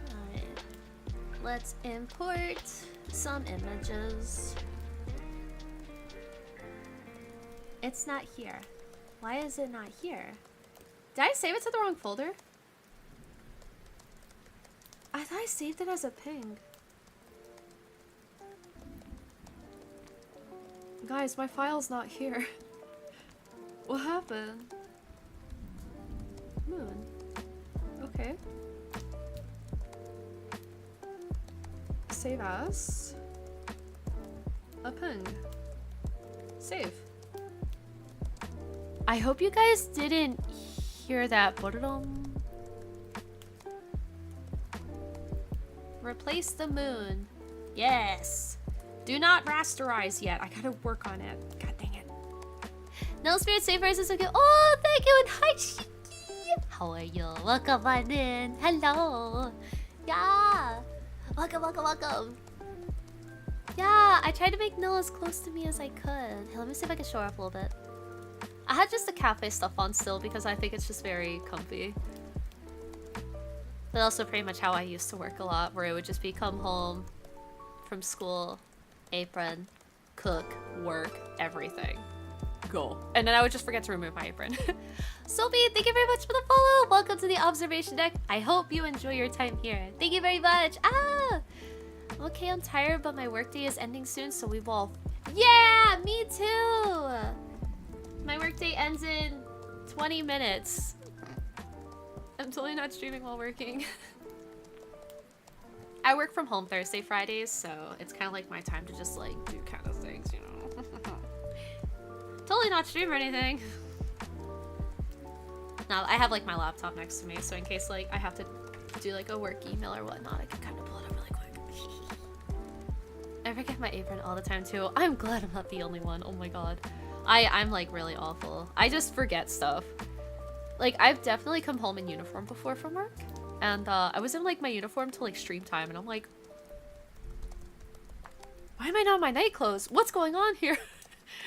Alright. Let's import some images. It's not here. Why is it not here? Did I save it to the wrong folder? I thought I saved it as a ping. Guys, my file's not here. What happened? Moon. Okay. Save as. A ping. Save. I hope you guys didn't hear that. Replace the moon. Yes. Do not rasterize yet. I gotta work on it. God dang it. Nell Spirit Save Rises so cute. Oh, thank you. And hi, Shiki. How are you? Welcome on in. Hello. Yeah. Welcome, welcome, welcome. Yeah, I tried to make Nell as close to me as I could. Hey, let me see if I can show her up a little bit. I had just the cafe stuff on still because I think it's just very comfy. But also pretty much how I used to work a lot, where it would just be come home from school, apron, cook, work, everything. Go. And then I would just forget to remove my apron. Sophie, thank you very much for the follow. Welcome to the observation deck. I hope you enjoy your time here. Thank you very much. Ah! Okay, I'm tired, but my workday is ending soon, so we will... Yeah, me too! My workday ends in 20 minutes. I'm totally not streaming while working. I work from home Thursday, Fridays, so it's kind of like my time to just like do kind of things, you know. Totally not stream or anything. No, I have like my laptop next to me, so in case like I have to do like a work email or whatnot, I can kind of pull it up really quick. I forget my apron all the time too. I'm glad I'm not the only one. Oh my god. I'm like really awful. I just forget stuff. Like I've definitely come home in uniform before from work. And I was in like my uniform till like stream time and I'm like, why am I not in my night clothes? What's going on here?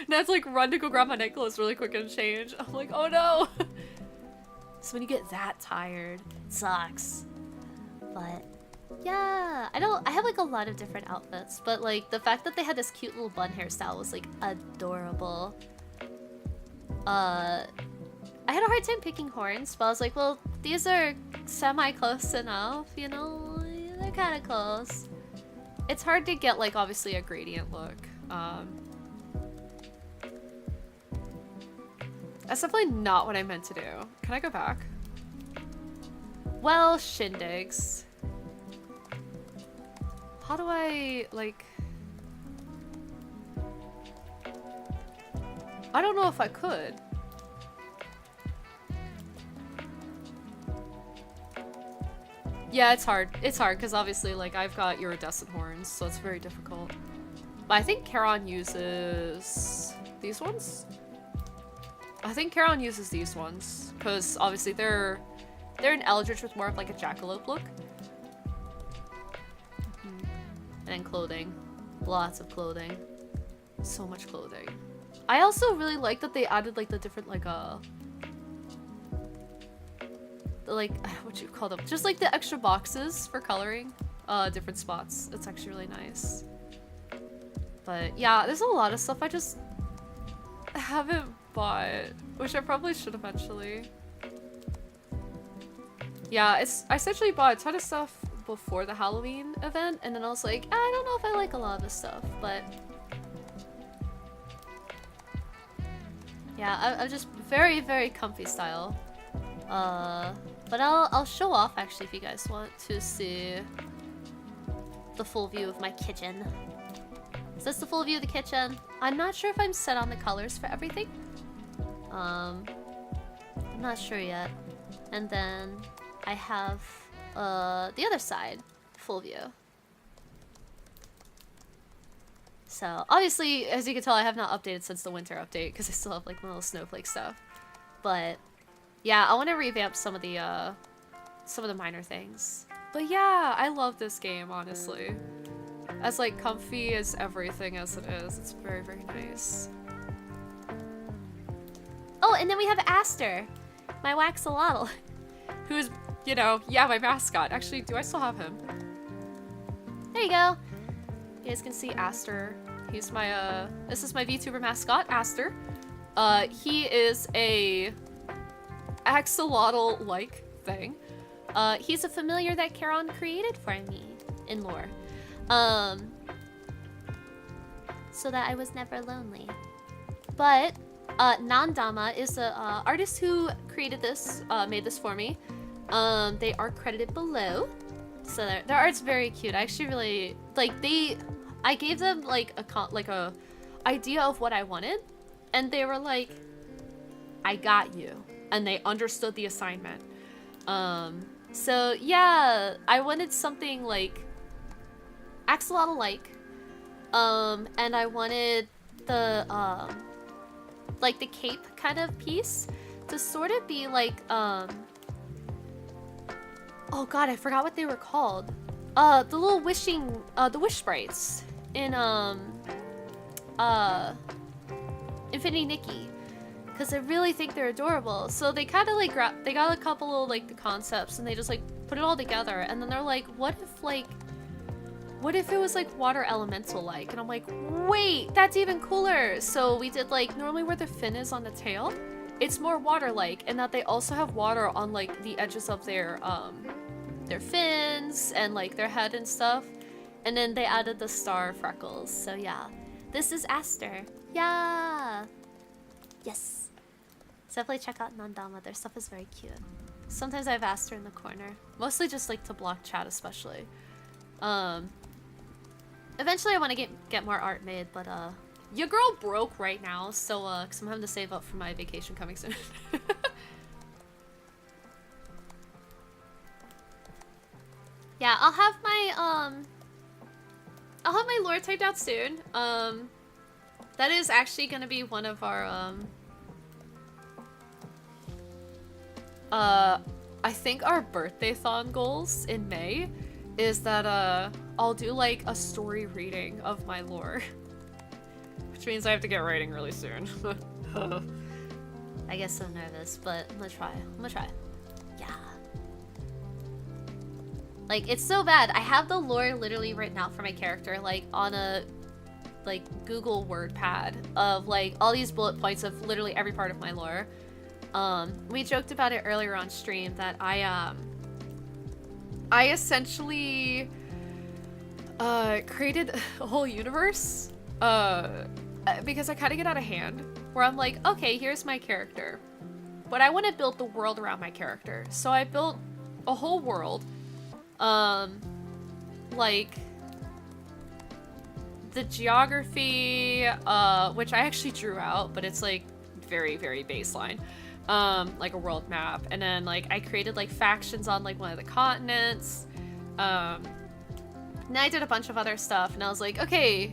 And I have to like run to go grab my night clothes really quick and change. I'm like, oh no. So when you get that tired, it sucks. But yeah, I have like a lot of different outfits, but like the fact that they had this cute little bun hairstyle was like adorable. I had a hard time picking horns, but I was like, well, these are semi-close enough, you know? They're kind of close. It's hard to get like obviously a gradient look. That's definitely not what I meant to do. Can I go back? Well, shindigs. How do I, like... I don't know if I could. Yeah, it's hard. It's hard, because obviously, like, I've got iridescent horns, so it's very difficult. But I think Charon uses... these ones? I think Charon uses these ones, because obviously they're an Eldritch with more of, like, a jackalope look. And then clothing. Lots of clothing. So much clothing. I also really like that they added like the different like what do you call them? Just like the extra boxes for coloring different spots. It's actually really nice. But yeah, there's a lot of stuff I just haven't bought, which I probably should eventually. Yeah, I essentially bought a ton of stuff before the Halloween event, and then I was like, I don't know if I like a lot of this stuff, but yeah, I'm just very, very comfy style. But I'll show off actually if you guys want to see the full view of my kitchen. Is this the full view of the kitchen? I'm not sure if I'm set on the colors for everything. I'm not sure yet. And then I have the other side, full view. So obviously, as you can tell, I have not updated since the winter update because I still have like little snowflake stuff. But yeah, I want to revamp some of the minor things. But yeah, I love this game, honestly. As like comfy as everything as it is, it's very, very nice. Oh, and then we have Aster, my Waxolotl, who's, you know, yeah, my mascot. Actually, do I still have him? There you go. You guys can see Aster. He's my, this is my VTuber mascot, Aster. He is a axolotl-like thing. He's a familiar that Charon created for me in lore. So that I was never lonely. But, Nandama is a artist who created this, made this for me. They are credited below. So their art's very cute. I actually really, like, I gave them, like, a idea of what I wanted. And they were like, I got you. And they understood the assignment. So yeah, I wanted something, like, axolotl-like. And I wanted the, like, the cape kind of piece to sort of be like, oh god, I forgot what they were called. The little wishing, the wish sprites in, Infinity Nikki. Because I really think they're adorable. So they kind of like, they got a couple of like the concepts and they just like put it all together. And then they're like, what if it was like water elemental like? And I'm like, wait, that's even cooler. So we did like, normally where the fin is on the tail, it's more water like, and that they also have water on like the edges of their fins and like their head and stuff. And then they added the star freckles. So yeah, this is Aster. Yeah. Yes. So definitely check out Nandama. Their stuff is very cute. Sometimes I have Aster in the corner. Mostly just like to block chat especially. Eventually I want to get more art made, but your girl broke right now, so cause I'm having to save up for my vacation coming soon. Yeah, I'll have my lore typed out soon. That is actually gonna be one of our I think our birthday-thon goals in May is that I'll do like a story reading of my lore. Which means I have to get writing really soon. I guess I'm nervous, but I'm gonna try. Yeah. Like, it's so bad. I have the lore literally written out for my character, like on a like Google Word pad of like all these bullet points of literally every part of my lore. We joked about it earlier on stream that I essentially created a whole universe because I kind of get out of hand where I'm like, okay, here's my character, but I want to build the world around my character. So I built a whole world, like the geography, which I actually drew out, but it's like very, very baseline. Like a world map, and then like I created like factions on like one of the continents. Then I did a bunch of other stuff, and I was like, okay,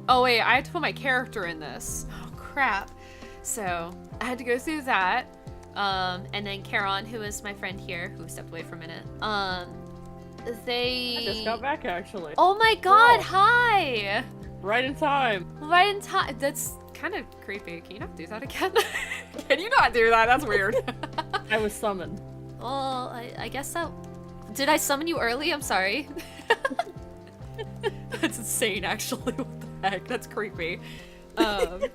oh wait, I have to put my character in this. Oh crap! So I had to go through that. And then Charon, who is my friend here, who stepped away for a minute. I just got back actually. Oh my god! Oh. Hi. Right in time. Right in time. That's kind of creepy. Can you not do that again? Can you not do that? That's weird. I was summoned. Well, I guess that... Did I summon you early? I'm sorry. That's insane, actually. What the heck? That's creepy. I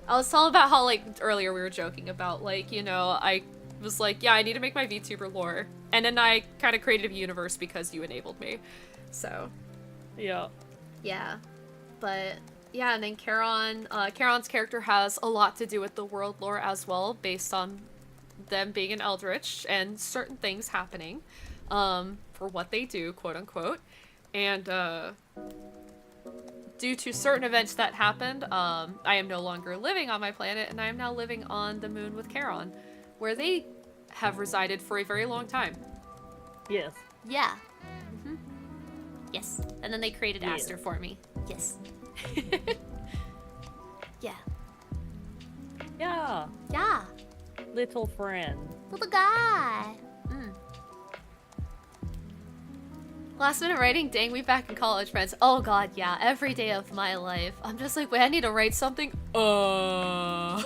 was telling about how, like, earlier we were joking about, like, you know, I was like, yeah, I need to make my VTuber lore. And then I kind of created a universe because you enabled me. So... Yeah. Yeah. But... Yeah, and then Charon, Charon's character has a lot to do with the world lore as well, based on them being an eldritch and certain things happening, for what they do, quote unquote. And due to certain events that happened, I am no longer living on my planet, and I am now living on the moon with Charon, where they have resided for a very long time. Yes. Yeah. Mm-hmm. Yes. And then they created Yeah. Aster for me. Yes. Yeah. Yeah. Yeah. Little friend. Little guy. Last minute writing? Dang, we back in college, friends. Oh god, yeah. Every day of my life. I'm just like, wait, I need to write something. Uh-oh.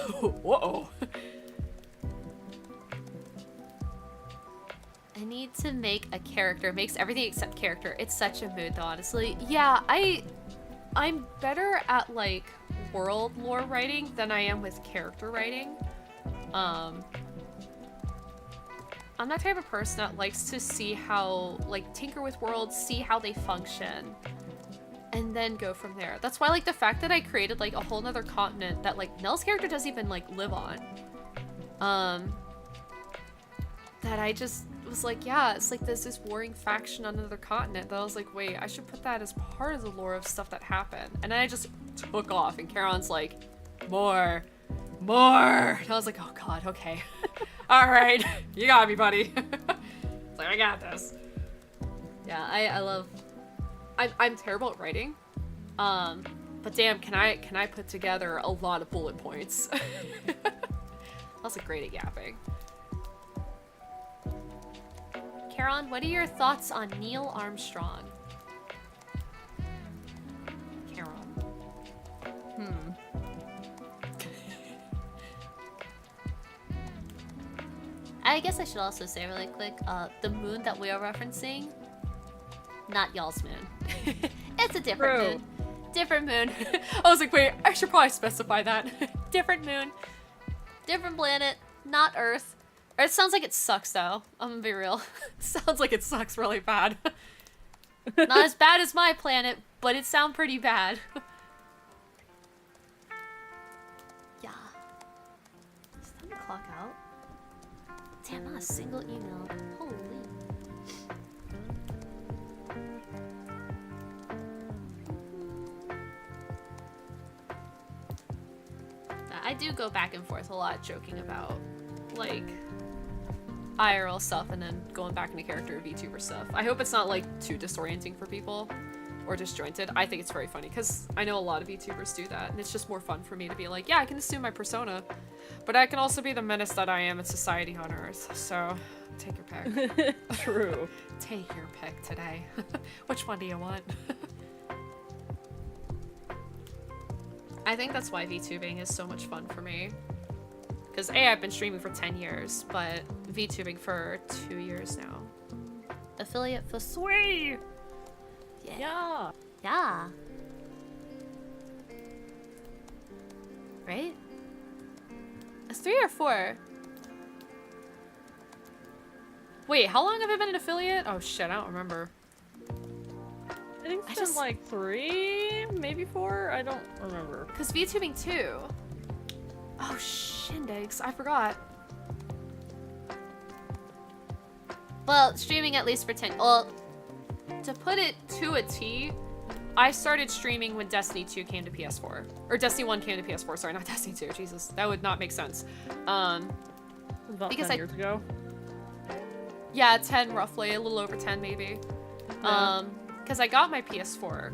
I need to make a character. Makes everything except character. It's such a mood, though, honestly. Yeah, I'm better at, like, world lore writing than I am with character writing. I'm that type of person that likes to see how, like, tinker with worlds, see how they function, and then go from there. That's why, like, the fact that I created, like, a whole nother continent that, like, Nell's character doesn't even, like, live on. That I just was like, yeah, it's like there's this warring faction on another continent that I was like, wait, I should put that as part of the lore of stuff that happened. And then I just took off, and Charon's like, more. And I was like, oh god, okay. Alright, you got me, buddy. It's like, I got this. Yeah, I love... I'm terrible at writing. But damn, can I put together a lot of bullet points? Also great at yapping. Charon, what are your thoughts on Neil Armstrong? Charon. I guess I should also say really quick, the moon that we are referencing, not y'all's moon. It's a different True. moon. Different moon. I was like, wait, I should probably specify that. Different moon. Different planet. Not Earth. Earth sounds like it sucks though. I'm gonna be real. Sounds like it sucks really bad. Not as bad as my planet, but it sounds pretty bad. Yeah. It's time to clock out. Damn, not a single email. Holy. I do go back and forth a lot joking about, like, IRL stuff and then going back into character VTuber stuff. I hope it's not, like, too disorienting for people or disjointed. I think it's very funny because I know a lot of VTubers do that, and it's just more fun for me to be like, yeah, I can assume my persona, but I can also be the menace that I am in society on Earth, so take your pick. True. Take your pick today. Which one do you want? I think that's why VTubing is so much fun for me. Because A, I've been streaming for 10 years, but VTubing for 2 years now. Affiliate for Sway! Yeah. Yeah. Right? It's 3 or 4. Wait, how long have I been an affiliate? Oh shit, I don't remember. I think it's been like 3, maybe 4. I don't remember. Because VTubing 2. Oh shindigs, I forgot. Well, streaming at least for 10. Well, to put it to a T, I started streaming when Destiny 2 came to PS4. Or Destiny 1 came to PS4, sorry, not Destiny 2, Jesus. That would not make sense. About Because 10 years ago. Yeah, 10 roughly, a little over 10 maybe. Yeah. Because I got my PS4,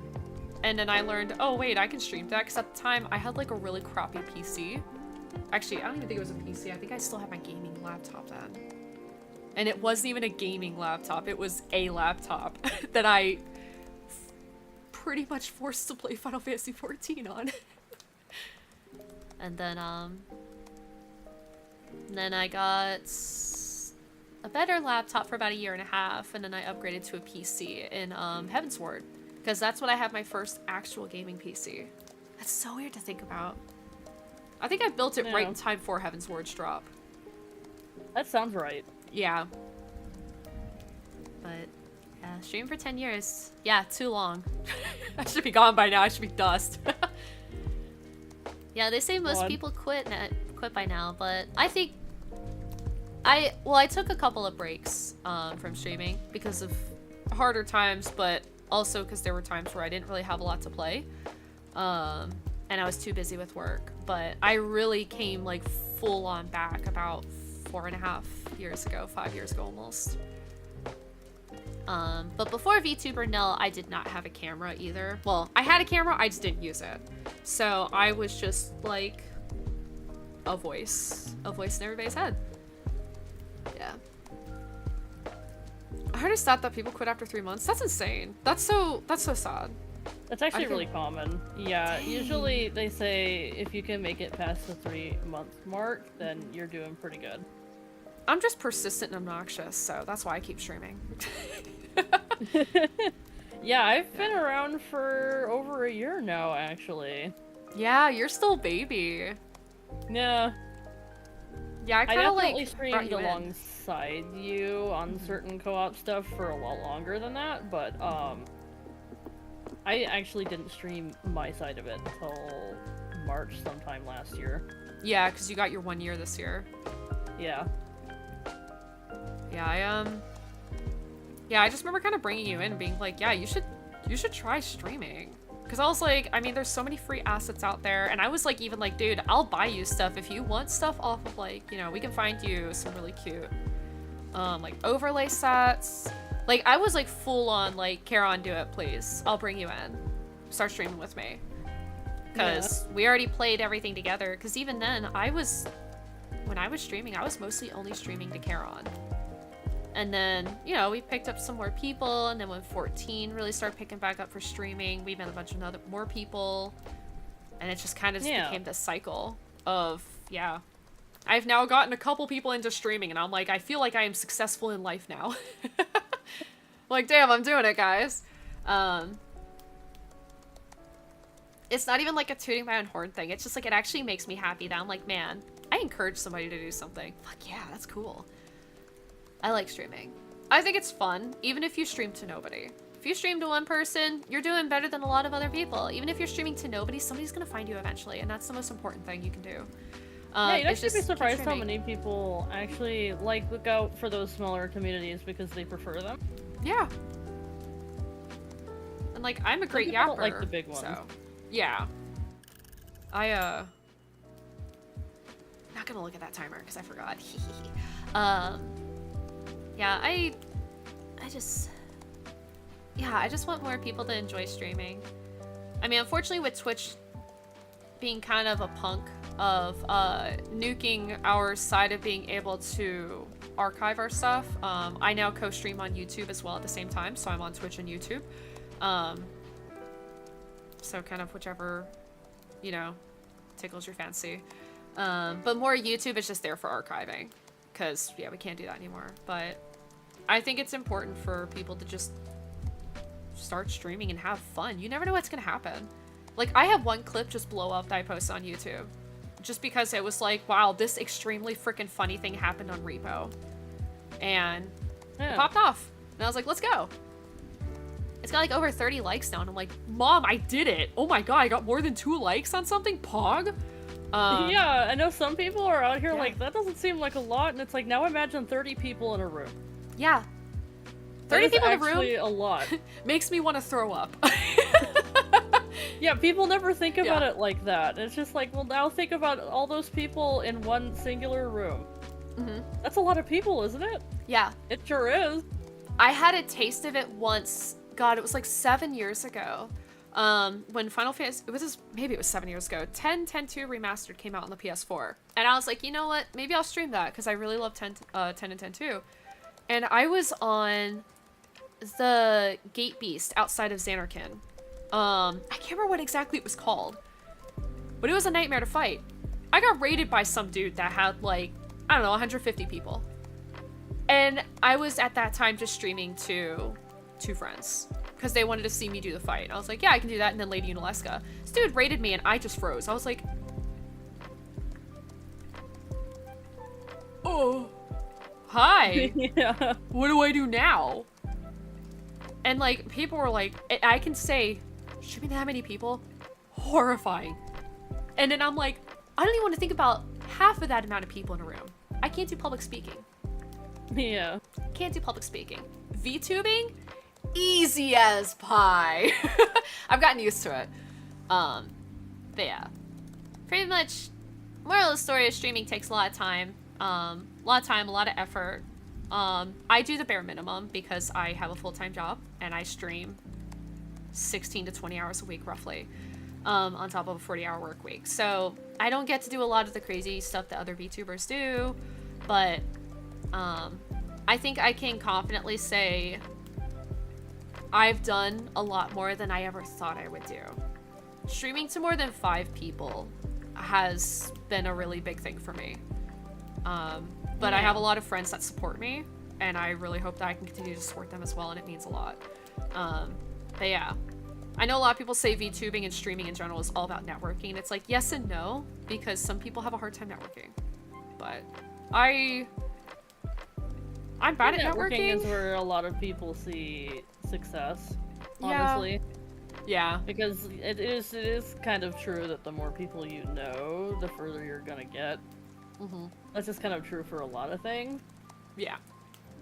and then I learned, oh wait, I can stream that, because at the time I had like a really crappy PC. Actually, I don't even think it was a PC, I think I still had my gaming laptop then. And it wasn't even a gaming laptop, it was a laptop that I pretty much forced to play Final Fantasy XIV on. and then I got a better laptop for about 1.5 years, and then I upgraded to a PC in Heavensward, because that's when I had my first actual gaming PC. That's so weird to think about. I think I built it right in time for Heavensward's drop. That sounds right. Yeah. But yeah, stream for 10 years. Yeah, too long. I should be gone by now, I should be dust. Yeah, they say most God. people quit by now, but I think I took a couple of breaks from streaming because of Harder times, but Also because there were times where I didn't really have a lot to play. And I was too busy with work. But I really came like full on back about 4.5 years ago, 5 years ago almost. But before VTuber Nell, I did not have a camera either. Well, I had a camera, I just didn't use it. So I was just like a voice in everybody's head. Yeah. I heard a stat that people quit after 3 months. That's insane. That's so sad. That's actually really common. Yeah, dang. Usually they say if you can make it past the 3-month mark, then you're doing pretty good. I'm just persistent and obnoxious, so that's why I keep streaming. Yeah, I've been around for over a year now, actually. Yeah, you're still baby. Yeah. Yeah, I kind of like streamed alongside you on certain co-op stuff for a lot longer than that, but I actually didn't stream my side of it until March sometime last year. Yeah, because you got your 1 year this year. Yeah. Yeah, I just remember kind of bringing you in and being like, yeah, you should try streaming. Because I was like, I mean, there's so many free assets out there. And I was like, even like, dude, I'll buy you stuff if you want stuff off of like, you know, we can find you some really cute, like overlay sets. Like, I was like full on like, Charon, do it, please. I'll bring you in. Start streaming with me. Because we already played everything together. Because even then, when I was streaming, I was mostly only streaming to Charon. And then, you know, we picked up some more people, and then when 14 really started picking back up for streaming, we met a bunch of more people, and it just kind of became this cycle of, yeah. I've now gotten a couple people into streaming, and I'm like, I feel like I am successful in life now. Like, damn, I'm doing it, guys. It's not even like a tooting my own horn thing. It's just like, it actually makes me happy that I'm like, man, I encourage somebody to do something. Fuck yeah, that's cool. I like streaming. I think it's fun, even if you stream to nobody. If you stream to one person, you're doing better than a lot of other people. Even if you're streaming to nobody, somebody's gonna find you eventually, and that's the most important thing you can do. Yeah, you'd actually be surprised how many people actually look out for those smaller communities because they prefer them. Yeah. And like, I'm a great yapper. Don't like the big ones. So, yeah. I'm not gonna look at that timer because I forgot. Yeah, I just want more people to enjoy streaming. I mean, unfortunately with Twitch being kind of a punk of nuking our side of being able to archive our stuff, I now co-stream on YouTube as well at the same time, so I'm on Twitch and YouTube. So kind of whichever, you know, tickles your fancy. But more YouTube is just there for archiving. Because, yeah, we can't do that anymore. But I think it's important for people to just start streaming and have fun. You never know what's going to happen. Like, I have one clip just blow up that I posted on YouTube. Just because it was like, wow, this extremely freaking funny thing happened on Repo. And it popped off. And I was like, let's go. It's got like over 30 likes now. And I'm like, Mom, I did it. Oh my god, I got more than 2 likes on something? Pog? Yeah, I know some people are out here like, that doesn't seem like a lot, and it's like, now imagine 30 people in a room. Yeah. 30 people in a room? Actually a lot. Makes me want to throw up. Yeah, people never think about it like that. It's just like, well, now think about all those people in one singular room. Mm-hmm. That's a lot of people, isn't it? Yeah. It sure is. I had a taste of it once, god, it was like 7 years ago. When Final Fantasy, maybe it was 7 years ago, 10.2 Remastered came out on the PS4. And I was like, you know what, maybe I'll stream that, because I really love 10 and 10.2. And I was on the Gate Beast outside of Xanarkin. I can't remember what exactly it was called, but it was a nightmare to fight. I got raided by some dude that had like, I don't know, 150 people. And I was at that time just streaming to 2 friends. Because they wanted to see me do the fight. I was like, yeah, I can do that. And then Lady Unaleska. This dude raided me and I just froze. I was like, oh, hi. Yeah. What do I do now? And like, people were like, I can say, shoot me that many people? Horrifying. And then I'm like, I don't even want to think about half of that amount of people in a room. I can't do public speaking. Yeah. Can't do public speaking. VTubing? easy as pie. I've gotten used to it. But yeah. Pretty much, moral of the story is streaming takes a lot of time. A lot of effort. I do the bare minimum because I have a full-time job and I stream 16 to 20 hours a week roughly, on top of a 40-hour work week. So I don't get to do a lot of the crazy stuff that other VTubers do, but I think I can confidently say I've done a lot more than I ever thought I would do. Streaming to more than 5 people has been a really big thing for me. But I have a lot of friends that support me, and I really hope that I can continue to support them as well, and it means a lot. But yeah. I know a lot of people say VTubing and streaming in general is all about networking. It's like, yes and no, because some people have a hard time networking. But I'm bad at networking. Is where a lot of people see success, honestly. Yeah. Because it is kind of true that the more people you know, the further you're gonna get. Mm-hmm. That's just kind of true for a lot of things. Yeah.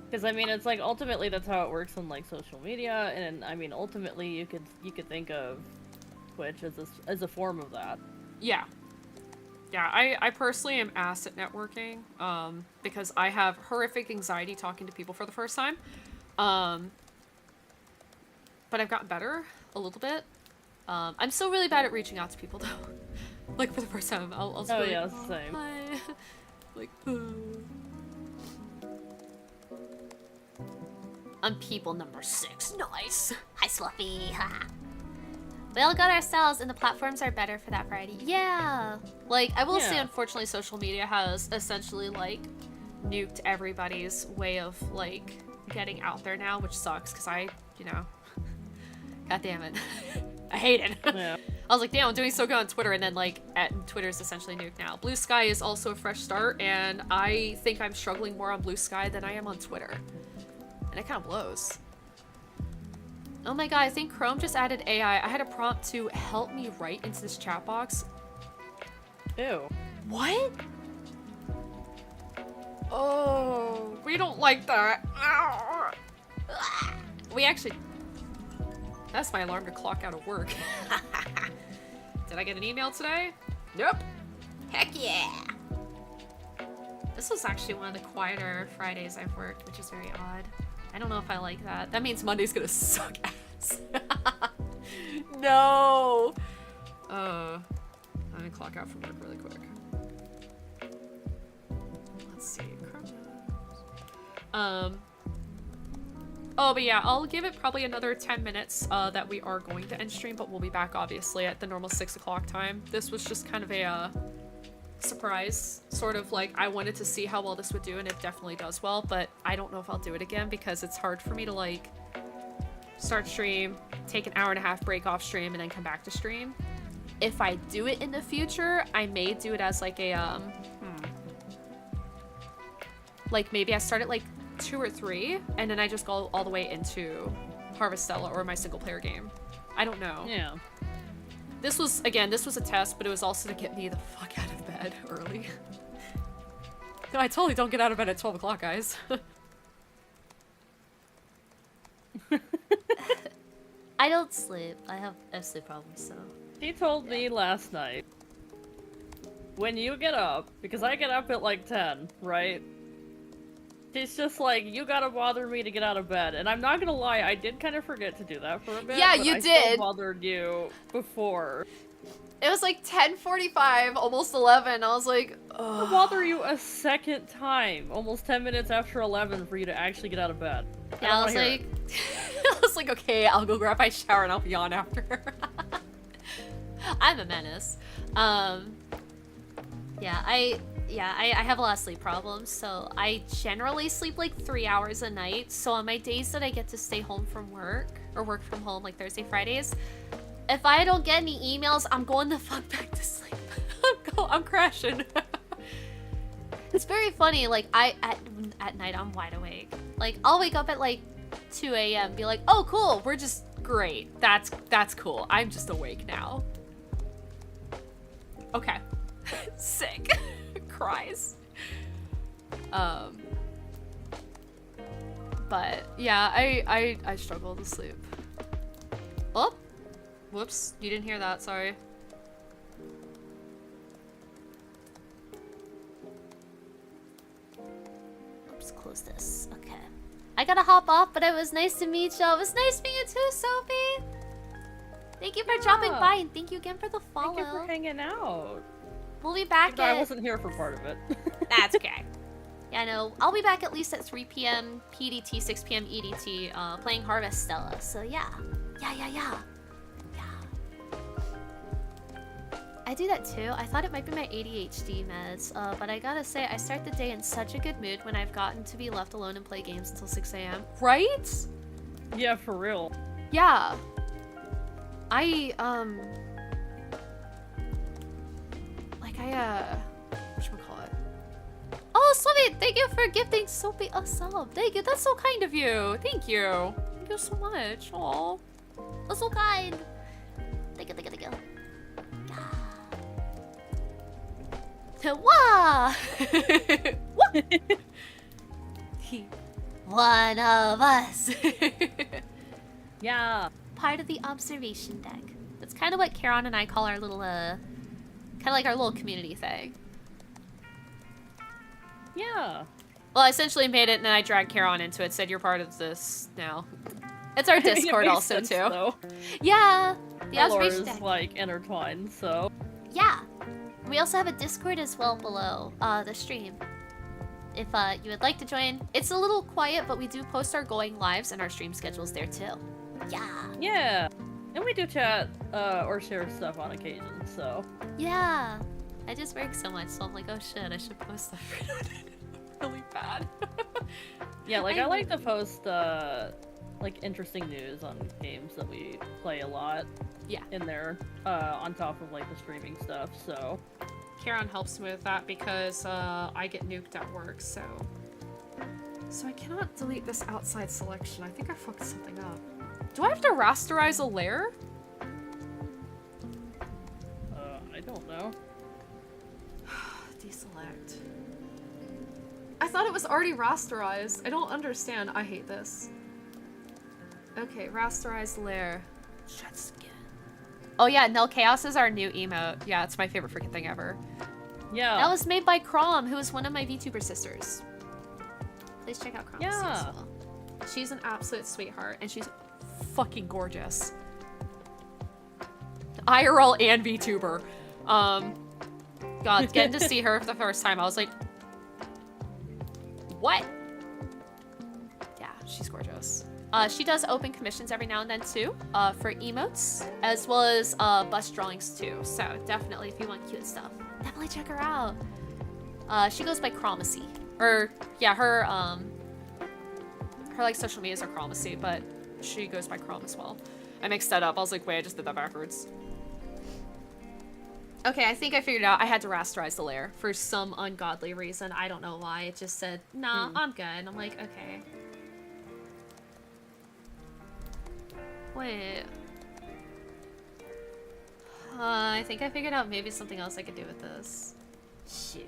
Because I mean, it's like ultimately that's how it works on like social media, and I mean ultimately you could think of Twitch as a form of that. Yeah. Yeah, I personally am ass at networking, because I have horrific anxiety talking to people for the first time. But I've gotten better a little bit. I'm still really bad at reaching out to people though. Like for the first time, I'll just be like, same. Hi. Like, I'm people number 6. Nice. Hi, Sluffy. We all got our styles, and the platforms are better for that variety. Yeah. Like, I will say, unfortunately, social media has essentially, like, nuked everybody's way of, like, getting out there now, which sucks, because you know, god damn it. I hate it. Yeah. I was like, damn, I'm doing so good on Twitter, and then, like, Twitter's essentially nuked now. Blue Sky is also a fresh start, and I think I'm struggling more on Blue Sky than I am on Twitter. And it kind of blows. Oh my god, I think Chrome just added AI. I had a prompt to help me write into this chat box. Ew. What? Oh, we don't like that. We actually... That's my alarm to clock out of work. Did I get an email today? Nope. Heck yeah. This was actually one of the quieter Fridays I've worked, which is very odd. I don't know if I like that. That means Monday's gonna suck ass. No! I'm gonna clock out from work really quick. Let's see. Oh, but yeah, I'll give it probably another 10 minutes that we are going to end stream, but we'll be back obviously at the normal 6 o'clock time. This was just kind of a surprise, sort of like I wanted to see how well this would do, and it definitely does well, but I don't know if I'll do it again because it's hard for me to like start stream, take an hour and a half break off stream, and then come back to stream. If I do it in the future, I may do it as like a like maybe I start at like 2 or 3 and then I just go all the way into Harvestella or my single player game. I don't know. Yeah. This was a test, but it was also to get me the fuck out of bed early. No, I totally don't get out of bed at 12 o'clock, guys. I don't sleep. I have sleep problems, so... She told me last night, when you get up, because I get up at like 10, right? She's just like, you gotta bother me to get out of bed. And I'm not gonna lie, I did kind of forget to do that for a bit. Yeah, but you I did. Still bothered you before. It was like 10:45, almost 11. I was like, ugh. I'll bother you a second time, almost 10 minutes after 11 for you to actually get out of bed. Yeah, I was like... I was like, okay, I'll go grab my shower and I'll be on after. I'm a menace. Yeah, I have a lot of sleep problems, so I generally sleep like 3 hours a night. So on my days that I get to stay home from work, or work from home, like Thursday, Fridays, if I don't get any emails, I'm going the fuck back to sleep. I'm crashing. It's very funny, like, at night I'm wide awake. Like, I'll wake up at like 2 a.m. be like, oh cool, we're just great. That's cool. I'm just awake now. Okay. Sick. Cries. But yeah, I struggle to sleep. Oh, whoops! You didn't hear that. Sorry. Oops, close this. Okay. I gotta hop off, but it was nice to meet you. It was nice meeting you too, Sophie. Thank you for dropping by, and thank you again for the follow. Thank you for hanging out. We'll be back I wasn't here for part of it. That's okay. Yeah, no, I'll be back at least at 3 p.m. PDT, 6 p.m. EDT, playing Harvest Stella. So yeah. Yeah. I do that too. I thought it might be my ADHD meds, but I gotta say, I start the day in such a good mood when I've gotten to be left alone and play games until 6 a.m. Right? Yeah, for real. Yeah. Whatchamacallit? Oh, Sophie, thank you for gifting Sophie a sub. Thank you. That's so kind of you. Thank you. Thank you so much. Aw. That's so kind. Thank you. Wah! One of us. Yeah. Part of the observation deck. That's kind of what Charon and I call our little, kind of like our little community thing. Yeah. Well, I essentially made it and then I dragged Charon into it, said you're part of this now. It's our Discord It makes also, sense, too. Though. Yeah. The Our lore observation is, deck. like, intertwined, so... Yeah. We also have a Discord as well below the stream. If you would like to join. It's a little quiet, but we do post our going lives and our stream schedules there too. Yeah. Yeah. And we do chat or share stuff on occasion, so... Yeah. I just work so much, so I'm like, oh shit, I should post stuff. Really bad. Yeah, like, I like to post, like, interesting news on games that we play a lot. Yeah. In there, on top of, like, the streaming stuff, so... Charon helps me with that because I get nuked at work, so I cannot delete this outside selection. I think I fucked something up. Do I have to rasterize a layer? I don't know. Deselect. I thought it was already rasterized. I don't understand. I hate this. Okay, rasterize layer. Shed skin. Oh yeah, Nell Chaos is our new emote. Yeah, it's my favorite freaking thing ever. Yeah. That was made by Crom, who is one of my VTuber sisters. Please check out Crom. Yeah. As well. She's an absolute sweetheart, and she's fucking gorgeous. IRL and VTuber. God, getting to see her for the first time, I was like, what? Yeah, she's gorgeous. She does open commissions every now and then too, for emotes, as well as bust drawings too. So definitely, if you want cute stuff, definitely check her out. She goes by Chromacy, or yeah, her like social medias are Chromacy, but she goes by Chrom as well. I mixed that up. I was like, wait, I just did that backwards. Okay, I think I figured it out. I had to rasterize the layer for some ungodly reason. I don't know why. It just said, nah, I'm good. I'm like, okay. Wait. I think I figured out maybe something else I could do with this. Shoot.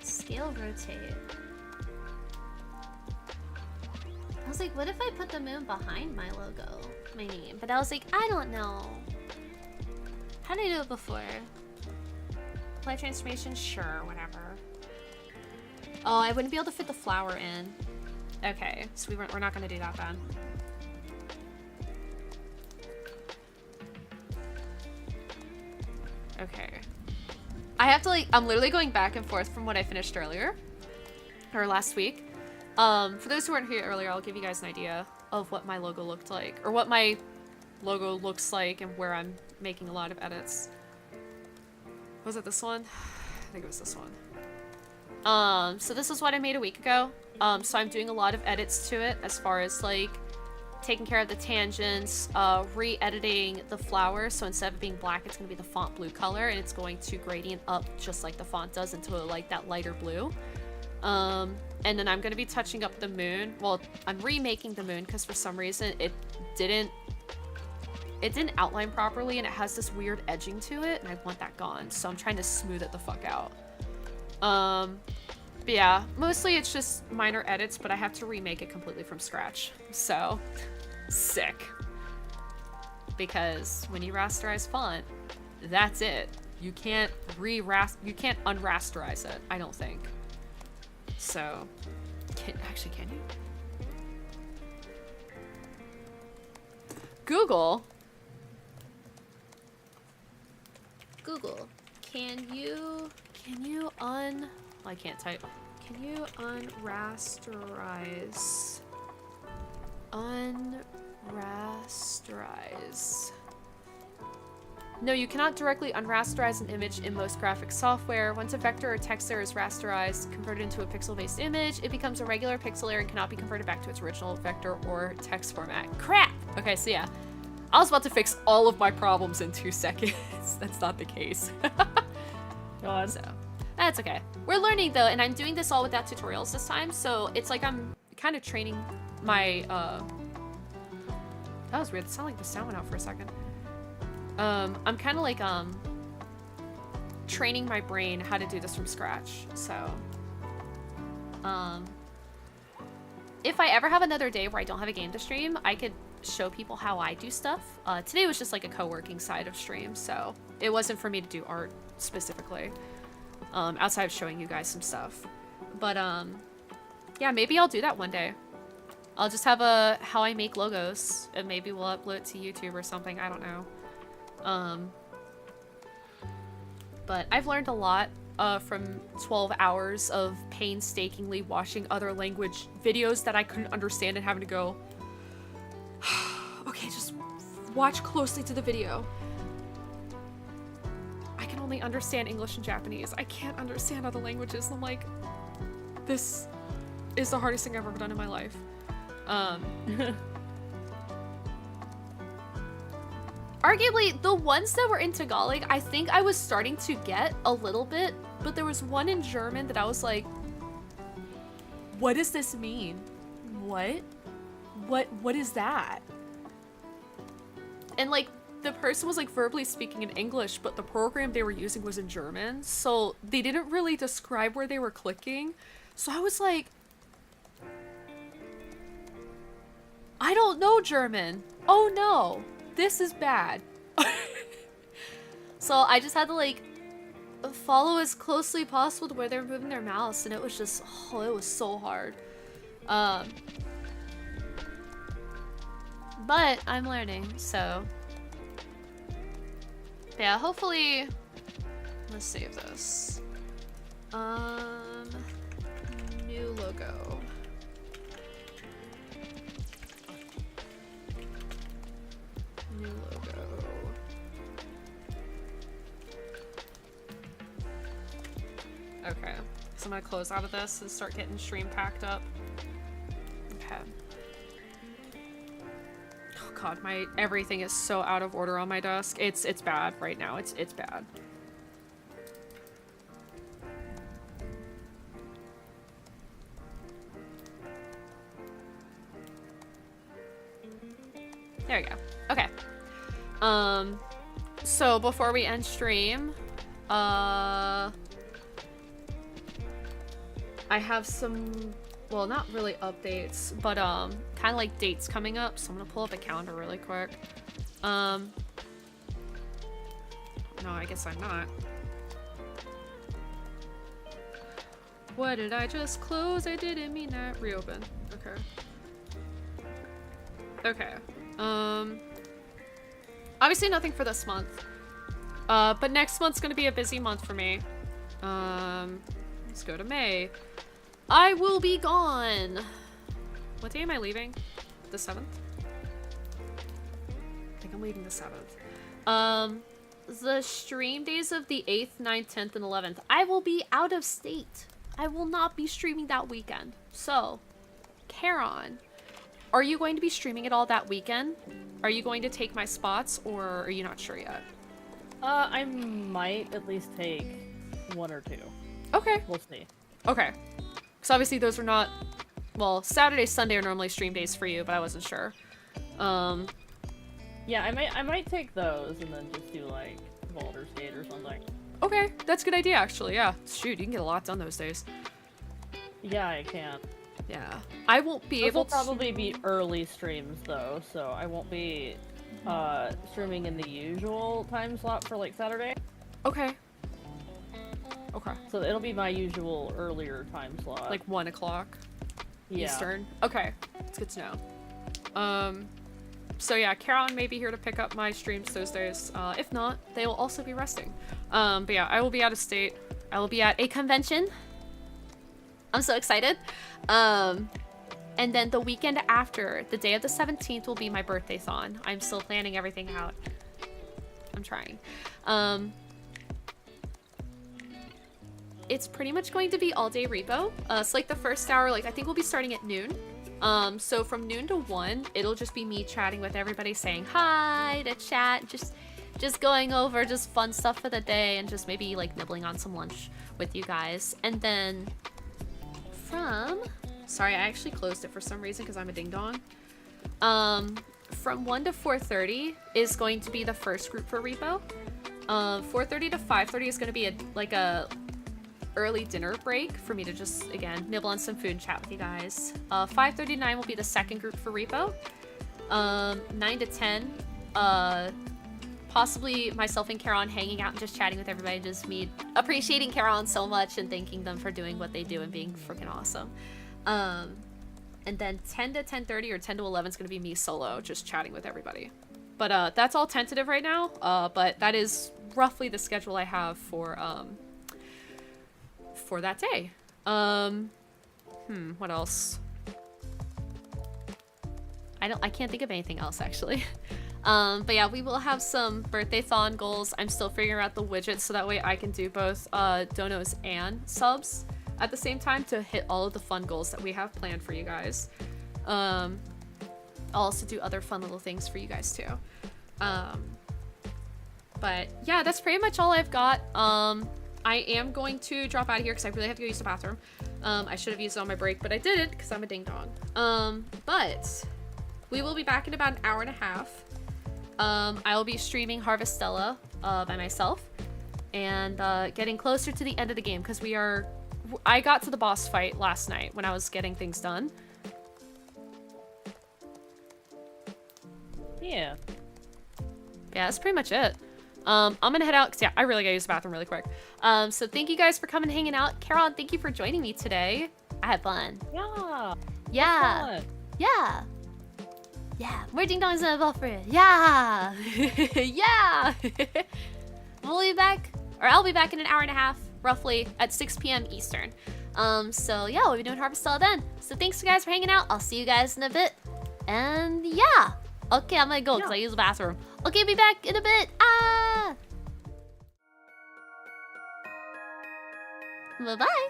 Scale rotate. I was like, what if I put the moon behind my logo? My name. But I was like, I don't know. How did I do it before? Apply transformation? Sure, whatever. Oh, I wouldn't be able to fit the flower in. Okay, so we're not gonna do that then. Okay. I have to I'm literally going back and forth from what I finished earlier. Or last week. For those who weren't here earlier, I'll give you guys an idea of what my logo looked like. Or what my logo looks like and where I'm making a lot of edits. Was it this one? I think it was this one. So this is what I made a week ago. So I'm doing a lot of edits to it as far as like taking care of the tangents, re-editing the flower. So instead of being black, it's going to be the font blue color, and it's going to gradient up just like the font does into like that lighter blue. And then I'm going to be touching up the moon. Well, I'm remaking the moon because for some reason it didn't outline properly, and it has this weird edging to it, and I want that gone. So I'm trying to smooth it the fuck out. But yeah, mostly it's just minor edits, but I have to remake it completely from scratch. So, sick. Because when you rasterize font, that's it. You can't unrasterize it, I don't think. So, actually, can you? Google, can you well, I can't type. Can you unrasterize? No, you cannot directly unrasterize an image in most graphic software. Once a vector or text layer is rasterized, converted into a pixel-based image, it becomes a regular pixel layer and cannot be converted back to its original vector or text format. Crap! Okay, so yeah. I was about to fix all of my problems in 2 seconds. That's not the case. God. So, that's okay. We're learning though, and I'm doing this all without tutorials this time, so it's like I'm kind of training my, that was weird. It sounded like the sound went out for a second. I'm kind of like, training my brain how to do this from scratch, so. If I ever have another day where I don't have a game to stream, I could show people how I do stuff. Today was just like a co-working side of stream, so it wasn't for me to do art specifically, outside of showing you guys some stuff. But yeah, maybe I'll do that one day. I'll just have a how I make logos, and maybe we'll upload it to YouTube or something, I don't know. But I've learned a lot from 12 hours of painstakingly watching other language videos that I couldn't understand and having to go, okay, just watch closely to the video. I can only understand English and Japanese. I can't understand other languages. And I'm like, this is the hardest thing I've ever done in my life. Arguably, the ones that were in Tagalog, I think I was starting to get a little bit, but there was one in German that I was like, what does this mean? What is that? And like, the person was like verbally speaking in English, but the program they were using was in German, so they didn't really describe where they were clicking. So I was like, I don't know German. Oh no, this is bad. So I just had to like follow as closely possible to where they were moving their mouse, and it was just, oh, it was so hard. But I'm learning, so yeah, hopefully, let's save this. New logo. New logo. Okay, so I'm gonna close out of this and start getting stream packed up. Okay. Oh god, my everything is so out of order on my desk. It's bad right now. It's bad. There we go. Okay. So before we end stream, I have some, well, not really updates, but kind of like dates coming up, so I'm gonna pull up a calendar really quick. No, I guess I'm not. What did I just close? I didn't mean that. Reopen. Okay. Okay. Obviously nothing for this month. But next month's gonna be a busy month for me. Let's go to May. I will be gone. What day am I leaving? The 7th? I think I'm leaving the 7th. The stream days of the 8th, 9th, 10th, and 11th. I will be out of state. I will not be streaming that weekend. So, Charon, are you going to be streaming it all that weekend? Are you going to take my spots, or are you not sure yet? I might at least take 1 or 2. Okay. We'll see. Okay. So obviously those are not, well, Saturday, Sunday are normally stream days for you, but I wasn't sure. Yeah, I might take those and then just do like Baldur's Gate or something. Okay, that's a good idea actually, yeah. Shoot, you can get a lot done those days. Yeah, I can. Yeah. I won't be Those able will to... probably be early streams, though, so I won't be streaming in the usual time slot for, like, Saturday. Okay. Okay. So it'll be my usual earlier time slot. Like 1 o'clock yeah. Eastern. Okay. It's good to know. So yeah, Charon may be here to pick up my streams those days. If not, they will also be resting. But yeah, I will be out of state. I will be at a convention. I'm so excited. And then the weekend after, the day of the 17th, will be my birthday-thon. I'm still planning everything out. I'm trying. It's pretty much going to be all-day repo. So like the first hour, like I think we'll be starting at noon. So from noon to 1, it'll just be me chatting with everybody, saying hi to chat, just going over just fun stuff for the day, and just maybe like nibbling on some lunch with you guys. And then sorry, I actually closed it for some reason because I'm a ding-dong. From 1 to 4:30 is going to be the first group for repo. 4:30 to 5:30 is going to be a early dinner break for me to just, again, nibble on some food and chat with you guys. 5:30 to 9 will be the second group for repo. 9 to 10, possibly myself and Charon hanging out and just chatting with everybody, just me appreciating Charon so much and thanking them for doing what they do and being freaking awesome. And then 10 to 10:30 or 10 to 11 is going to be me solo, just chatting with everybody. But that's all tentative right now, but that is roughly the schedule I have for that day. What else? I can't think of anything else actually. But yeah, we will have some birthday-thon goals. I'm still figuring out the widgets so that way I can do both donos and subs at the same time to hit all of the fun goals that we have planned for you guys. I'll also do other fun little things for you guys too. But yeah, that's pretty much all I've got. I am going to drop out of here because I really have to go use the bathroom. I should have used it on my break, but I didn't because I'm a ding-dong. But we will be back in about an hour and a half. I will be streaming Harvestella by myself and getting closer to the end of the game because I got to the boss fight last night when I was getting things done. Yeah. Yeah, that's pretty much it. I'm gonna head out because yeah, I really gotta use the bathroom really quick. So thank you guys for coming and hanging out. Charon, thank you for joining me today. I had fun. Yeah. Yeah. Fun. Yeah. Yeah. More ding dongs in a buffer. Yeah. Yeah. We'll be back, or I'll be back in an hour and a half, roughly at 6 p.m. Eastern. So yeah, we'll be doing Harvestella then. So thanks guys for hanging out. I'll see you guys in a bit. And yeah. Okay, I'm gonna go because I use the bathroom. Okay, be back in a bit. Ah! Bye-bye.